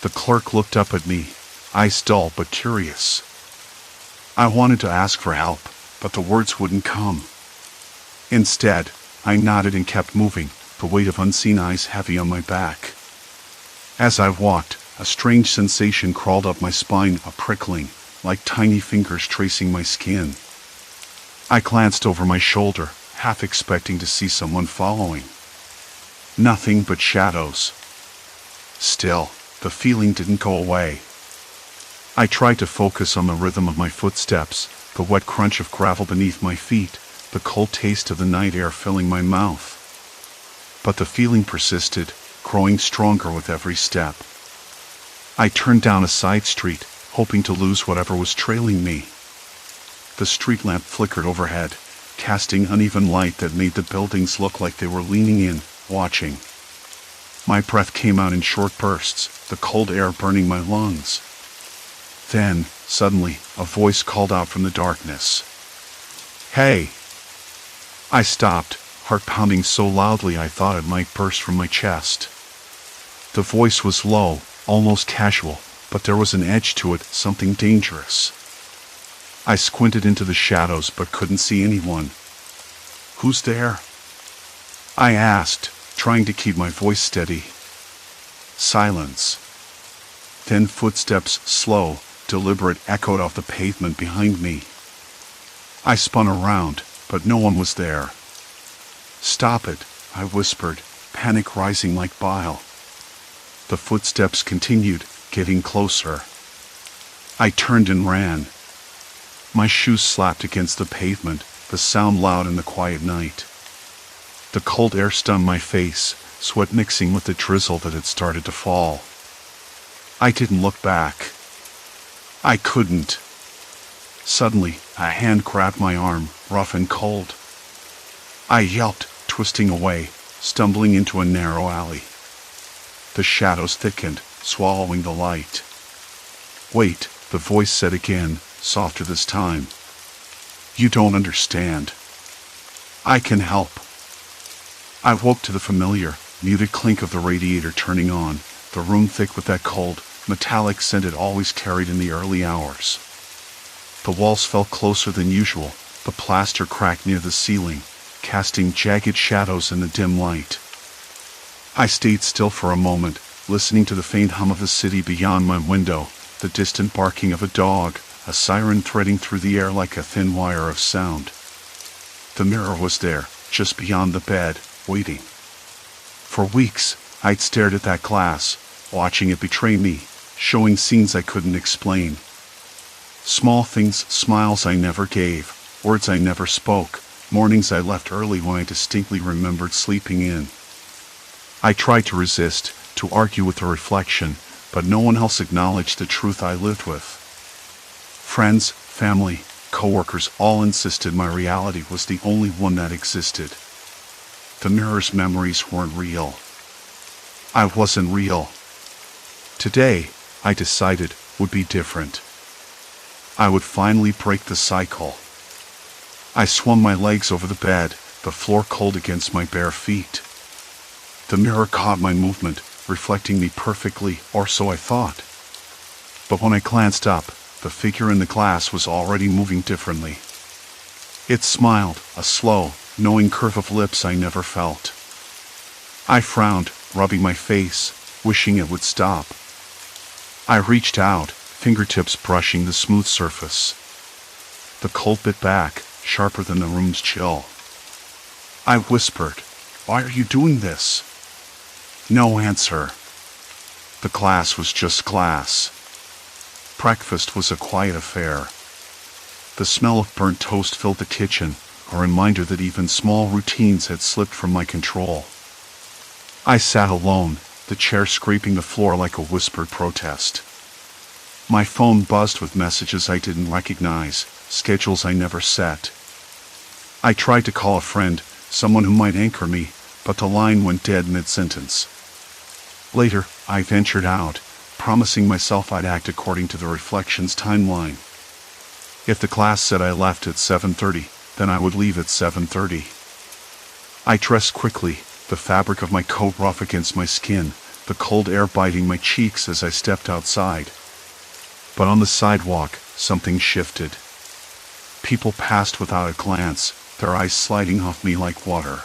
The clerk looked up at me, eyes dull but curious. I wanted to ask for help, but the words wouldn't come. Instead, I nodded and kept moving, the weight of unseen eyes heavy on my back. As I walked, a strange sensation crawled up my spine, a prickling, like tiny fingers tracing my skin. I glanced over my shoulder, half expecting to see someone following. Nothing but shadows. Still, the feeling didn't go away. I tried to focus on the rhythm of my footsteps, the wet crunch of gravel beneath my feet, the cold taste of the night air filling my mouth. But the feeling persisted, growing stronger with every step. I turned down a side street, hoping to lose whatever was trailing me. The street lamp flickered overhead, casting uneven light that made the buildings look like they were leaning in, watching. My breath came out in short bursts, the cold air burning my lungs. Then, suddenly, a voice called out from the darkness. "Hey!" I stopped, heart pounding so loudly I thought it might burst from my chest. The voice was low, almost casual, but there was an edge to it, something dangerous. I squinted into the shadows but couldn't see anyone. Who's there? I asked, trying to keep my voice steady. Silence. Then footsteps, slow, deliberate, echoed off the pavement behind me. I spun around, but no one was there. Stop it, I whispered, panic rising like bile. The footsteps continued, getting closer. I turned and ran. My shoes slapped against the pavement, the sound loud in the quiet night. The cold air stung my face, sweat mixing with the drizzle that had started to fall. I didn't look back. I couldn't. Suddenly, a hand grabbed my arm, rough and cold. I yelped, twisting away, stumbling into a narrow alley. The shadows thickened, swallowing the light. Wait, the voice said again, softer this time. You don't understand. I can help. I woke to the familiar, muted clink of the radiator turning on, the room thick with that cold, metallic scent it always carried in the early hours. The walls felt closer than usual, the plaster cracked near the ceiling, casting jagged shadows in the dim light. I stayed still for a moment, listening to the faint hum of the city beyond my window, the distant barking of a dog, a siren threading through the air like a thin wire of sound. The mirror was there, just beyond the bed, waiting. For weeks, I'd stared at that glass, watching it betray me, showing scenes I couldn't explain. Small things, smiles I never gave, words I never spoke, mornings I left early when I distinctly remembered sleeping in. I tried to resist, to argue with the reflection, but no one else acknowledged the truth I lived with. Friends, family, coworkers all insisted my reality was the only one that existed. The mirror's memories weren't real. I wasn't real. Today, I decided, would be different. I would finally break the cycle. I swung my legs over the bed, the floor cold against my bare feet. The mirror caught my movement, reflecting me perfectly, or so I thought. But when I glanced up, the figure in the glass was already moving differently. It smiled, a slow, knowing curve of lips I never felt. I frowned, rubbing my face, wishing it would stop. I reached out, fingertips brushing the smooth surface. The cold bit back, sharper than the room's chill. I whispered, "Why are you doing this?" No answer. The glass was just glass. Breakfast was a quiet affair. The smell of burnt toast filled the kitchen, a reminder that even small routines had slipped from my control. I sat alone, the chair scraping the floor like a whispered protest. My phone buzzed with messages I didn't recognize, schedules I never set. I tried to call a friend, someone who might anchor me, but the line went dead mid-sentence. Later, I ventured out, promising myself I'd act according to the reflection's timeline. If the class said I left at 7:30, then I would leave at 7:30. I dressed quickly, the fabric of my coat rough against my skin, the cold air biting my cheeks as I stepped outside. But on the sidewalk, something shifted. People passed without a glance, their eyes sliding off me like water.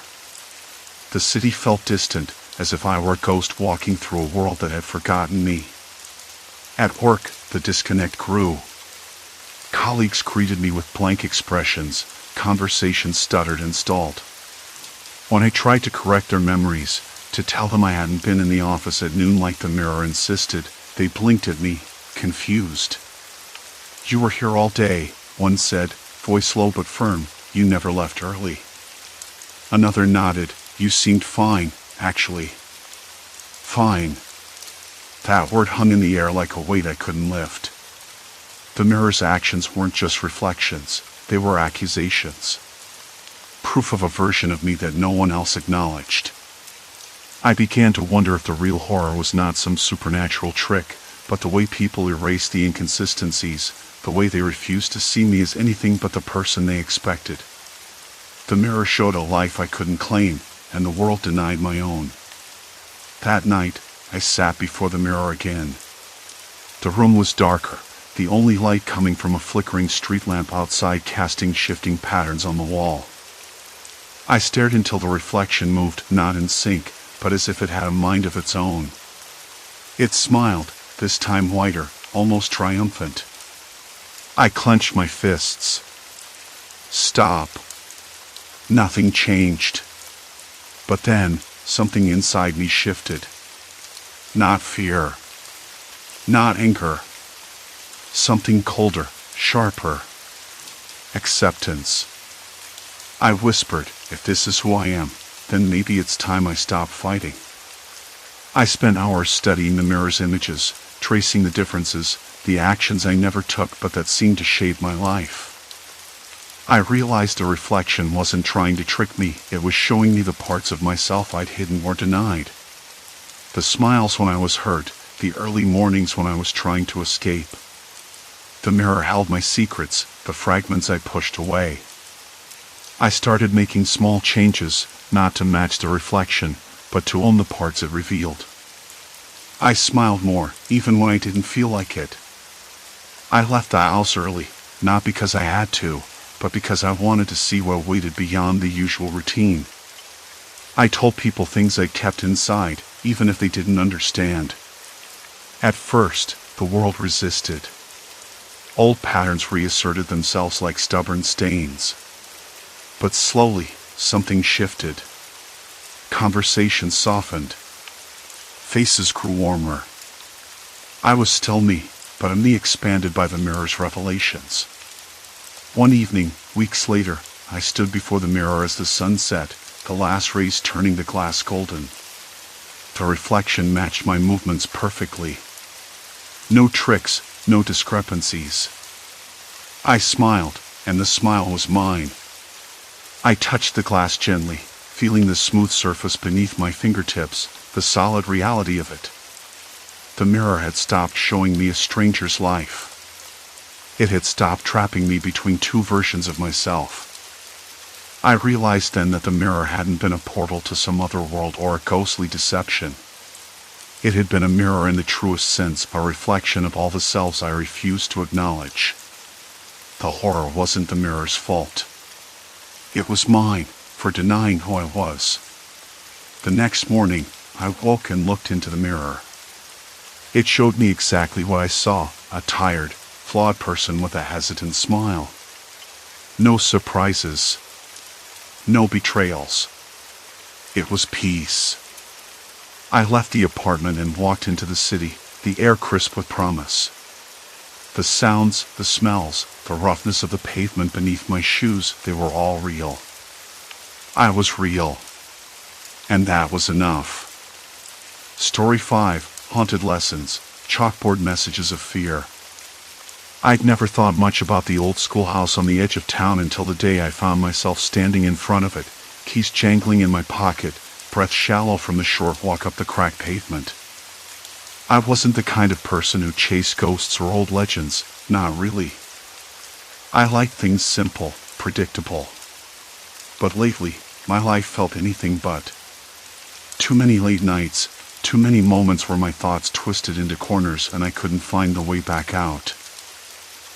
The city felt distant, as if I were a ghost walking through a world that had forgotten me. At work, the disconnect grew. Colleagues greeted me with blank expressions, conversations stuttered and stalled. When I tried to correct their memories, to tell them I hadn't been in the office at noon like the mirror insisted, they blinked at me, confused. "You were here all day," one said, voice low but firm, "you never left early." Another nodded, "You seemed fine, actually." Fine. That word hung in the air like a weight I couldn't lift. The mirror's actions weren't just reflections, they were accusations. Proof of a version of me that no one else acknowledged. I began to wonder if the real horror was not some supernatural trick, but the way people erased the inconsistencies, the way they refused to see me as anything but the person they expected. The mirror showed a life I couldn't claim, and the world denied my own. That night, I sat before the mirror again. The room was darker, the only light coming from a flickering street lamp outside casting shifting patterns on the wall. I stared until the reflection moved, not in sync, but as if it had a mind of its own. It smiled, this time wider, almost triumphant. I clenched my fists. Stop. Nothing changed. But then, something inside me shifted. Not fear. Not anger. Something colder, sharper. Acceptance. I whispered, if this is who I am, then maybe it's time I stop fighting. I spent hours studying the mirror's images, tracing the differences, the actions I never took but that seemed to shape my life. I realized the reflection wasn't trying to trick me, it was showing me the parts of myself I'd hidden or denied. The smiles when I was hurt, the early mornings when I was trying to escape. The mirror held my secrets, the fragments I pushed away. I started making small changes, not to match the reflection, but to own the parts it revealed. I smiled more, even when I didn't feel like it. I left the house early, not because I had to, but because I wanted to see what waited beyond the usual routine. I told people things I kept inside, even if they didn't understand. At first, the world resisted. Old patterns reasserted themselves like stubborn stains. But slowly, something shifted. Conversations softened. Faces grew warmer. I was still me, but a me expanded by the mirror's revelations. One evening, weeks later, I stood before the mirror as the sun set, the last rays turning the glass golden. The reflection matched my movements perfectly. No tricks, no discrepancies. I smiled, and the smile was mine. I touched the glass gently, feeling the smooth surface beneath my fingertips, the solid reality of it. The mirror had stopped showing me a stranger's life. It had stopped trapping me between two versions of myself. I realized then that the mirror hadn't been a portal to some other world or a ghostly deception. It had been a mirror in the truest sense, a reflection of all the selves I refused to acknowledge. The horror wasn't the mirror's fault. It was mine, for denying who I was. The next morning, I woke and looked into the mirror. It showed me exactly what I saw, a tired, flawed person with a hesitant smile. No surprises. No betrayals. It was peace. I left the apartment and walked into the city, the air crisp with promise. The sounds, the smells, the roughness of the pavement beneath my shoes, they were all real. I was real. And that was enough. Story 5, Haunted Lessons, Chalkboard Messages of Fear. I'd never thought much about the old schoolhouse on the edge of town until the day I found myself standing in front of it, keys jangling in my pocket, breath shallow from the short walk up the cracked pavement. I wasn't the kind of person who chased ghosts or old legends, not really. I liked things simple, predictable. But lately, my life felt anything but. Too many late nights, too many moments where my thoughts twisted into corners and I couldn't find the way back out.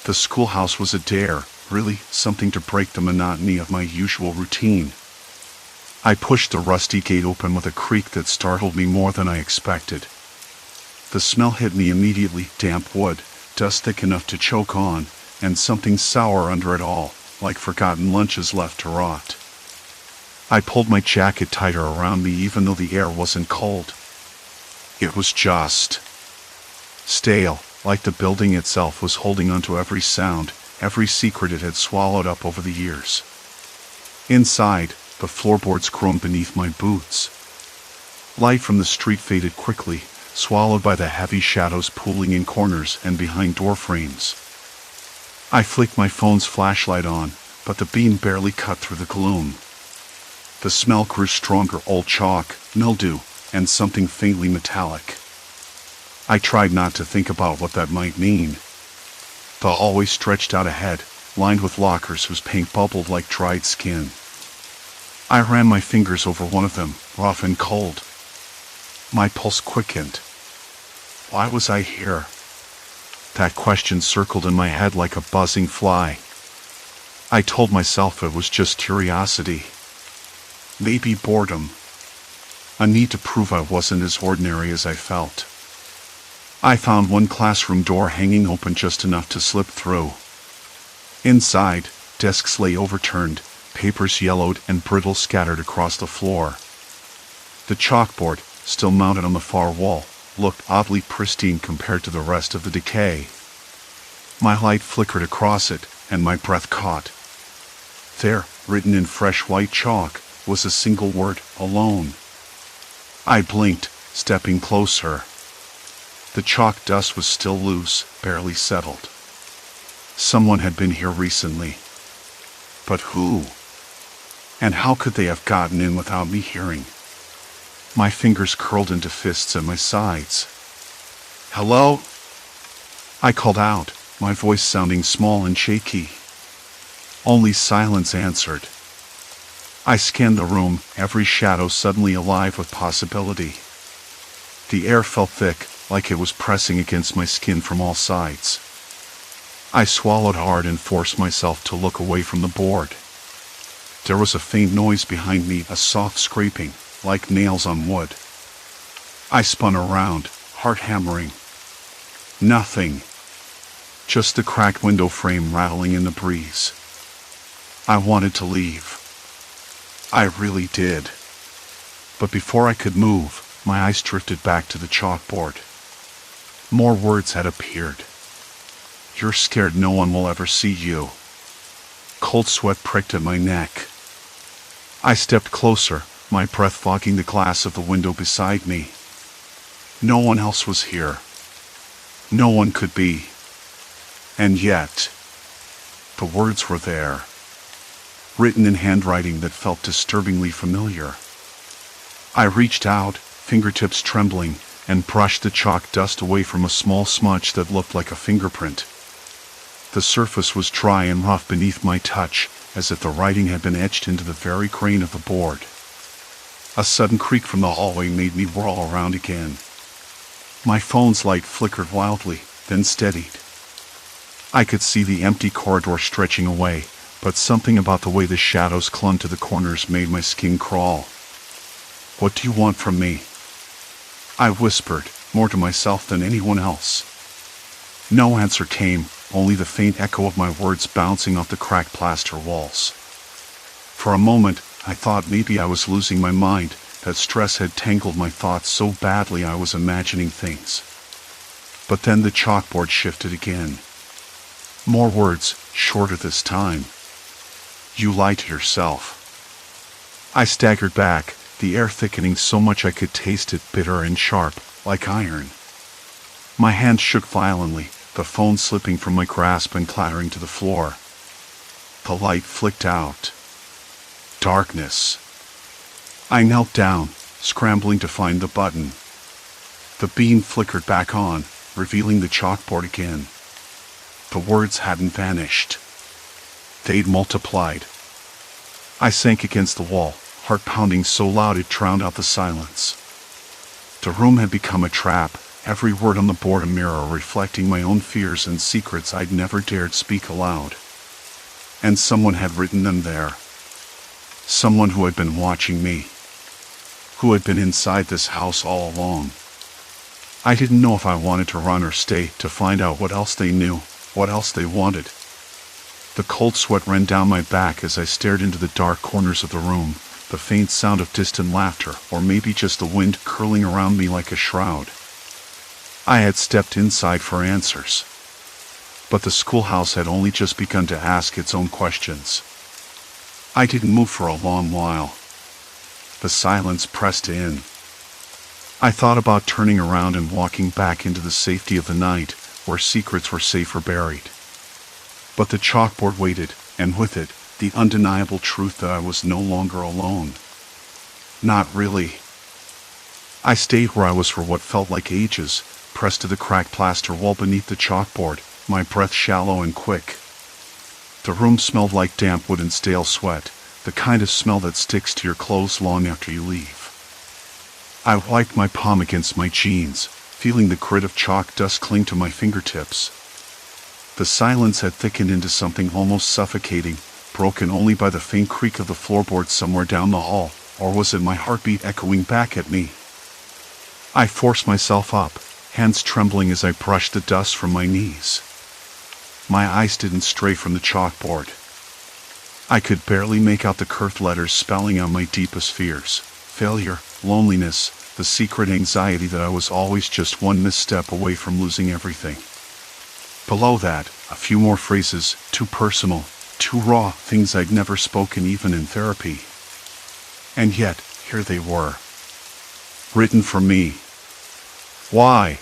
The schoolhouse was a dare, really, something to break the monotony of my usual routine. I pushed the rusty gate open with a creak that startled me more than I expected. The smell hit me immediately, damp wood, dust thick enough to choke on, and something sour under it all, like forgotten lunches left to rot. I pulled my jacket tighter around me even though the air wasn't cold. It was just stale, like the building itself was holding onto every sound, every secret it had swallowed up over the years. Inside, the floorboards groaned beneath my boots. Light from the street faded quickly, swallowed by the heavy shadows pooling in corners and behind door frames. I flicked my phone's flashlight on, but the beam barely cut through the gloom. The smell grew stronger, old chalk, mildew, and something faintly metallic. I tried not to think about what that might mean. The hallway stretched out ahead, lined with lockers whose paint bubbled like dried skin. I ran my fingers over one of them, rough and cold. My pulse quickened. Why was I here? That question circled in my head like a buzzing fly. I told myself it was just curiosity. Maybe boredom. A need to prove I wasn't as ordinary as I felt. I found one classroom door hanging open just enough to slip through. Inside, desks lay overturned, papers yellowed and brittle scattered across the floor. The chalkboard, still mounted on the far wall, looked oddly pristine compared to the rest of the decay. My light flickered across it, and my breath caught. There, written in fresh white chalk, was a single word, alone. I blinked, stepping closer. The chalk dust was still loose, barely settled. Someone had been here recently. But who? And how could they have gotten in without me hearing? My fingers curled into fists at my sides. "Hello?" I called out, my voice sounding small and shaky. Only silence answered. I scanned the room, every shadow suddenly alive with possibility. The air felt thick, like it was pressing against my skin from all sides. I swallowed hard and forced myself to look away from the board. There was a faint noise behind me, a soft scraping, like nails on wood. I spun around, heart hammering. Nothing. Just the cracked window frame rattling in the breeze. I wanted to leave. I really did. But before I could move, my eyes drifted back to the chalkboard. More words had appeared. "You're scared no one will ever see you." Cold sweat pricked at my neck. I stepped closer, my breath fogging the glass of the window beside me. No one else was here. No one could be. And yet, the words were there, written in handwriting that felt disturbingly familiar. I reached out, fingertips trembling, and brushed the chalk dust away from a small smudge that looked like a fingerprint. The surface was dry and rough beneath my touch, as if the writing had been etched into the very grain of the board. A sudden creak from the hallway made me whirl around again. My phone's light flickered wildly, then steadied. I could see the empty corridor stretching away, but something about the way the shadows clung to the corners made my skin crawl. "What do you want from me?" I whispered, more to myself than anyone else. No answer came, only the faint echo of my words bouncing off the cracked plaster walls. For a moment, I thought maybe I was losing my mind, that stress had tangled my thoughts so badly I was imagining things. But then the chalkboard shifted again. More words, shorter this time. "You lie to yourself." I staggered back, the air thickening so much I could taste it bitter and sharp, like iron. My hands shook violently, the phone slipping from my grasp and clattering to the floor. The light flicked out. Darkness. I knelt down, scrambling to find the button. The beam flickered back on, revealing the chalkboard again. The words hadn't vanished. They'd multiplied. I sank against the wall, heart pounding so loud it drowned out the silence. The room had become a trap, every word on the board a mirror reflecting my own fears and secrets I'd never dared speak aloud. And someone had written them there. Someone who had been watching me. Who had been inside this house all along. I didn't know if I wanted to run or stay, to find out what else they knew, what else they wanted. The cold sweat ran down my back as I stared into the dark corners of the room, the faint sound of distant laughter, or maybe just the wind curling around me like a shroud. I had stepped inside for answers. But the schoolhouse had only just begun to ask its own questions. I didn't move for a long while. The silence pressed in. I thought about turning around and walking back into the safety of the night, where secrets were safer buried. But the chalkboard waited, and with it, the undeniable truth that I was no longer alone. Not really. I stayed where I was for what felt like ages, pressed to the cracked plaster wall beneath the chalkboard, my breath shallow and quick. The room smelled like damp wood and stale sweat, the kind of smell that sticks to your clothes long after you leave. I wiped my palm against my jeans, feeling the grit of chalk dust cling to my fingertips. The silence had thickened into something almost suffocating, broken only by the faint creak of the floorboards somewhere down the hall, or was it my heartbeat echoing back at me? I forced myself up, hands trembling as I brushed the dust from my knees. My eyes didn't stray from the chalkboard. I could barely make out the curved letters spelling out my deepest fears: failure, loneliness, the secret anxiety that I was always just one misstep away from losing everything. Below that, a few more phrases, too personal, too raw, things I'd never spoken even in therapy. And yet, here they were. Written for me. Why?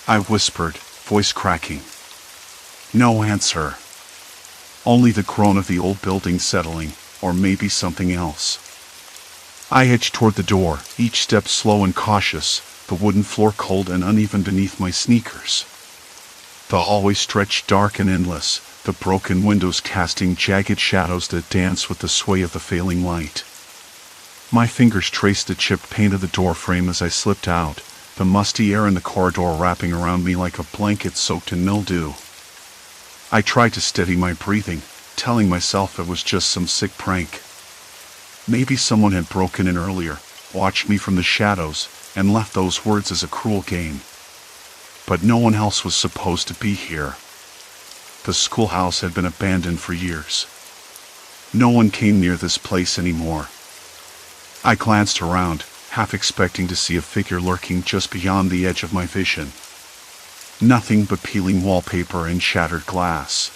I whispered, voice cracking. No answer. Only the groan of the old building settling, or maybe something else. I edged toward the door, each step slow and cautious, the wooden floor cold and uneven beneath my sneakers. The hallway stretched dark and endless, the broken windows casting jagged shadows that danced with the sway of the failing light. My fingers traced the chipped paint of the door frame as I slipped out, the musty air in the corridor wrapping around me like a blanket soaked in mildew. I tried to steady my breathing, telling myself it was just some sick prank. Maybe someone had broken in earlier, watched me from the shadows, and left those words as a cruel game. But no one else was supposed to be here. The schoolhouse had been abandoned for years. No one came near this place anymore. I glanced around, half expecting to see a figure lurking just beyond the edge of my vision. Nothing but peeling wallpaper and shattered glass.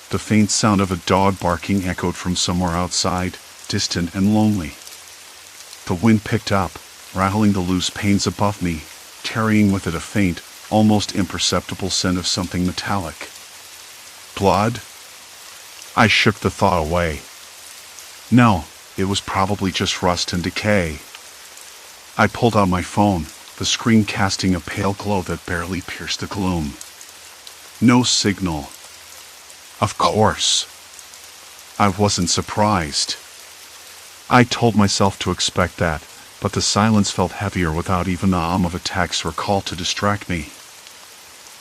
The faint sound of a dog barking echoed from somewhere outside, distant and lonely. The wind picked up, rattling the loose panes above me, carrying with it a faint, almost imperceptible scent of something metallic. Blood? I shook the thought away. No, it was probably just rust and decay. I pulled out my phone, the screen casting a pale glow that barely pierced the gloom. No signal. Of course. I wasn't surprised. I told myself to expect that, but the silence felt heavier without even the hum of a text or call to distract me.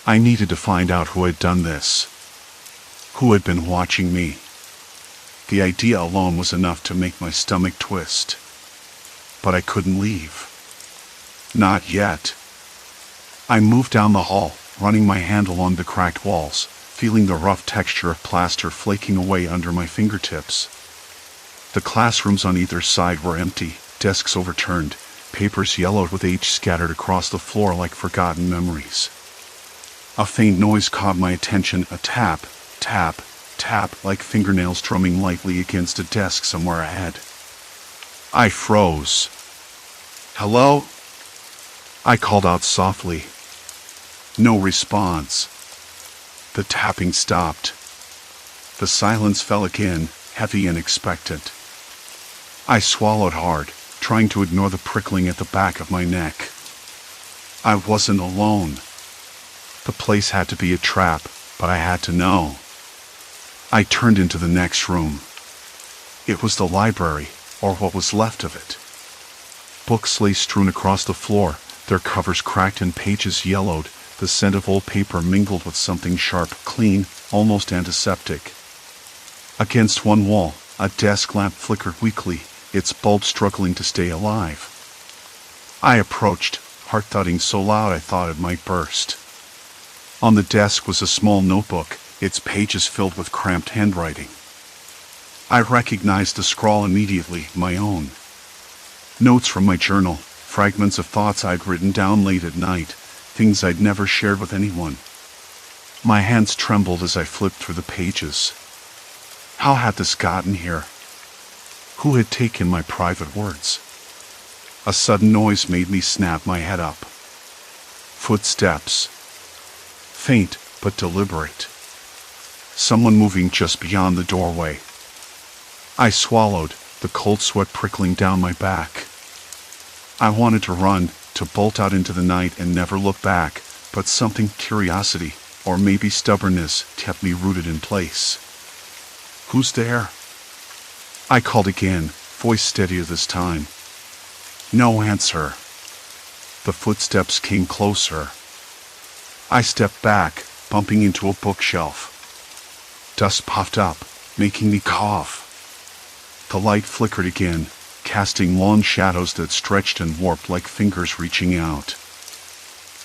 I needed to find out who had done this. Who had been watching me. The idea alone was enough to make my stomach twist. But I couldn't leave. Not yet. I moved down the hall, running my hand along the cracked walls, feeling the rough texture of plaster flaking away under my fingertips. The classrooms on either side were empty, desks overturned, papers yellowed with age scattered across the floor like forgotten memories. A faint noise caught my attention, a tap, tap, tap, like fingernails drumming lightly against a desk somewhere ahead. I froze. Hello? I called out softly. No response. The tapping stopped. The silence fell again, heavy and expectant. I swallowed hard, trying to ignore the prickling at the back of my neck. I wasn't alone. The place had to be a trap, but I had to know. I turned into the next room. It was the library, or what was left of it. Books lay strewn across the floor, their covers cracked and pages yellowed, the scent of old paper mingled with something sharp, clean, almost antiseptic. Against one wall, a desk lamp flickered weakly, its bulb struggling to stay alive. I approached, heart thudding so loud I thought it might burst. On the desk was a small notebook, its pages filled with cramped handwriting. I recognized the scrawl immediately, my own. Notes from my journal, fragments of thoughts I'd written down late at night, things I'd never shared with anyone. My hands trembled as I flipped through the pages. How had this gotten here? Who had taken my private words? A sudden noise made me snap my head up. Footsteps. Faint, but deliberate. Someone moving just beyond the doorway. I swallowed, the cold sweat prickling down my back. I wanted to run, to bolt out into the night and never look back, but something, curiosity, or maybe stubbornness, kept me rooted in place. Who's there? I called again, voice steadier this time. No answer. The footsteps came closer. I stepped back, bumping into a bookshelf. Dust puffed up, making me cough. The light flickered again, casting long shadows that stretched and warped like fingers reaching out.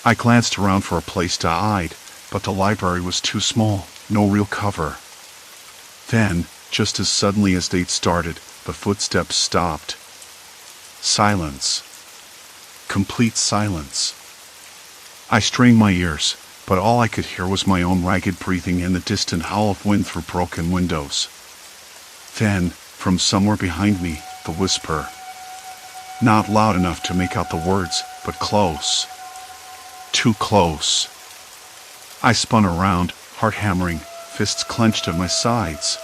I glanced around for a place to hide, but the library was too small, no real cover. Then, just as suddenly as they'd started, the footsteps stopped. Silence. Complete silence. I strained my ears, but all I could hear was my own ragged breathing and the distant howl of wind through broken windows. Then, from somewhere behind me, the whisper. Not loud enough to make out the words, but close. Too close. I spun around, heart hammering, fists clenched at my sides.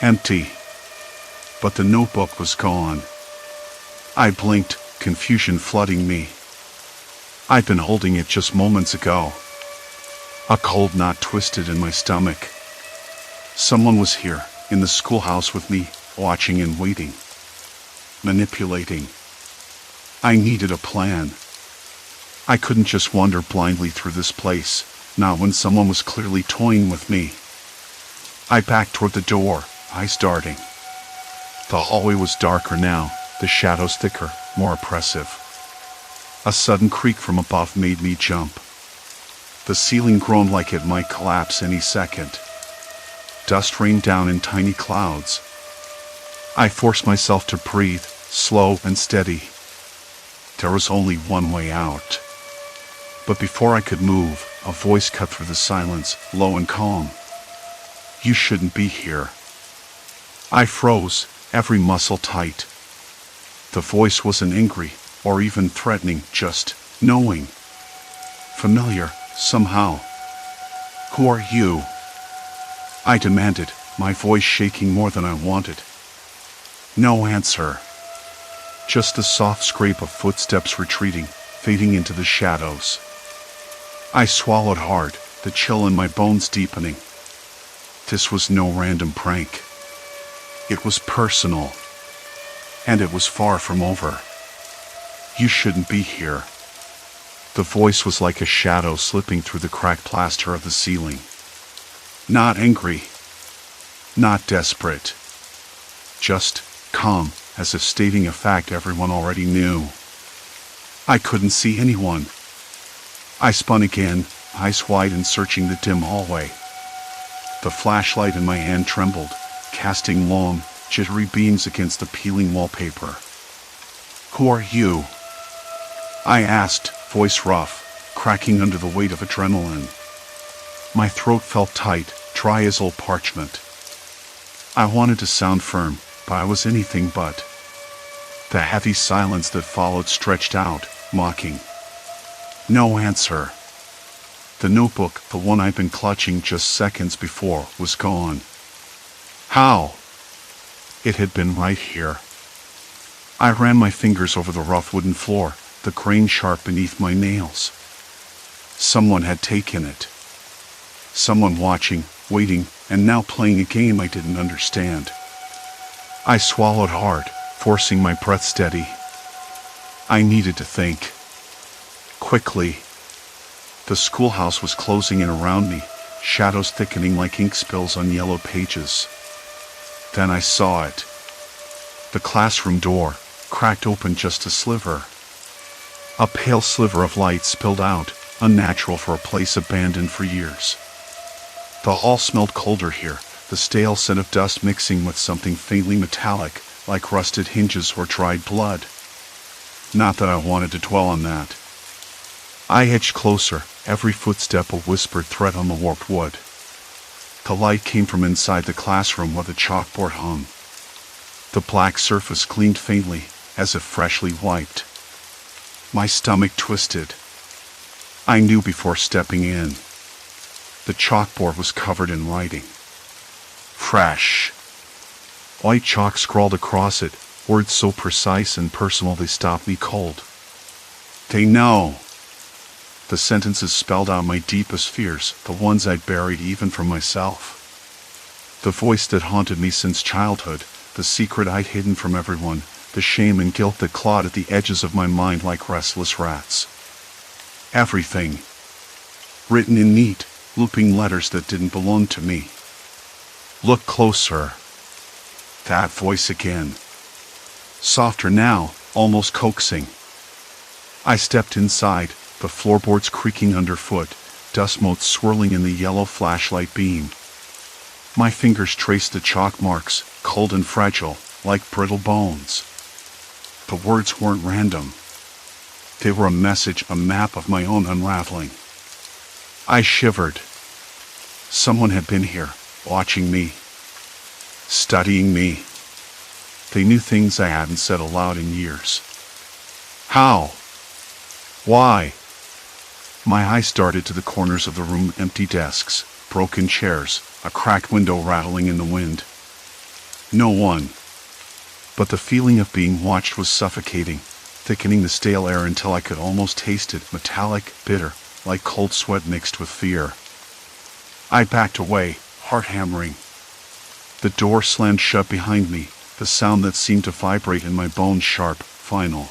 Empty. But the notebook was gone. I blinked, confusion flooding me. I'd been holding it just moments ago. A cold knot twisted in my stomach. Someone was here, in the schoolhouse with me, watching and waiting. Manipulating. I needed a plan. I couldn't just wander blindly through this place, not when someone was clearly toying with me. I backed toward the door, eyes darting. The hallway was darker now, the shadows thicker, more oppressive. A sudden creak from above made me jump. The ceiling groaned like it might collapse any second. Dust rained down in tiny clouds. I forced myself to breathe, slow and steady. There was only one way out. But before I could move, a voice cut through the silence, low and calm. You shouldn't be here. I froze, every muscle tight. The voice wasn't angry, or even threatening, just knowing. Familiar, somehow. Who are you? I demanded, my voice shaking more than I wanted. No answer. Just the soft scrape of footsteps retreating, fading into the shadows. I swallowed hard, the chill in my bones deepening. This was no random prank. It was personal. And it was far from over. You shouldn't be here. The voice was like a shadow slipping through the cracked plaster of the ceiling. Not angry. Not desperate. Just calm, as if stating a fact everyone already knew. I couldn't see anyone. I spun again, eyes wide and searching the dim hallway. The flashlight in my hand trembled, casting long, jittery beams against the peeling wallpaper. Who are you? I asked, voice rough, cracking under the weight of adrenaline. My throat felt tight, dry as old parchment. I wanted to sound firm, but I was anything but. The heavy silence that followed stretched out, mocking. No answer. The notebook, the one I'd been clutching just seconds before, was gone. How? It had been right here. I ran my fingers over the rough wooden floor, the grain sharp beneath my nails. Someone had taken it. Someone watching, waiting, and now playing a game I didn't understand. I swallowed hard, forcing my breath steady. I needed to think. Quickly. The schoolhouse was closing in around me, shadows thickening like ink spills on yellow pages. Then I saw it. The classroom door, cracked open just a sliver. A pale sliver of light spilled out, unnatural for a place abandoned for years. The hall smelled colder here, the stale scent of dust mixing with something faintly metallic, like rusted hinges or dried blood. Not that I wanted to dwell on that. I edged closer, every footstep a whispered threat on the warped wood. The light came from inside the classroom where the chalkboard hung. The black surface gleamed faintly, as if freshly wiped. My stomach twisted. I knew before stepping in. The chalkboard was covered in writing. Fresh. White chalk scrawled across it, words so precise and personal they stopped me cold. They know. The sentences spelled out my deepest fears, the ones I'd buried even from myself. The voice that haunted me since childhood, the secret I'd hidden from everyone, the shame and guilt that clawed at the edges of my mind like restless rats. Everything. Written in neat, looping letters that didn't belong to me. Look closer. That voice again. softer now, almost coaxing. I stepped inside, the floorboards creaking underfoot, dust motes swirling in the yellow flashlight beam. My fingers traced the chalk marks, cold and fragile, like brittle bones. The words weren't random. They were a message, a map of my own unraveling. I shivered. Someone had been here, watching me, studying me. They knew things I hadn't said aloud in years. How? Why? My eyes darted to the corners of the room, empty desks, broken chairs, a cracked window rattling in the wind. No one. But the feeling of being watched was suffocating, thickening the stale air until I could almost taste it, metallic, bitter, like cold sweat mixed with fear. I backed away, heart hammering. The door slammed shut behind me, the sound that seemed to vibrate in my bones sharp, final.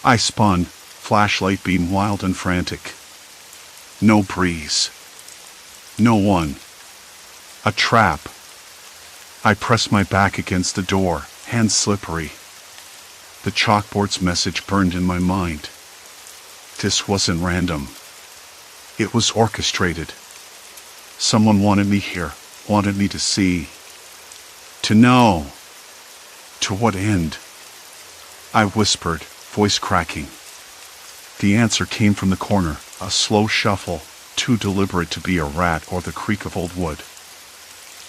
I spun, flashlight beam wild and frantic. No breeze. No one. A trap. I pressed my back against the door, hands slippery. The chalkboard's message burned in my mind. This wasn't random. It was orchestrated. Someone wanted me here, wanted me to see, to know. To what end? I whispered, voice cracking. The answer came from the corner, a slow shuffle, too deliberate to be a rat or the creak of old wood.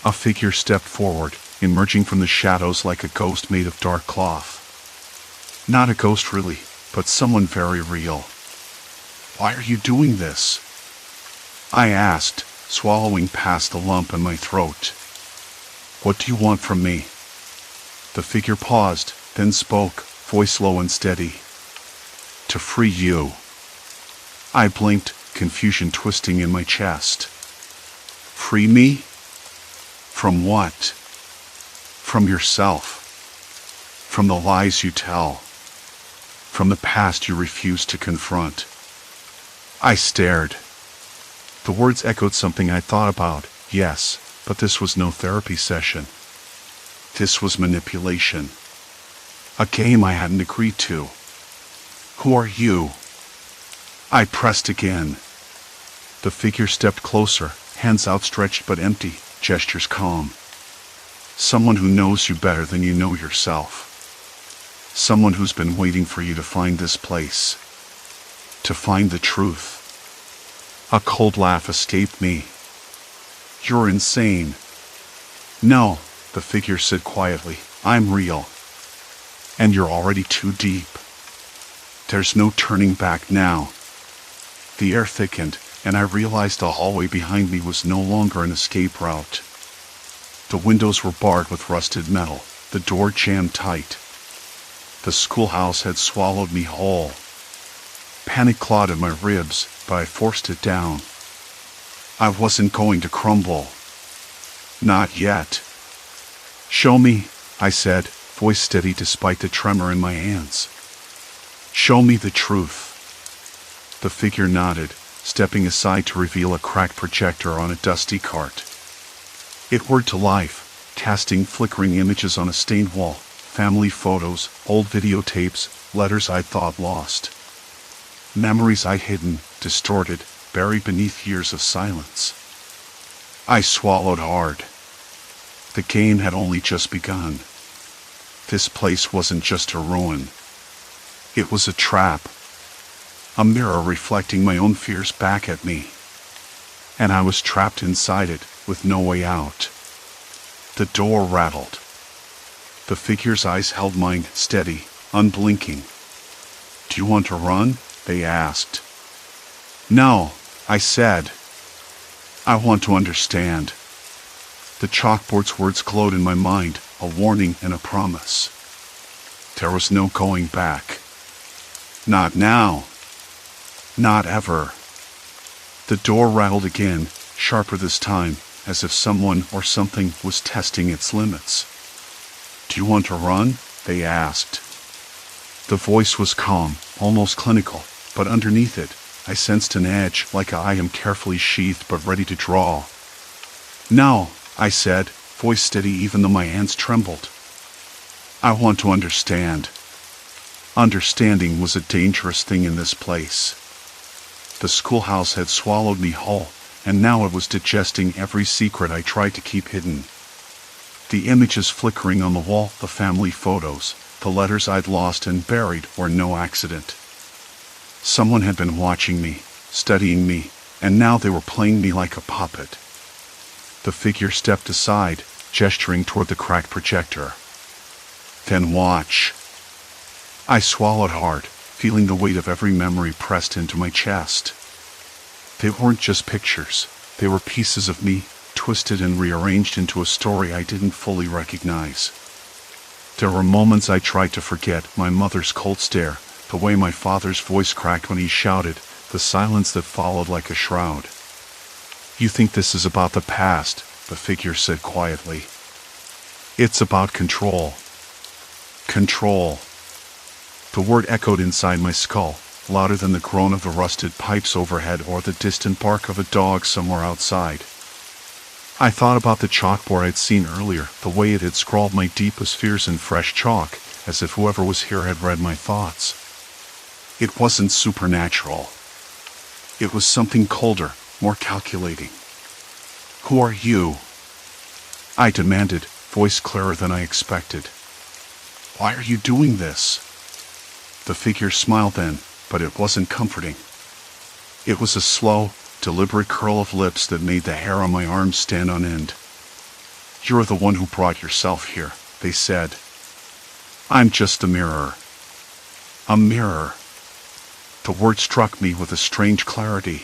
A figure stepped forward, emerging from the shadows like a ghost made of dark cloth. Not a ghost really, but someone very real. Why are you doing this? I asked, swallowing past the lump in my throat. What do you want from me? The figure paused, then spoke, voice low and steady. To free you. I blinked, confusion twisting in my chest. Free me? From what? From yourself. From the lies you tell. From the past you refuse to confront. I stared. The words echoed something I thought about, yes, but this was no therapy session. This was manipulation. A game I hadn't agreed to. Who are you? I pressed again. The figure stepped closer, hands outstretched but empty, gestures calm. Someone who knows you better than you know yourself. Someone who's been waiting for you to find this place. To find the truth. A cold laugh escaped me. You're insane. No, the figure said quietly, I'm real. And you're already too deep. There's no turning back now. The air thickened, and I realized the hallway behind me was no longer an escape route. The windows were barred with rusted metal, the door jammed tight. The schoolhouse had swallowed me whole. Panic clawed at my ribs, but I forced it down. I wasn't going to crumble. Not yet. Show me, I said, voice steady despite the tremor in my hands. Show me the truth. The figure nodded, stepping aside to reveal a cracked projector on a dusty cart. It whirred to life, casting flickering images on a stained wall, family photos, old videotapes, letters I'd thought lost. Memories I'd hidden, distorted, buried beneath years of silence. I swallowed hard. The game had only just begun. This place wasn't just a ruin. It was a trap. A mirror reflecting my own fears back at me. And I was trapped inside it, with no way out. The door rattled. The figure's eyes held mine, steady, unblinking. Do you want to run? They asked. No, I said. I want to understand. The chalkboard's words glowed in my mind, a warning and a promise. There was no going back. Not now. Not ever. The door rattled again, sharper this time, as if someone or something was testing its limits. Do you want to run? They asked. The voice was calm, almost clinical, but underneath it, I sensed an edge, like I am carefully sheathed but ready to draw. No, I said, voice steady even though my hands trembled. I want to understand. Understanding was a dangerous thing in this place. The schoolhouse had swallowed me whole, and now it was digesting every secret I tried to keep hidden. The images flickering on the wall, the family photos, the letters I'd lost and buried were no accident. Someone had been watching me, studying me, and now they were playing me like a puppet. The figure stepped aside, gesturing toward the cracked projector. Then watch. I swallowed hard, feeling the weight of every memory pressed into my chest. They weren't just pictures, they were pieces of me, twisted and rearranged into a story I didn't fully recognize. There were moments I tried to forget, my mother's cold stare, the way my father's voice cracked when he shouted, the silence that followed like a shroud. You think this is about the past, the figure said quietly. It's about control. Control. The word echoed inside my skull, louder than the groan of the rusted pipes overhead or the distant bark of a dog somewhere outside. I thought about the chalkboard I'd seen earlier, the way it had scrawled my deepest fears in fresh chalk, as if whoever was here had read my thoughts. It wasn't supernatural. It was something colder, more calculating. Who are you? I demanded, voice clearer than I expected. Why are you doing this? The figure smiled then, but it wasn't comforting. It was a slow, deliberate curl of lips that made the hair on my arms stand on end. You're the one who brought yourself here, they said. I'm just a mirror. A mirror. The word struck me with a strange clarity.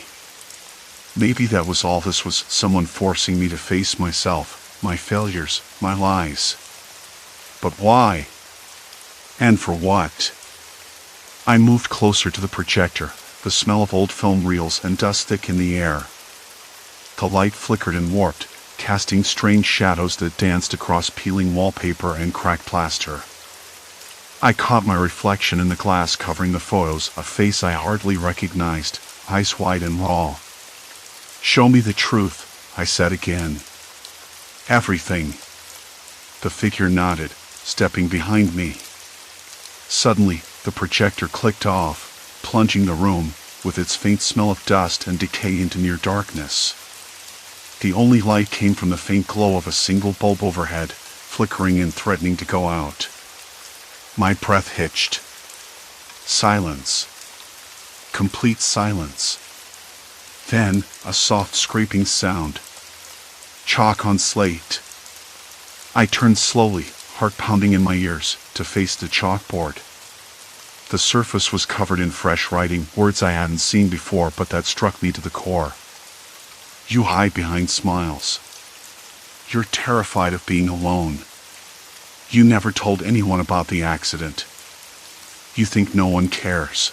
Maybe that was all this was, someone forcing me to face myself, my failures, my lies. But why? And for what? I moved closer to the projector, the smell of old film reels and dust thick in the air. The light flickered and warped, casting strange shadows that danced across peeling wallpaper and cracked plaster. I caught my reflection in the glass covering the photos, a face I hardly recognized, eyes wide and raw. Show me the truth, I said again. Everything. The figure nodded, stepping behind me. Suddenly, the projector clicked off, plunging the room, with its faint smell of dust and decay, into near darkness. The only light came from the faint glow of a single bulb overhead, flickering and threatening to go out. My breath hitched. Silence. Complete silence. Then, a soft scraping sound. Chalk on slate. I turned slowly, heart pounding in my ears, to face the chalkboard. The surface was covered in fresh writing, words I hadn't seen before but that struck me to the core. You hide behind smiles. You're terrified of being alone. You never told anyone about the accident. You think no one cares.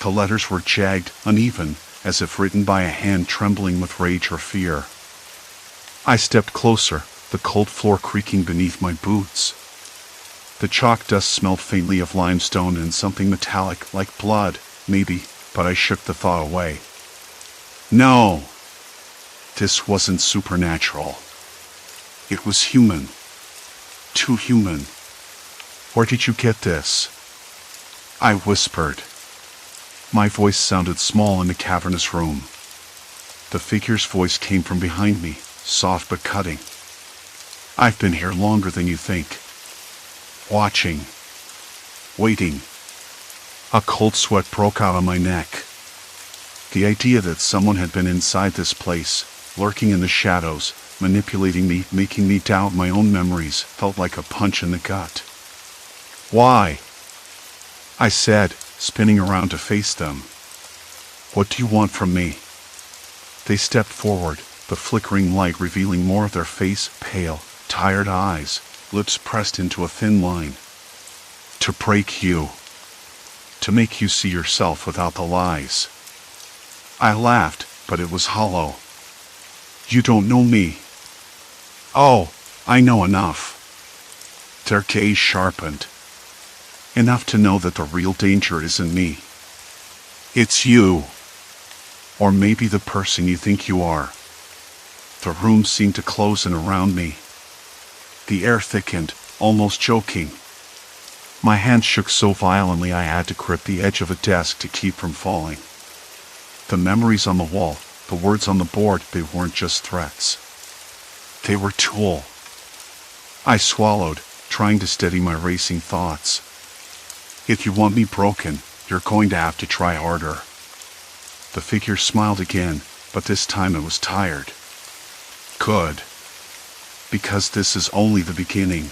The letters were jagged, uneven, as if written by a hand trembling with rage or fear. I stepped closer, the cold floor creaking beneath my boots. The chalk dust smelled faintly of limestone and something metallic, like blood, maybe, but I shook the thought away. No! This wasn't supernatural. It was human. Too human. Where did you get this? I whispered. My voice sounded small in the cavernous room. The figure's voice came from behind me, soft but cutting. I've been here longer than you think. Watching. Waiting. A cold sweat broke out on my neck. The idea that someone had been inside this place, lurking in the shadows, manipulating me, making me doubt my own memories, felt like a punch in the gut. Why? I said, spinning around to face them. What do you want from me? They stepped forward, the flickering light revealing more of their face, pale, tired eyes, lips pressed into a thin line. To break you. To make you see yourself without the lies. I laughed, but it was hollow. You don't know me. Oh, I know enough. Their gaze sharpened. Enough to know that the real danger isn't me. It's you. Or maybe the person you think you are. The room seemed to close in around me. The air thickened, almost choking. My hand shook so violently I had to grip the edge of a desk to keep from falling. The memories on the wall, the words on the board, they weren't just threats. They were tool. I swallowed, trying to steady my racing thoughts. If you want me broken, you're going to have to try harder. The figure smiled again, but this time it was tired. Good. Because this is only the beginning.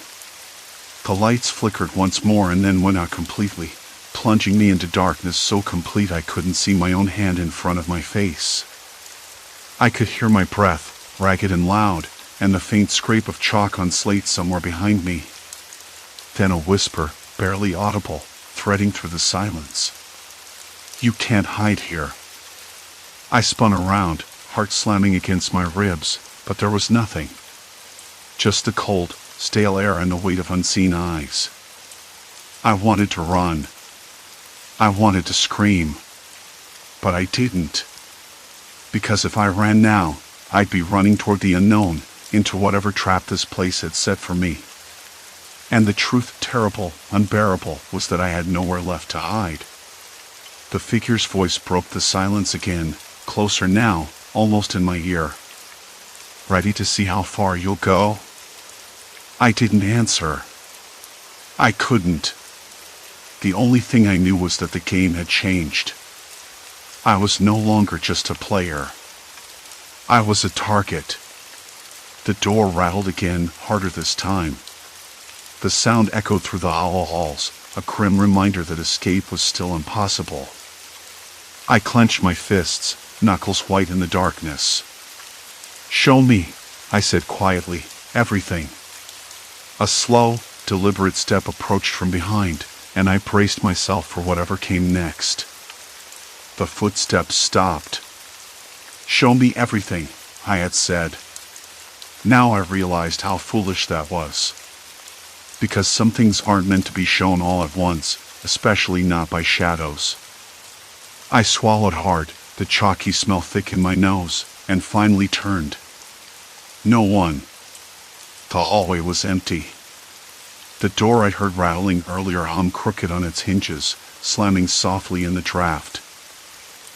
The lights flickered once more and then went out completely, plunging me into darkness so complete I couldn't see my own hand in front of my face. I could hear my breath, ragged and loud, and the faint scrape of chalk on slate somewhere behind me. Then a whisper, barely audible, threading through the silence. You can't hide here. I spun around, heart slamming against my ribs, but there was nothing. Just the cold, stale air and the weight of unseen eyes. I wanted to run. I wanted to scream. But I didn't. Because if I ran now, I'd be running toward the unknown, into whatever trap this place had set for me. And the truth, terrible, unbearable, was that I had nowhere left to hide. The figure's voice broke the silence again, closer now, almost in my ear. Ready to see how far you'll go? I didn't answer. I couldn't. The only thing I knew was that the game had changed. I was no longer just a player. I was a target. The door rattled again, harder this time. The sound echoed through the hollow halls, a grim reminder that escape was still impossible. I clenched my fists, knuckles white in the darkness. Show me, I said quietly, everything. A slow, deliberate step approached from behind, and I braced myself for whatever came next. The footsteps stopped. Show me everything, I had said. Now I realized how foolish that was. Because some things aren't meant to be shown all at once, especially not by shadows. I swallowed hard, the chalky smell thick in my nose, and finally turned. No one. The hallway was empty. The door I'd heard rattling earlier hung crooked on its hinges, slamming softly in the draft.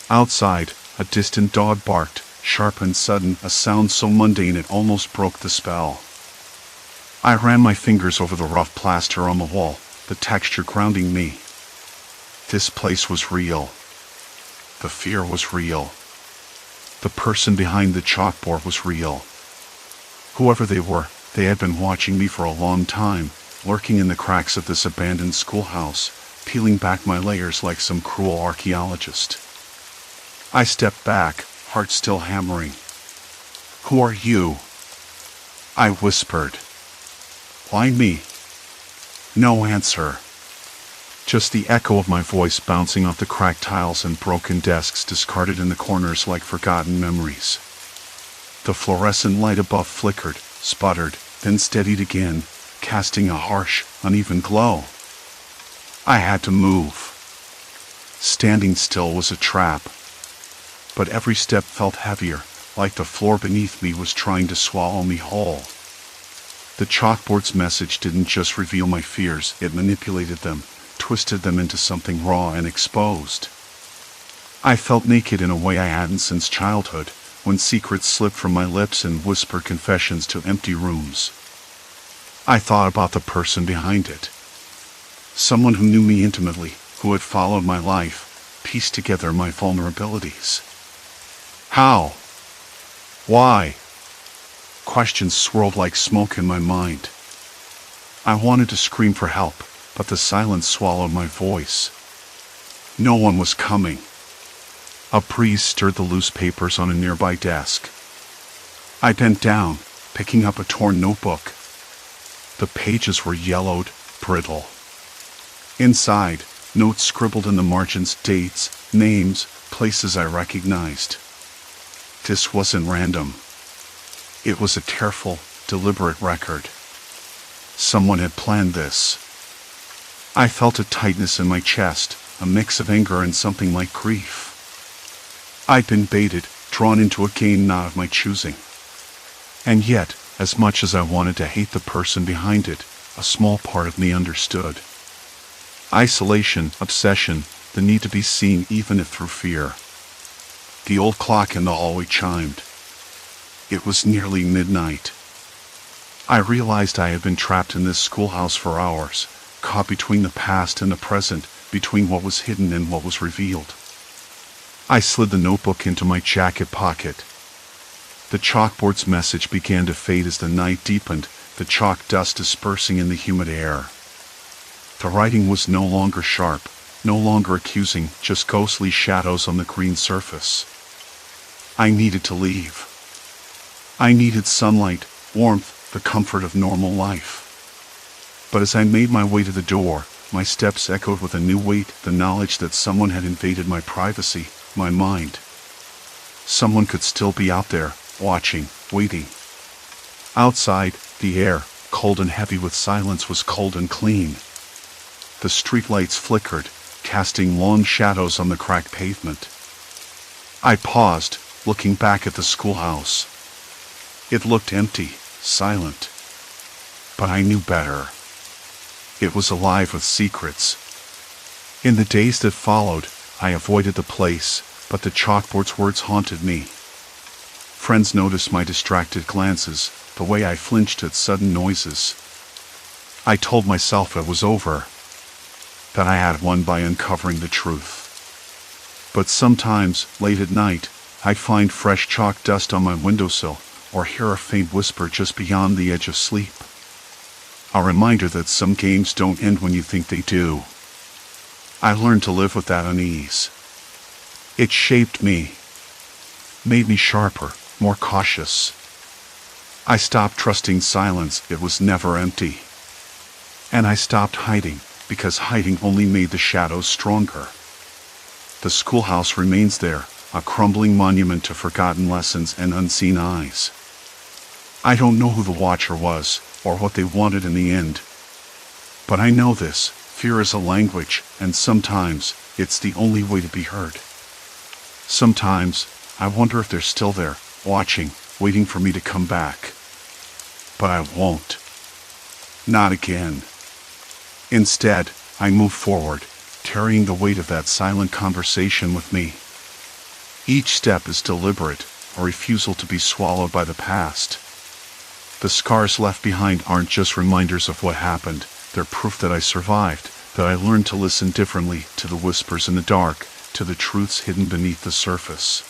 Outside, a distant dog barked, sharp and sudden, a sound so mundane it almost broke the spell. I ran my fingers over the rough plaster on the wall, the texture grounding me. This place was real. The fear was real. The person behind the chalkboard was real. Whoever they were, they had been watching me for a long time, lurking in the cracks of this abandoned schoolhouse, peeling back my layers like some cruel archaeologist. I stepped back, heart still hammering. Who are you? I whispered. Why me? No answer. Just the echo of my voice bouncing off the cracked tiles and broken desks discarded in the corners like forgotten memories. The fluorescent light above flickered, sputtered, then steadied again, casting a harsh, uneven glow. I had to move. Standing still was a trap. But every step felt heavier, like the floor beneath me was trying to swallow me whole. The chalkboard's message didn't just reveal my fears, it manipulated them, twisted them into something raw and exposed. I felt naked in a way I hadn't since childhood, when secrets slipped from my lips and whispered confessions to empty rooms. I thought about the person behind it. Someone who knew me intimately, who had followed my life, pieced together my vulnerabilities. How? Why? Questions swirled like smoke in my mind. I wanted to scream for help, but the silence swallowed my voice. No one was coming. A breeze stirred the loose papers on a nearby desk. I bent down, picking up a torn notebook. The pages were yellowed, brittle. Inside, notes scribbled in the margins, dates, names, places I recognized. This wasn't random. It was a careful, deliberate record. Someone had planned this. I felt a tightness in my chest, a mix of anger and something like grief. I'd been baited, drawn into a game not of my choosing. And yet, as much as I wanted to hate the person behind it, a small part of me understood. Isolation, obsession, the need to be seen even if through fear. The old clock in the hallway chimed. It was nearly midnight. I realized I had been trapped in this schoolhouse for hours, caught between the past and the present, between what was hidden and what was revealed. I slid the notebook into my jacket pocket. The chalkboard's message began to fade as the night deepened, the chalk dust dispersing in the humid air. The writing was no longer sharp, no longer accusing, just ghostly shadows on the green surface. I needed to leave. I needed sunlight, warmth, the comfort of normal life. But as I made my way to the door, my steps echoed with a new weight, the knowledge that someone had invaded my privacy, my mind. Someone could still be out there, watching, waiting. Outside, the air, cold and heavy with silence, was cold and clean. The streetlights flickered, casting long shadows on the cracked pavement. I paused, looking back at the schoolhouse. It looked empty, silent. But I knew better. It was alive with secrets. In the days that followed, I avoided the place, but the chalkboard's words haunted me. Friends noticed my distracted glances, the way I flinched at sudden noises. I told myself it was over, that I had won by uncovering the truth. But sometimes, late at night, I'd find fresh chalk dust on my windowsill, or hear a faint whisper just beyond the edge of sleep. A reminder that some games don't end when you think they do. I learned to live with that unease. It shaped me, made me sharper, more cautious. I stopped trusting silence, it was never empty. And I stopped hiding, because hiding only made the shadows stronger. The schoolhouse remains there, a crumbling monument to forgotten lessons and unseen eyes. I don't know who the watcher was, or what they wanted in the end. But I know this, fear is a language, and sometimes, it's the only way to be heard. Sometimes, I wonder if they're still there, watching, waiting for me to come back. But I won't. Not again. Instead, I move forward, carrying the weight of that silent conversation with me. Each step is deliberate, a refusal to be swallowed by the past. The scars left behind aren't just reminders of what happened, they're proof that I survived, that I learned to listen differently to the whispers in the dark, to the truths hidden beneath the surface.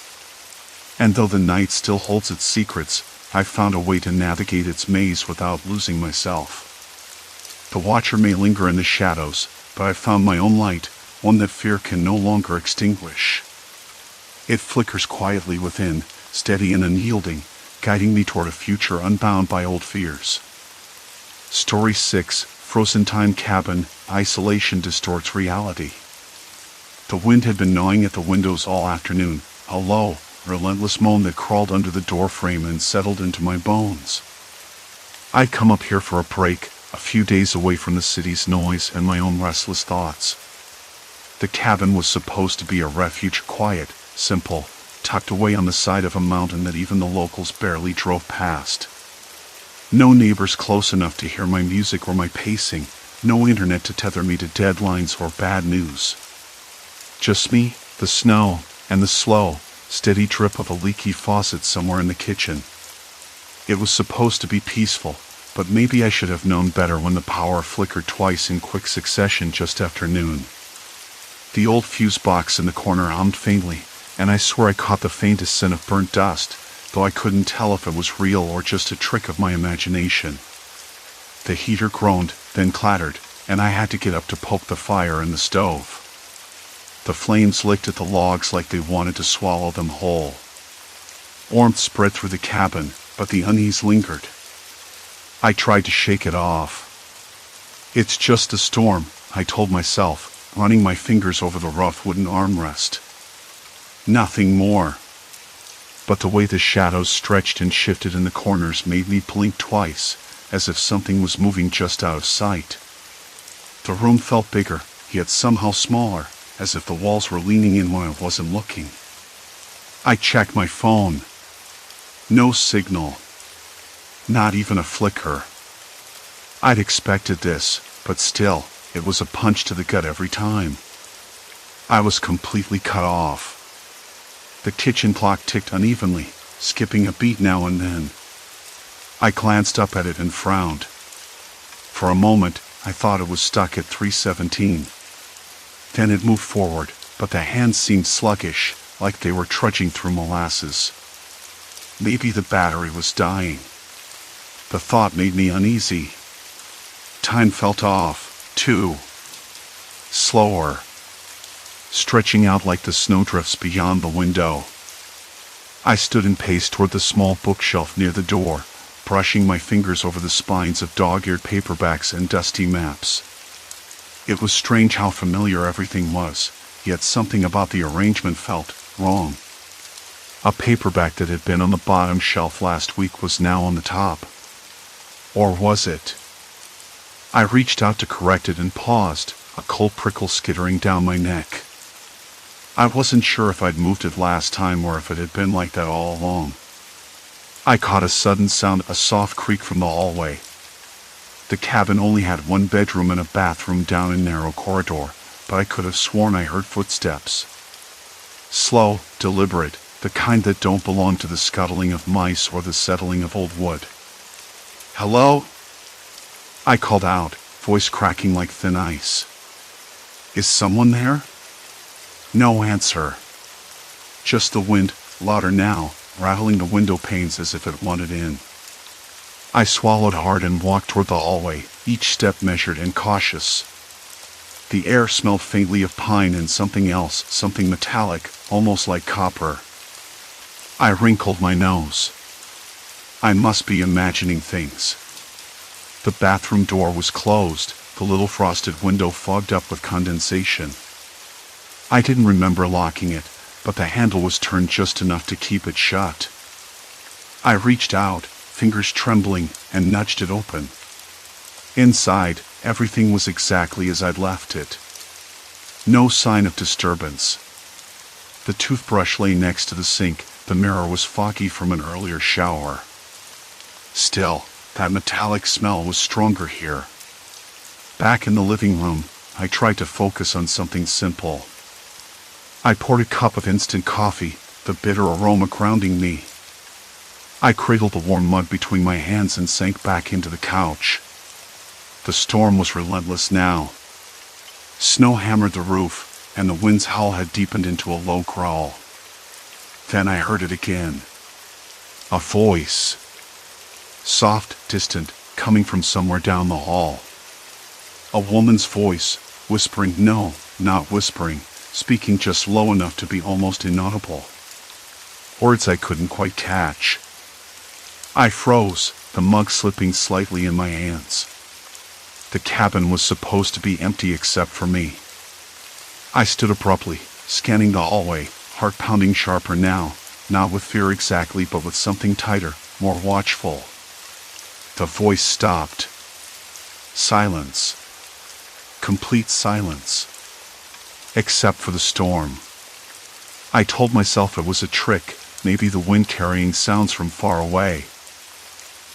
And though the night still holds its secrets, I've found a way to navigate its maze without losing myself. The watcher may linger in the shadows, but I've found my own light, one that fear can no longer extinguish. It flickers quietly within, steady and unyielding, guiding me toward a future unbound by old fears. Story 6, Frozen Time Cabin, Isolation Distorts Reality. The wind had been gnawing at the windows all afternoon, a low, relentless moan that crawled under the doorframe and settled into my bones. I'd come up here for a break, a few days away from the city's noise and my own restless thoughts. The cabin was supposed to be a refuge, quiet, simple, tucked away on the side of a mountain that even the locals barely drove past. No neighbors close enough to hear my music or my pacing, no internet to tether me to deadlines or bad news. Just me, the snow, and the slow, steady drip of a leaky faucet somewhere in the kitchen. It was supposed to be peaceful, but maybe I should have known better when the power flickered twice in quick succession just after noon. The old fuse box in the corner hummed faintly, and I swore I caught the faintest scent of burnt dust, though I couldn't tell if it was real or just a trick of my imagination. The heater groaned, then clattered, and I had to get up to poke the fire in the stove. The flames licked at the logs like they wanted to swallow them whole. Warmth spread through the cabin, but the unease lingered. I tried to shake it off. It's just a storm, I told myself, running my fingers over the rough wooden armrest. Nothing more. But the way the shadows stretched and shifted in the corners made me blink twice, as if something was moving just out of sight. The room felt bigger, yet somehow smaller, as if the walls were leaning in when I wasn't looking. I checked my phone. No signal. Not even a flicker. I'd expected this, but still, it was a punch to the gut every time. I was completely cut off. The kitchen clock ticked unevenly, skipping a beat now and then. I glanced up at it and frowned. For a moment, I thought it was stuck at 3:17. Then it moved forward, but the hands seemed sluggish, like they were trudging through molasses. Maybe the battery was dying. The thought made me uneasy. Time felt off, too. Slower. Stretching out like the snowdrifts beyond the window. I stood and paced toward the small bookshelf near the door, brushing my fingers over the spines of dog-eared paperbacks and dusty maps. It was strange how familiar everything was, yet something about the arrangement felt wrong. A paperback that had been on the bottom shelf last week was now on the top. Or was it? I reached out to correct it and paused, a cold prickle skittering down my neck. I wasn't sure if I'd moved it last time or if it had been like that all along. I caught a sudden sound, a soft creak from the hallway. The cabin only had one bedroom and a bathroom down a narrow corridor, but I could have sworn I heard footsteps. Slow, deliberate, the kind that don't belong to the scuttling of mice or the settling of old wood. "Hello?" I called out, voice cracking like thin ice. "Is someone there?" No answer. Just the wind, louder now, rattling the window panes as if it wanted in. I swallowed hard and walked toward the hallway, each step measured and cautious. The air smelled faintly of pine and something else, something metallic, almost like copper. I wrinkled my nose. I must be imagining things. The bathroom door was closed, the little frosted window fogged up with condensation. I didn't remember locking it, but the handle was turned just enough to keep it shut. I reached out, fingers trembling, and nudged it open. Inside, everything was exactly as I'd left it. No sign of disturbance. The toothbrush lay next to the sink, the mirror was foggy from an earlier shower. Still, that metallic smell was stronger here. Back in the living room, I tried to focus on something simple. I poured a cup of instant coffee, the bitter aroma grounding me. I cradled the warm mug between my hands and sank back into the couch. The storm was relentless now. Snow hammered the roof, and the wind's howl had deepened into a low growl. Then I heard it again. A voice. Soft, distant, coming from somewhere down the hall. A woman's voice, whispering, no, not whispering, speaking just low enough to be almost inaudible. Words I couldn't quite catch. I froze, the mug slipping slightly in my hands. The cabin was supposed to be empty except for me. I stood abruptly, scanning the hallway, heart pounding sharper now, not with fear exactly but with something tighter, more watchful. The voice stopped. Silence. Complete silence. Except for the storm. I told myself it was a trick, maybe the wind carrying sounds from far away.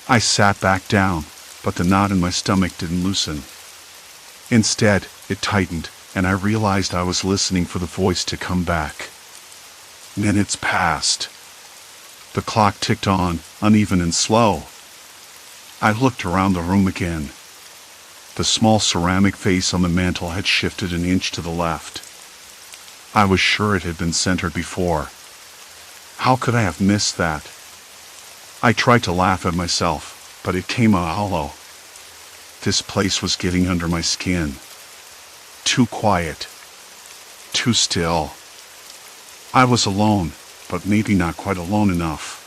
I sat back down, but the knot in my stomach didn't loosen. Instead, it tightened, and I realized I was listening for the voice to come back. Minutes passed. The clock ticked on, uneven and slow. I looked around the room again. The small ceramic vase on the mantel had shifted an inch to the left. I was sure it had been centered before. How could I have missed that? I tried to laugh at myself, but it came out hollow. This place was getting under my skin. Too quiet. Too still. I was alone, but maybe not quite alone enough.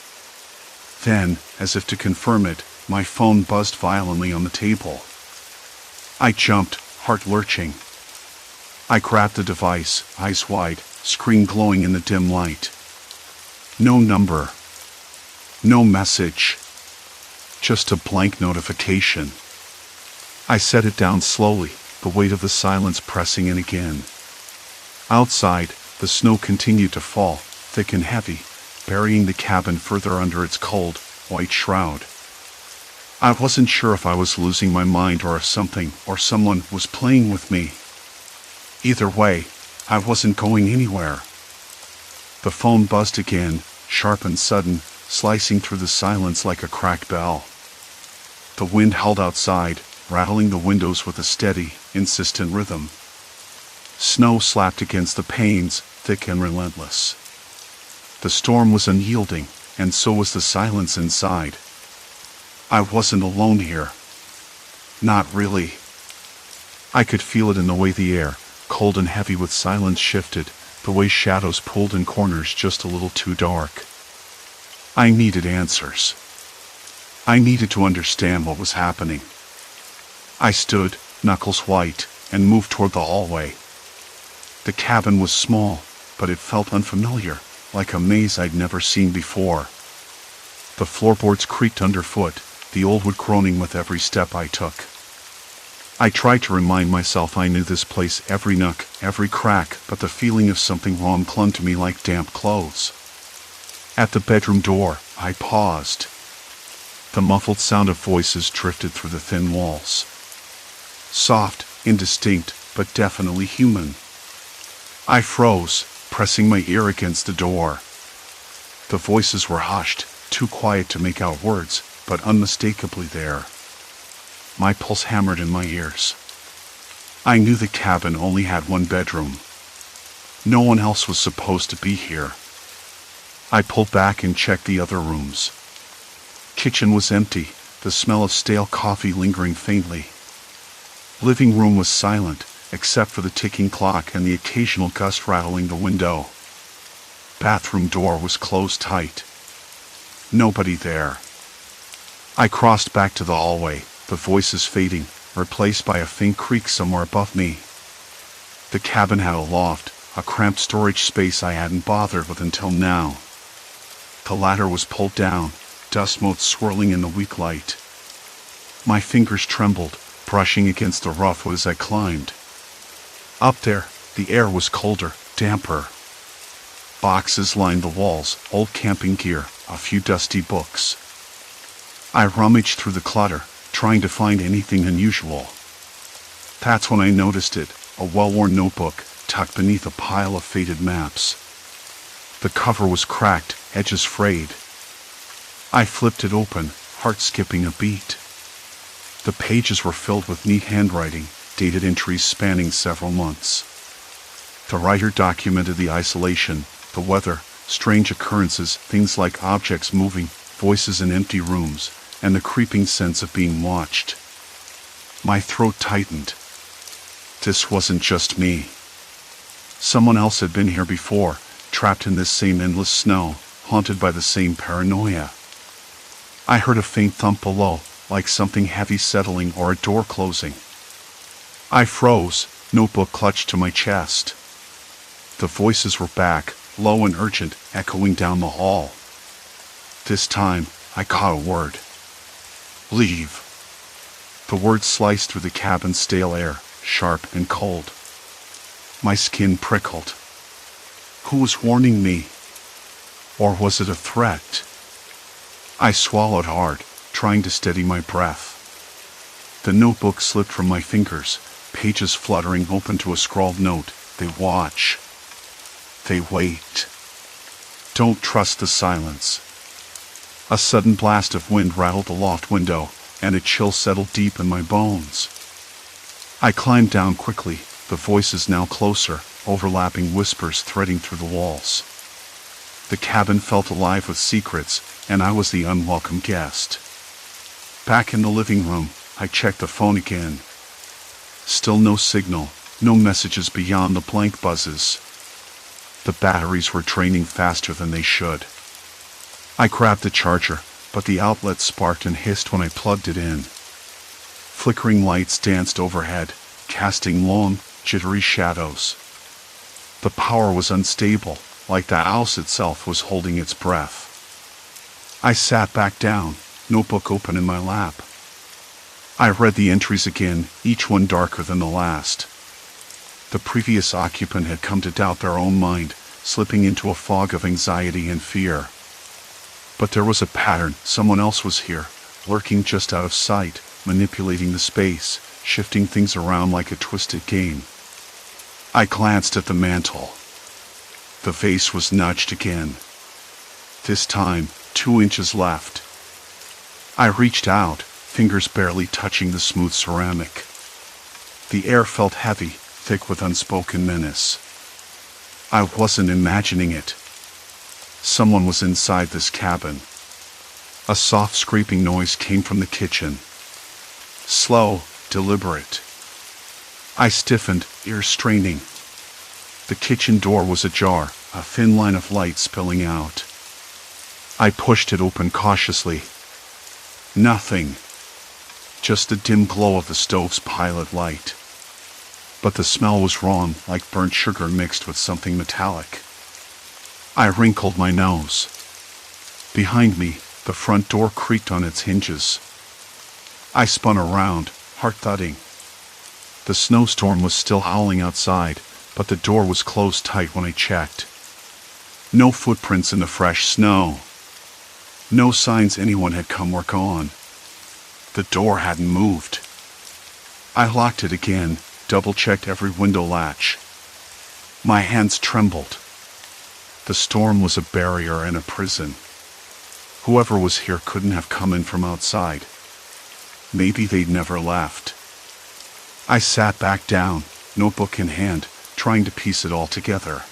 Then, as if to confirm it, my phone buzzed violently on the table. I jumped, heart lurching. I grabbed the device, eyes wide, screen glowing in the dim light. No number. No message. Just a blank notification. I set it down slowly, the weight of the silence pressing in again. Outside, the snow continued to fall, thick and heavy, burying the cabin further under its cold, white shroud. I wasn't sure if I was losing my mind or if something or someone was playing with me. Either way, I wasn't going anywhere. The phone buzzed again, sharp and sudden, slicing through the silence like a cracked bell. The wind howled outside, rattling the windows with a steady, insistent rhythm. Snow slapped against the panes, thick and relentless. The storm was unyielding, and so was the silence inside. I wasn't alone here. Not really. I could feel it in the way the air, cold and heavy with silence, shifted, the way shadows pulled in corners just a little too dark. I needed answers. I needed to understand what was happening. I stood, knuckles white, and moved toward the hallway. The cabin was small, but it felt unfamiliar, like a maze I'd never seen before. The floorboards creaked underfoot, the old wood groaning with every step I took. I tried to remind myself I knew this place, every nook, every crack, but the feeling of something wrong clung to me like damp clothes. At the bedroom door, I paused. The muffled sound of voices drifted through the thin walls. Soft, indistinct, but definitely human. I froze, pressing my ear against the door. The voices were hushed, too quiet to make out words, but unmistakably there. My pulse hammered in my ears. I knew the cabin only had one bedroom. No one else was supposed to be here. I pulled back and checked the other rooms. Kitchen was empty, the smell of stale coffee lingering faintly. Living room was silent, except for the ticking clock and the occasional gust rattling the window. Bathroom door was closed tight. Nobody there. I crossed back to the hallway, the voices fading, replaced by a faint creak somewhere above me. The cabin had a loft, a cramped storage space I hadn't bothered with until now. The ladder was pulled down, dust motes swirling in the weak light. My fingers trembled, brushing against the rough wood as I climbed. Up there, the air was colder, damper. Boxes lined the walls, old camping gear, a few dusty books. I rummaged through the clutter, trying to find anything unusual. That's when I noticed it, a well-worn notebook, tucked beneath a pile of faded maps. The cover was cracked, edges frayed. I flipped it open, heart skipping a beat. The pages were filled with neat handwriting, dated entries spanning several months. The writer documented the isolation, the weather, strange occurrences, things like objects moving, voices in empty rooms, and the creeping sense of being watched. My throat tightened. This wasn't just me. Someone else had been here before, trapped in this same endless snow, haunted by the same paranoia. I heard a faint thump below, like something heavy settling or a door closing. I froze, notebook clutched to my chest. The voices were back, low and urgent, echoing down the hall. This time, I caught a word. Leave. The word sliced through the cabin's stale air, sharp and cold. My skin prickled. Who was warning me? Or was it a threat? I swallowed hard, trying to steady my breath. The notebook slipped from my fingers, pages fluttering open to a scrawled note. They watch. They wait. Don't trust the silence. A sudden blast of wind rattled the loft window, and a chill settled deep in my bones. I climbed down quickly, the voices now closer, overlapping whispers threading through the walls. The cabin felt alive with secrets, and I was the unwelcome guest. Back in the living room, I checked the phone again. Still no signal, no messages beyond the blank buzzes. The batteries were draining faster than they should. I grabbed the charger, but the outlet sparked and hissed when I plugged it in. Flickering lights danced overhead, casting long, jittery shadows. The power was unstable, like the house itself was holding its breath. I sat back down, notebook open in my lap. I read the entries again, each one darker than the last. The previous occupant had come to doubt their own mind, slipping into a fog of anxiety and fear. But there was a pattern. Someone else was here, lurking just out of sight, manipulating the space, shifting things around like a twisted game. I glanced at the mantel. The vase was nudged again. This time, 2 inches left. I reached out, fingers barely touching the smooth ceramic. The air felt heavy, thick with unspoken menace. I wasn't imagining it. Someone was inside this cabin. A soft scraping noise came from the kitchen. Slow, deliberate. I stiffened, ears straining. The kitchen door was ajar, a thin line of light spilling out. I pushed it open cautiously. Nothing. Just the dim glow of the stove's pilot light. But the smell was wrong, like burnt sugar mixed with something metallic. I wrinkled my nose. Behind me, the front door creaked on its hinges. I spun around, heart thudding. The snowstorm was still howling outside, but the door was closed tight when I checked. No footprints in the fresh snow. No signs anyone had come or gone. The door hadn't moved. I locked it again, double-checked every window latch. My hands trembled. The storm was a barrier and a prison. Whoever was here couldn't have come in from outside. Maybe they'd never left. I sat back down, notebook in hand, trying to piece it all together.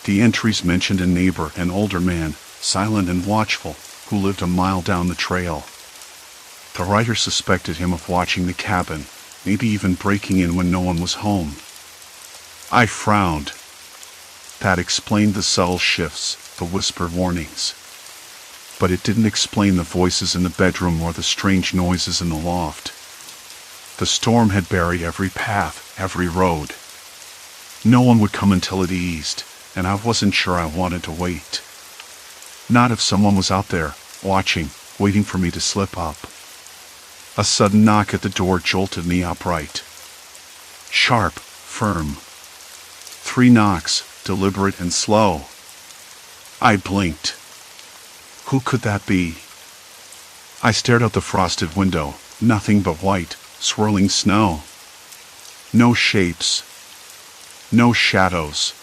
The entries mentioned a neighbor, an older man, silent and watchful, who lived a mile down the trail. The writer suspected him of watching the cabin, maybe even breaking in when no one was home. I frowned. That explained the subtle shifts, the whispered warnings. But it didn't explain the voices in the bedroom or the strange noises in the loft. The storm had buried every path, every road. No one would come until it eased, and I wasn't sure I wanted to wait. Not if someone was out there, watching, waiting for me to slip up. A sudden knock at the door jolted me upright. Sharp, firm. 3 knocks, deliberate and slow. I blinked. Who could that be? I stared out the frosted window, nothing but white, swirling snow. No shapes. No shadows.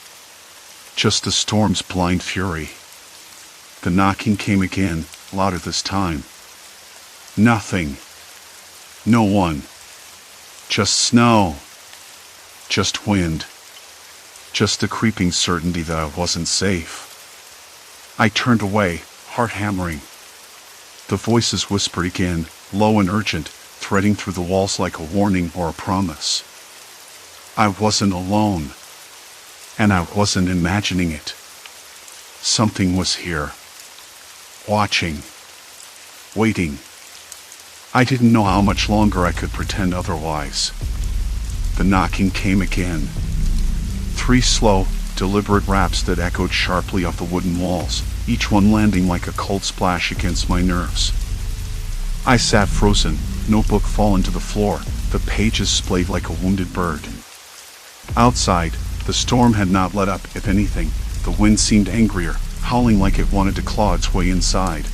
Just the storm's blind fury. The knocking came again, louder this time. Nothing. No one. Just snow. Just wind. Just the creeping certainty that I wasn't safe. I turned away, heart hammering. The voices whispered again, low and urgent, threading through the walls like a warning or a promise. I wasn't alone. And I wasn't imagining it. Something was here. Watching. Waiting. I didn't know how much longer I could pretend otherwise. The knocking came again. 3 slow, deliberate raps that echoed sharply off the wooden walls, each one landing like a cold splash against my nerves. I sat frozen, notebook fallen to the floor, the pages splayed like a wounded bird. Outside, the storm had not let up. If anything, the wind seemed angrier, howling like it wanted to claw its way inside.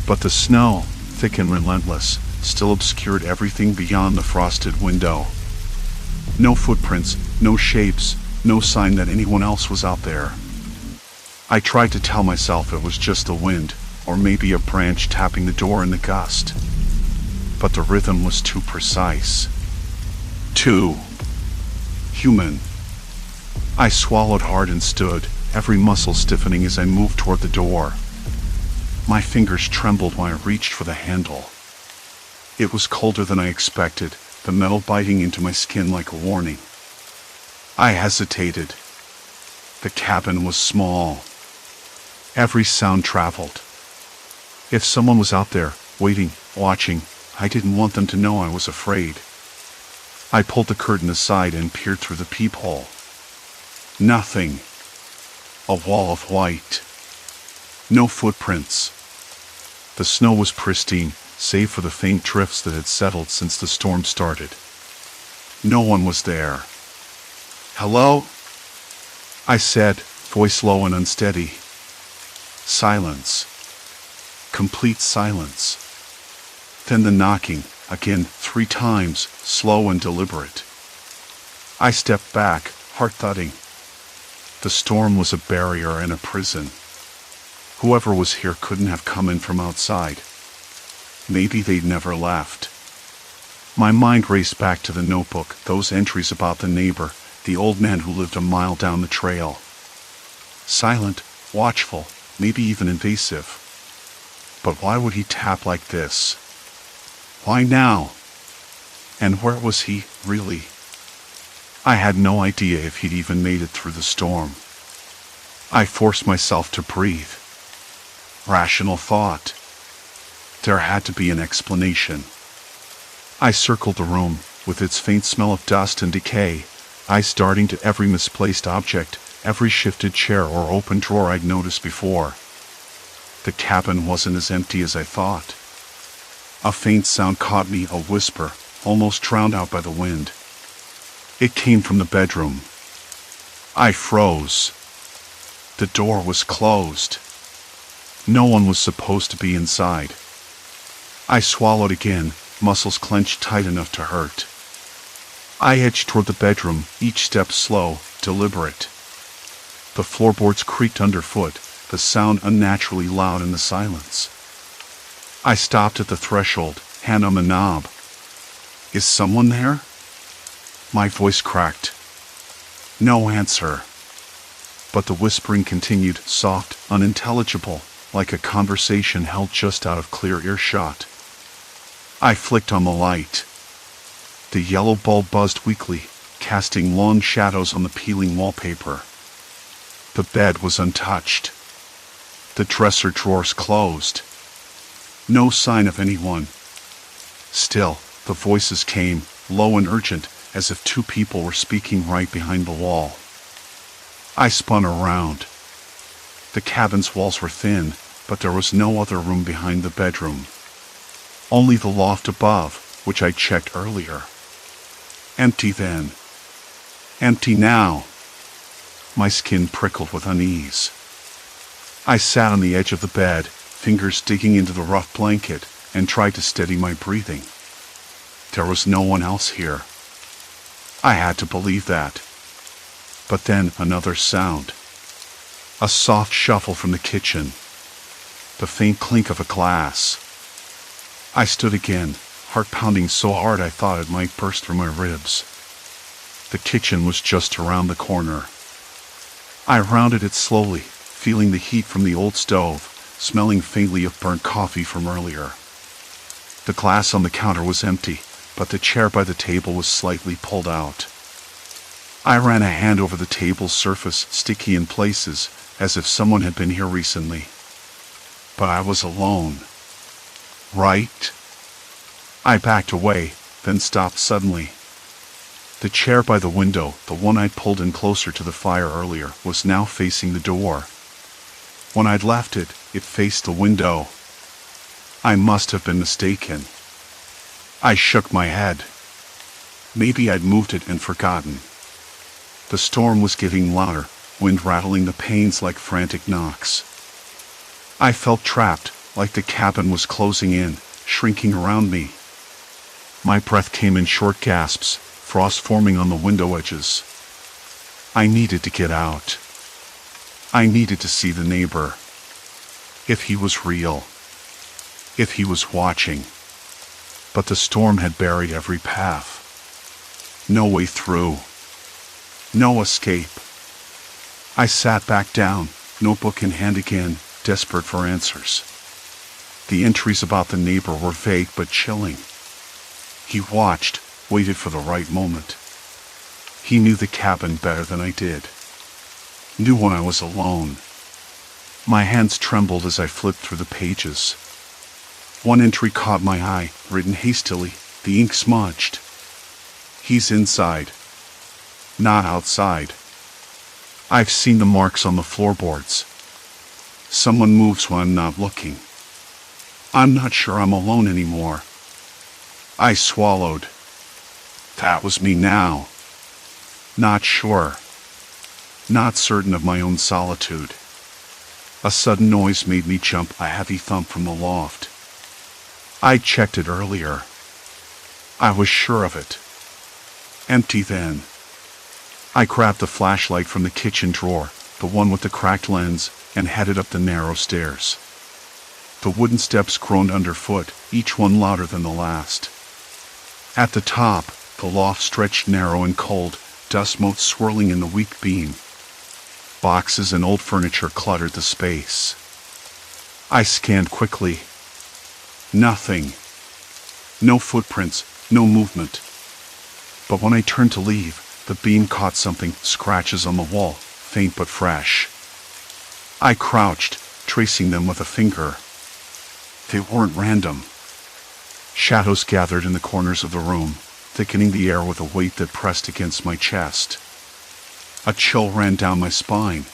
But the snow, thick and relentless, still obscured everything beyond the frosted window. No footprints, no shapes, no sign that anyone else was out there. I tried to tell myself it was just the wind, or maybe a branch tapping the door in the gust. But the rhythm was too precise. Too human. I swallowed hard and stood, every muscle stiffening as I moved toward the door. My fingers trembled when I reached for the handle. It was colder than I expected, the metal biting into my skin like a warning. I hesitated. The cabin was small. Every sound traveled. If someone was out there, waiting, watching, I didn't want them to know I was afraid. I pulled the curtain aside and peered through the peephole. Nothing. A wall of white. No footprints. The snow was pristine, save for the faint drifts that had settled since the storm started. No one was there. "Hello?" I said, voice low and unsteady. Silence. Complete silence. Then the knocking, again 3 times, slow and deliberate. I stepped back, heart thudding. The storm was a barrier and a prison. Whoever was here couldn't have come in from outside. Maybe they'd never left. My mind raced back to the notebook, those entries about the neighbor, the old man who lived a mile down the trail. Silent, watchful, maybe even invasive. But why would he tap like this? Why now? And where was he, really? I had no idea if he'd even made it through the storm. I forced myself to breathe. Rational thought. There had to be an explanation. I circled the room, with its faint smell of dust and decay, eyes darting to every misplaced object, every shifted chair or open drawer I'd noticed before. The cabin wasn't as empty as I thought. A faint sound caught me, a whisper, almost drowned out by the wind. It came from the bedroom. I froze. The door was closed. No one was supposed to be inside. I swallowed again, muscles clenched tight enough to hurt. I edged toward the bedroom, each step slow, deliberate. The floorboards creaked underfoot, the sound unnaturally loud in the silence. I stopped at the threshold, hand on the knob. Is someone there? My voice cracked. No answer. But the whispering continued, soft, unintelligible, like a conversation held just out of clear earshot. I flicked on the light. The yellow bulb buzzed weakly, casting long shadows on the peeling wallpaper. The bed was untouched. The dresser drawers closed. No sign of anyone. Still, the voices came, low and urgent, as if 2 people were speaking right behind the wall. I spun around. The cabin's walls were thin, but there was no other room behind the bedroom. Only the loft above, which I checked earlier. Empty then. Empty now. My skin prickled with unease. I sat on the edge of the bed, fingers digging into the rough blanket, and tried to steady my breathing. There was no one else here. I had to believe that. But then another sound. A soft shuffle from the kitchen. The faint clink of a glass. I stood again, heart pounding so hard I thought it might burst through my ribs. The kitchen was just around the corner. I rounded it slowly, feeling the heat from the old stove, smelling faintly of burnt coffee from earlier. The glass on the counter was empty, but the chair by the table was slightly pulled out. I ran a hand over the table's surface, sticky in places, as if someone had been here recently. But I was alone. Right? I backed away, then stopped suddenly. The chair by the window, the one I'd pulled in closer to the fire earlier, was now facing the door. When I'd left it, it faced the window. I must have been mistaken. I shook my head. Maybe I'd moved it and forgotten. The storm was getting louder, wind rattling the panes like frantic knocks. I felt trapped, like the cabin was closing in, shrinking around me. My breath came in short gasps, frost forming on the window edges. I needed to get out. I needed to see the neighbor. If he was real. If he was watching. But the storm had buried every path. No way through. No escape. I sat back down, notebook in hand again, desperate for answers. The entries about the neighbor were vague but chilling. He watched, waited for the right moment. He knew the cabin better than I did. Knew when I was alone. My hands trembled as I flipped through the pages. One entry caught my eye, written hastily, the ink smudged. He's inside. Not outside. I've seen the marks on the floorboards. Someone moves when I'm not looking. I'm not sure I'm alone anymore. I swallowed. That was me now. Not sure. Not certain of my own solitude. A sudden noise made me jump, a heavy thump from the loft. I checked it earlier. I was sure of it. Empty then. I grabbed the flashlight from the kitchen drawer, the one with the cracked lens, and headed up the narrow stairs. The wooden steps groaned underfoot, each one louder than the last. At the top, the loft stretched narrow and cold, dust motes swirling in the weak beam. Boxes and old furniture cluttered the space. I scanned quickly. Nothing. No footprints, no movement. But when I turned to leave, the beam caught something, scratches on the wall, faint but fresh. I crouched, tracing them with a finger. They weren't random. Shadows gathered in the corners of the room, thickening the air with a weight that pressed against my chest. A chill ran down my spine.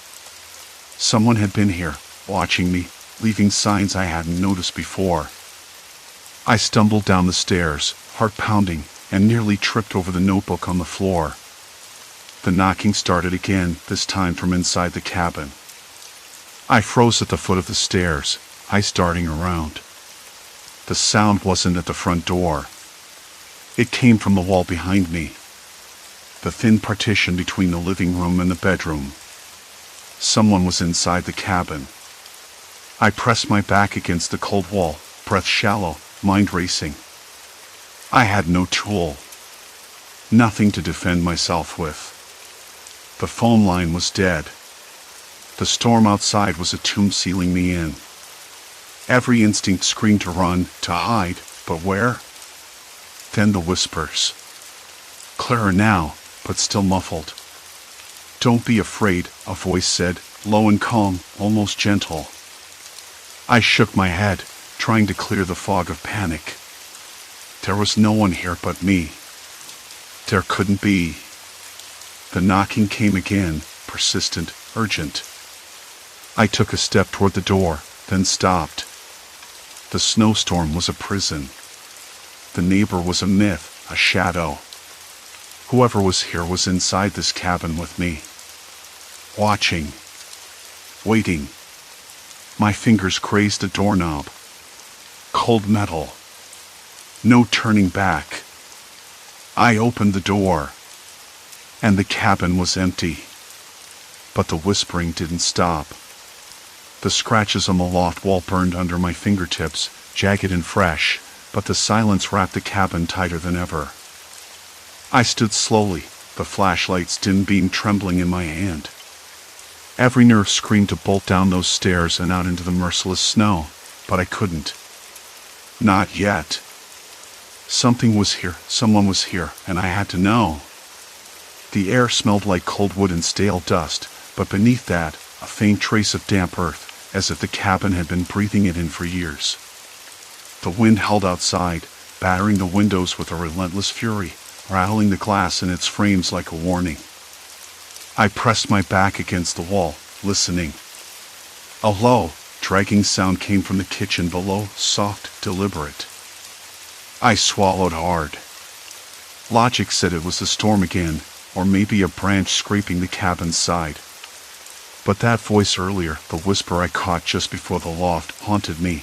Someone had been here, watching me, leaving signs I hadn't noticed before. I stumbled down the stairs, heart pounding, and nearly tripped over the notebook on the floor. The knocking started again, this time from inside the cabin. I froze at the foot of the stairs, eyes darting around. The sound wasn't at the front door. It came from the wall behind me. The thin partition between the living room and the bedroom. Someone was inside the cabin. I pressed my back against the cold wall, breath shallow, mind racing. I had no tool. Nothing to defend myself with. The phone line was dead. The storm outside was a tomb sealing me in. Every instinct screamed to run, to hide, but where? Then the whispers. Clearer now, but still muffled. Don't be afraid, a voice said, low and calm, almost gentle. I shook my head, trying to clear the fog of panic. There was no one here but me. There couldn't be. The knocking came again, persistent, urgent. I took a step toward the door, then stopped. The snowstorm was a prison. The neighbor was a myth, a shadow. Whoever was here was inside this cabin with me. Watching. Waiting. My fingers grazed the doorknob. Cold metal. No turning back. I opened the door. And the cabin was empty. But the whispering didn't stop. The scratches on the loft wall burned under my fingertips, jagged and fresh, but the silence wrapped the cabin tighter than ever. I stood slowly, the flashlight's dim beam trembling in my hand. Every nerve screamed to bolt down those stairs and out into the merciless snow, but I couldn't. Not yet. Something was here, someone was here, and I had to know. The air smelled like cold wood and stale dust, but beneath that, a faint trace of damp earth, as if the cabin had been breathing it in for years. The wind howled outside, battering the windows with a relentless fury, rattling the glass in its frames like a warning. I pressed my back against the wall, listening. A low, dragging sound came from the kitchen below, soft, deliberate. I swallowed hard. Logic said it was the storm again, or maybe a branch scraping the cabin's side. But that voice earlier, the whisper I caught just before the loft, haunted me.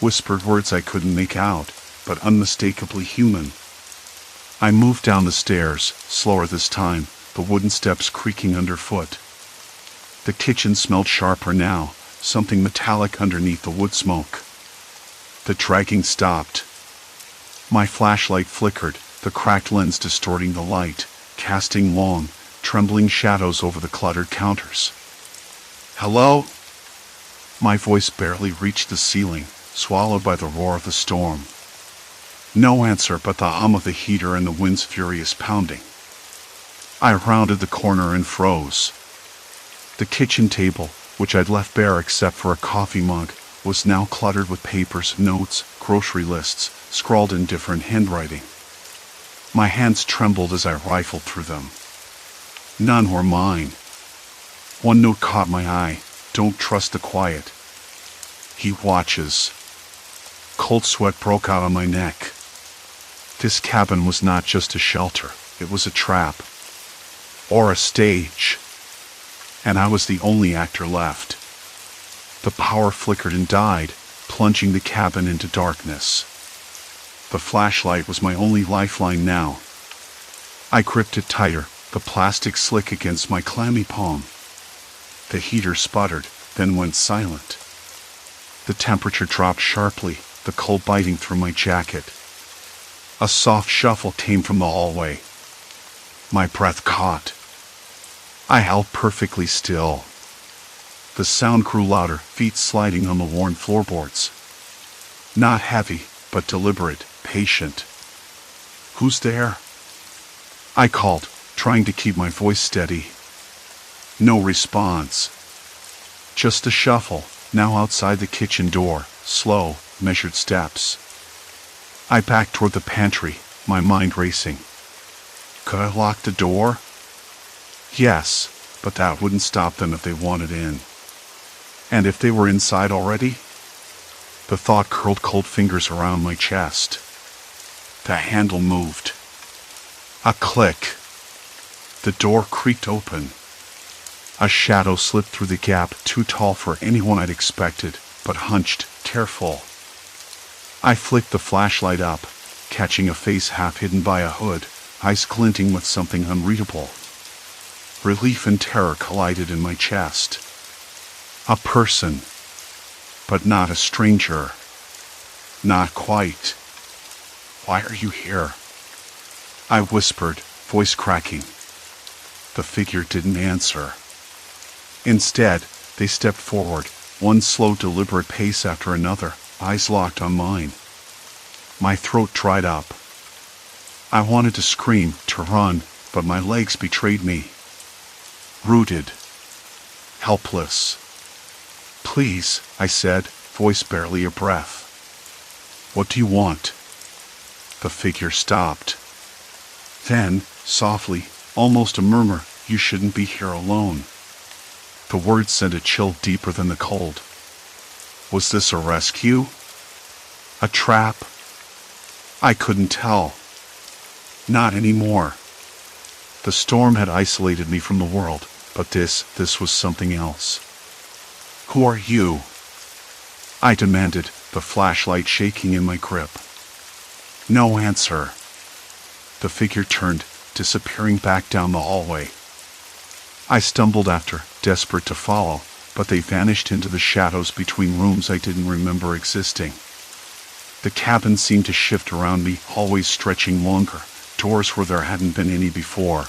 Whispered words I couldn't make out, but unmistakably human. I moved down the stairs, slower this time, the wooden steps creaking underfoot. The kitchen smelled sharper now, something metallic underneath the wood smoke. The dragging stopped. My flashlight flickered, the cracked lens distorting the light, casting long, trembling shadows over the cluttered counters. Hello? My voice barely reached the ceiling, swallowed by the roar of the storm. No answer but the hum of the heater and the wind's furious pounding. I rounded the corner and froze. The kitchen table, which I'd left bare except for a coffee mug, was now cluttered with papers, notes, grocery lists, scrawled in different handwriting. My hands trembled as I rifled through them. None were mine. One note caught my eye. Don't trust the quiet. He watches. Cold sweat broke out on my neck. This cabin was not just a shelter. It was a trap. Or a stage. And I was the only actor left. The power flickered and died, plunging the cabin into darkness. The flashlight was my only lifeline now. I gripped it tighter, the plastic slick against my clammy palm. The heater sputtered, then went silent. The temperature dropped sharply, the cold biting through my jacket. A soft shuffle came from the hallway. My breath caught. I held perfectly still. The sound grew louder, feet sliding on the worn floorboards. Not heavy, but deliberate, patient. "Who's there?" I called, trying to keep my voice steady. No response. Just a shuffle, now outside the kitchen door, slow, measured steps. I backed toward the pantry, my mind racing. Could I lock the door? Yes, but that wouldn't stop them if they wanted in. And if they were inside already? The thought curled cold fingers around my chest. The handle moved. A click. The door creaked open. A shadow slipped through the gap, too tall for anyone I'd expected, but hunched, careful. I flicked the flashlight up, catching a face half hidden by a hood, eyes glinting with something unreadable. Relief and terror collided in my chest. A person, but not a stranger. Not quite. "Why are you here?" I whispered, voice cracking. The figure didn't answer. Instead, they stepped forward, one slow, deliberate pace after another, eyes locked on mine. My throat dried up. I wanted to scream, to run, but my legs betrayed me. Rooted. Helpless. "Please," I said, voice barely a breath. "What do you want?" The figure stopped. Then, softly, almost a murmur, "You shouldn't be here alone." The words sent a chill deeper than the cold. Was this a rescue? A trap? I couldn't tell. Not anymore. The storm had isolated me from the world, but this was something else. "Who are you?" I demanded, the flashlight shaking in my grip. No answer. The figure turned, disappearing back down the hallway. I stumbled after, desperate to follow, but they vanished into the shadows between rooms I didn't remember existing. The cabin seemed to shift around me, hallways stretching longer, doors where there hadn't been any before.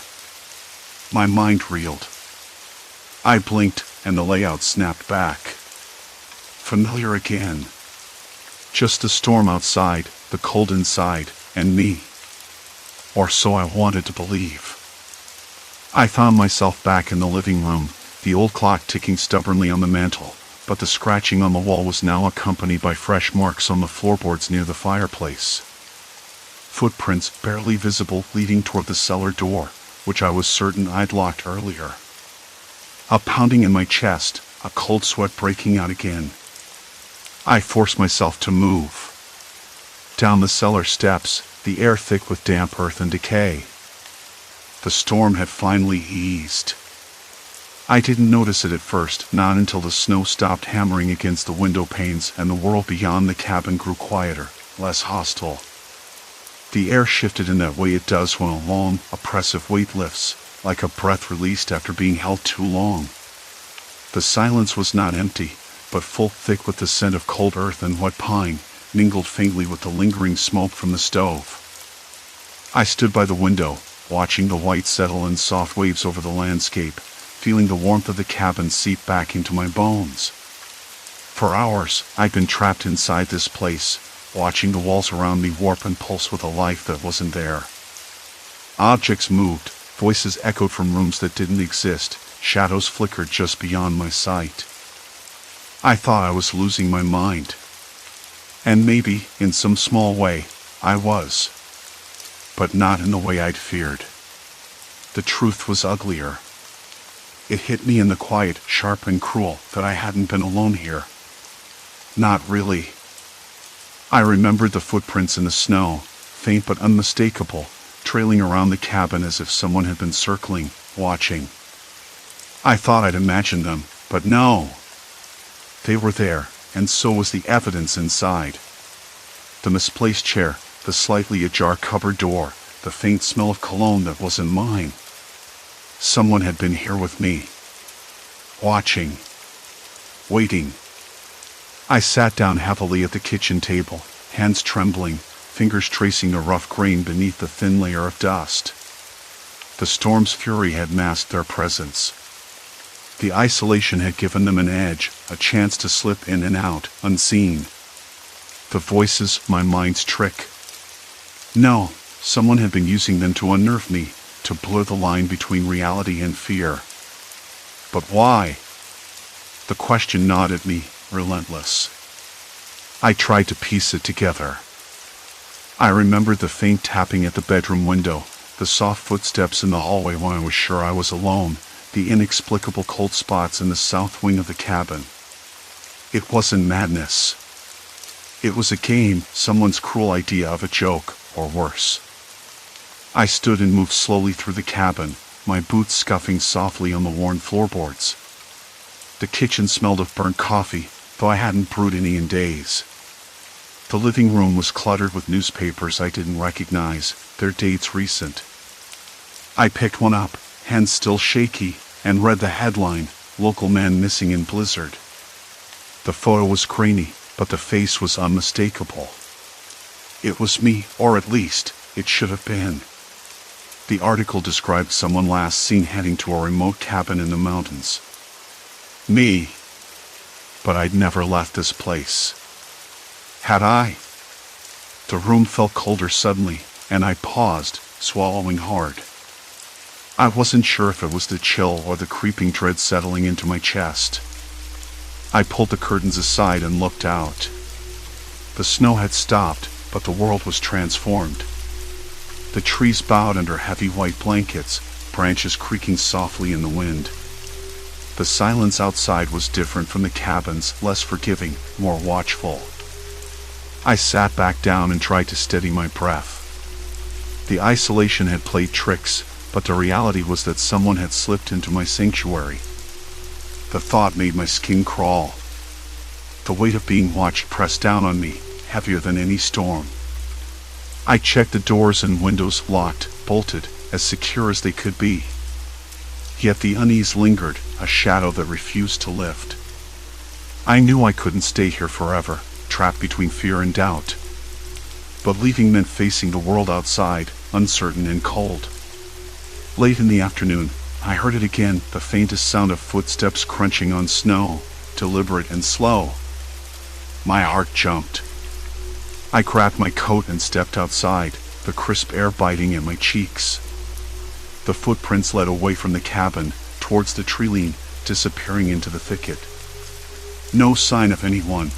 My mind reeled. I blinked, and the layout snapped back. Familiar again. Just the storm outside, the cold inside, and me. Or so I wanted to believe. I found myself back in the living room, the old clock ticking stubbornly on the mantel, but the scratching on the wall was now accompanied by fresh marks on the floorboards near the fireplace. Footprints barely visible leading toward the cellar door, which I was certain I'd locked earlier. A pounding in my chest, a cold sweat breaking out again. I forced myself to move. Down the cellar steps, the air thick with damp earth and decay. The storm had finally eased. I didn't notice it at first, not until the snow stopped hammering against the window panes and the world beyond the cabin grew quieter, less hostile. The air shifted in that way it does when a long, oppressive weight lifts, like a breath released after being held too long. The silence was not empty, but full, thick with the scent of cold earth and wet pine, mingled faintly with the lingering smoke from the stove. I stood by the window, watching the white settle in soft waves over the landscape, feeling the warmth of the cabin seep back into my bones. For hours, I'd been trapped inside this place, watching the walls around me warp and pulse with a life that wasn't there. Objects moved, voices echoed from rooms that didn't exist, shadows flickered just beyond my sight. I thought I was losing my mind. And maybe, in some small way, I was. But not in the way I'd feared. The truth was uglier. It hit me in the quiet, sharp and cruel, that I hadn't been alone here. Not really. I remembered the footprints in the snow, faint but unmistakable, trailing around the cabin as if someone had been circling, watching. I thought I'd imagined them, but no. They were there, and so was the evidence inside. The misplaced chair, the slightly ajar cupboard door, the faint smell of cologne that wasn't mine. Someone had been here with me. Watching. Waiting. I sat down heavily at the kitchen table, hands trembling, fingers tracing a rough grain beneath the thin layer of dust. The storm's fury had masked their presence. The isolation had given them an edge, a chance to slip in and out, unseen. The voices, my mind's trick. No, someone had been using them to unnerve me, to blur the line between reality and fear. But why? The question gnawed at me, relentless. I tried to piece it together. I remembered the faint tapping at the bedroom window, the soft footsteps in the hallway when I was sure I was alone, the inexplicable cold spots in the south wing of the cabin. It wasn't madness. It was a game, someone's cruel idea of a joke, or worse. I stood and moved slowly through the cabin, my boots scuffing softly on the worn floorboards. The kitchen smelled of burnt coffee, though I hadn't brewed any in days. The living room was cluttered with newspapers I didn't recognize, their dates recent. I picked one up, hands still shaky, and read the headline, "Local Man Missing in Blizzard." The photo was grainy, but the face was unmistakable. It was me, or at least, it should have been. The article described someone last seen heading to a remote cabin in the mountains. Me. But I'd never left this place. Had I? The room felt colder suddenly, and I paused, swallowing hard. I wasn't sure if it was the chill or the creeping dread settling into my chest. I pulled the curtains aside and looked out. The snow had stopped, but the world was transformed. The trees bowed under heavy white blankets, branches creaking softly in the wind. The silence outside was different from the cabins, less forgiving, more watchful. I sat back down and tried to steady my breath. The isolation had played tricks, but the reality was that someone had slipped into my sanctuary. The thought made my skin crawl. The weight of being watched pressed down on me, heavier than any storm. I checked the doors and windows, locked, bolted, as secure as they could be. Yet the unease lingered, a shadow that refused to lift. I knew I couldn't stay here forever, trapped between fear and doubt. But leaving meant facing the world outside, uncertain and cold. Late in the afternoon, I heard it again, the faintest sound of footsteps crunching on snow, deliberate and slow. My heart jumped. I grabbed my coat and stepped outside, the crisp air biting at my cheeks. The footprints led away from the cabin, towards the tree line, disappearing into the thicket. No sign of anyone.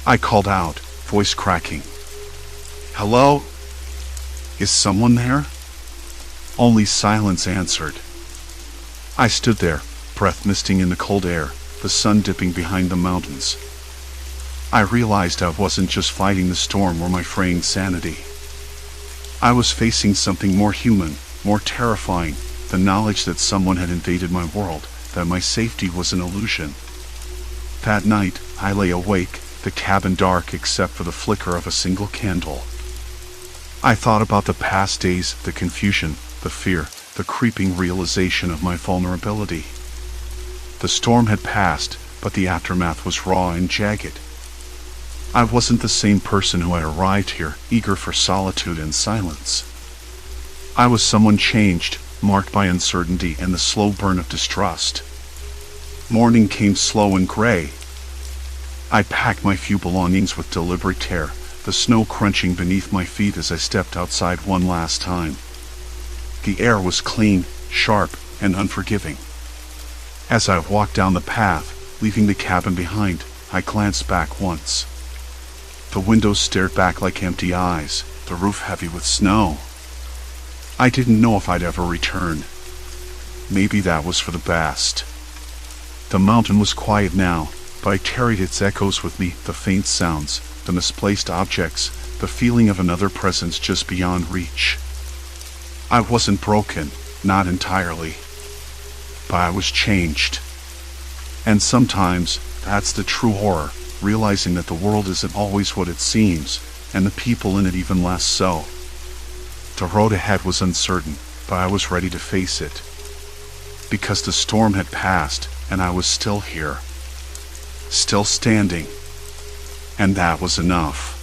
I called out, voice cracking. "Hello? Is someone there?" Only silence answered. I stood there, breath misting in the cold air, the sun dipping behind the mountains. I realized I wasn't just fighting the storm or my fraying sanity. I was facing something more human, more terrifying, the knowledge that someone had invaded my world, that my safety was an illusion. That night, I lay awake, the cabin dark except for the flicker of a single candle. I thought about the past days, the confusion, the fear, the creeping realization of my vulnerability. The storm had passed, but the aftermath was raw and jagged. I wasn't the same person who had arrived here, eager for solitude and silence. I was someone changed, marked by uncertainty and the slow burn of distrust. Morning came slow and gray. I packed my few belongings with deliberate care, the snow crunching beneath my feet as I stepped outside one last time. The air was clean, sharp, and unforgiving. As I walked down the path, leaving the cabin behind, I glanced back once. The windows stared back like empty eyes, the roof heavy with snow. I didn't know if I'd ever return. Maybe that was for the best. The mountain was quiet now, but I carried its echoes with me, the faint sounds, the misplaced objects, the feeling of another presence just beyond reach. I wasn't broken, not entirely, but I was changed. And sometimes, that's the true horror, realizing that the world isn't always what it seems, and the people in it even less so. The road ahead was uncertain, but I was ready to face it. Because the storm had passed, and I was still here. Still standing. And that was enough.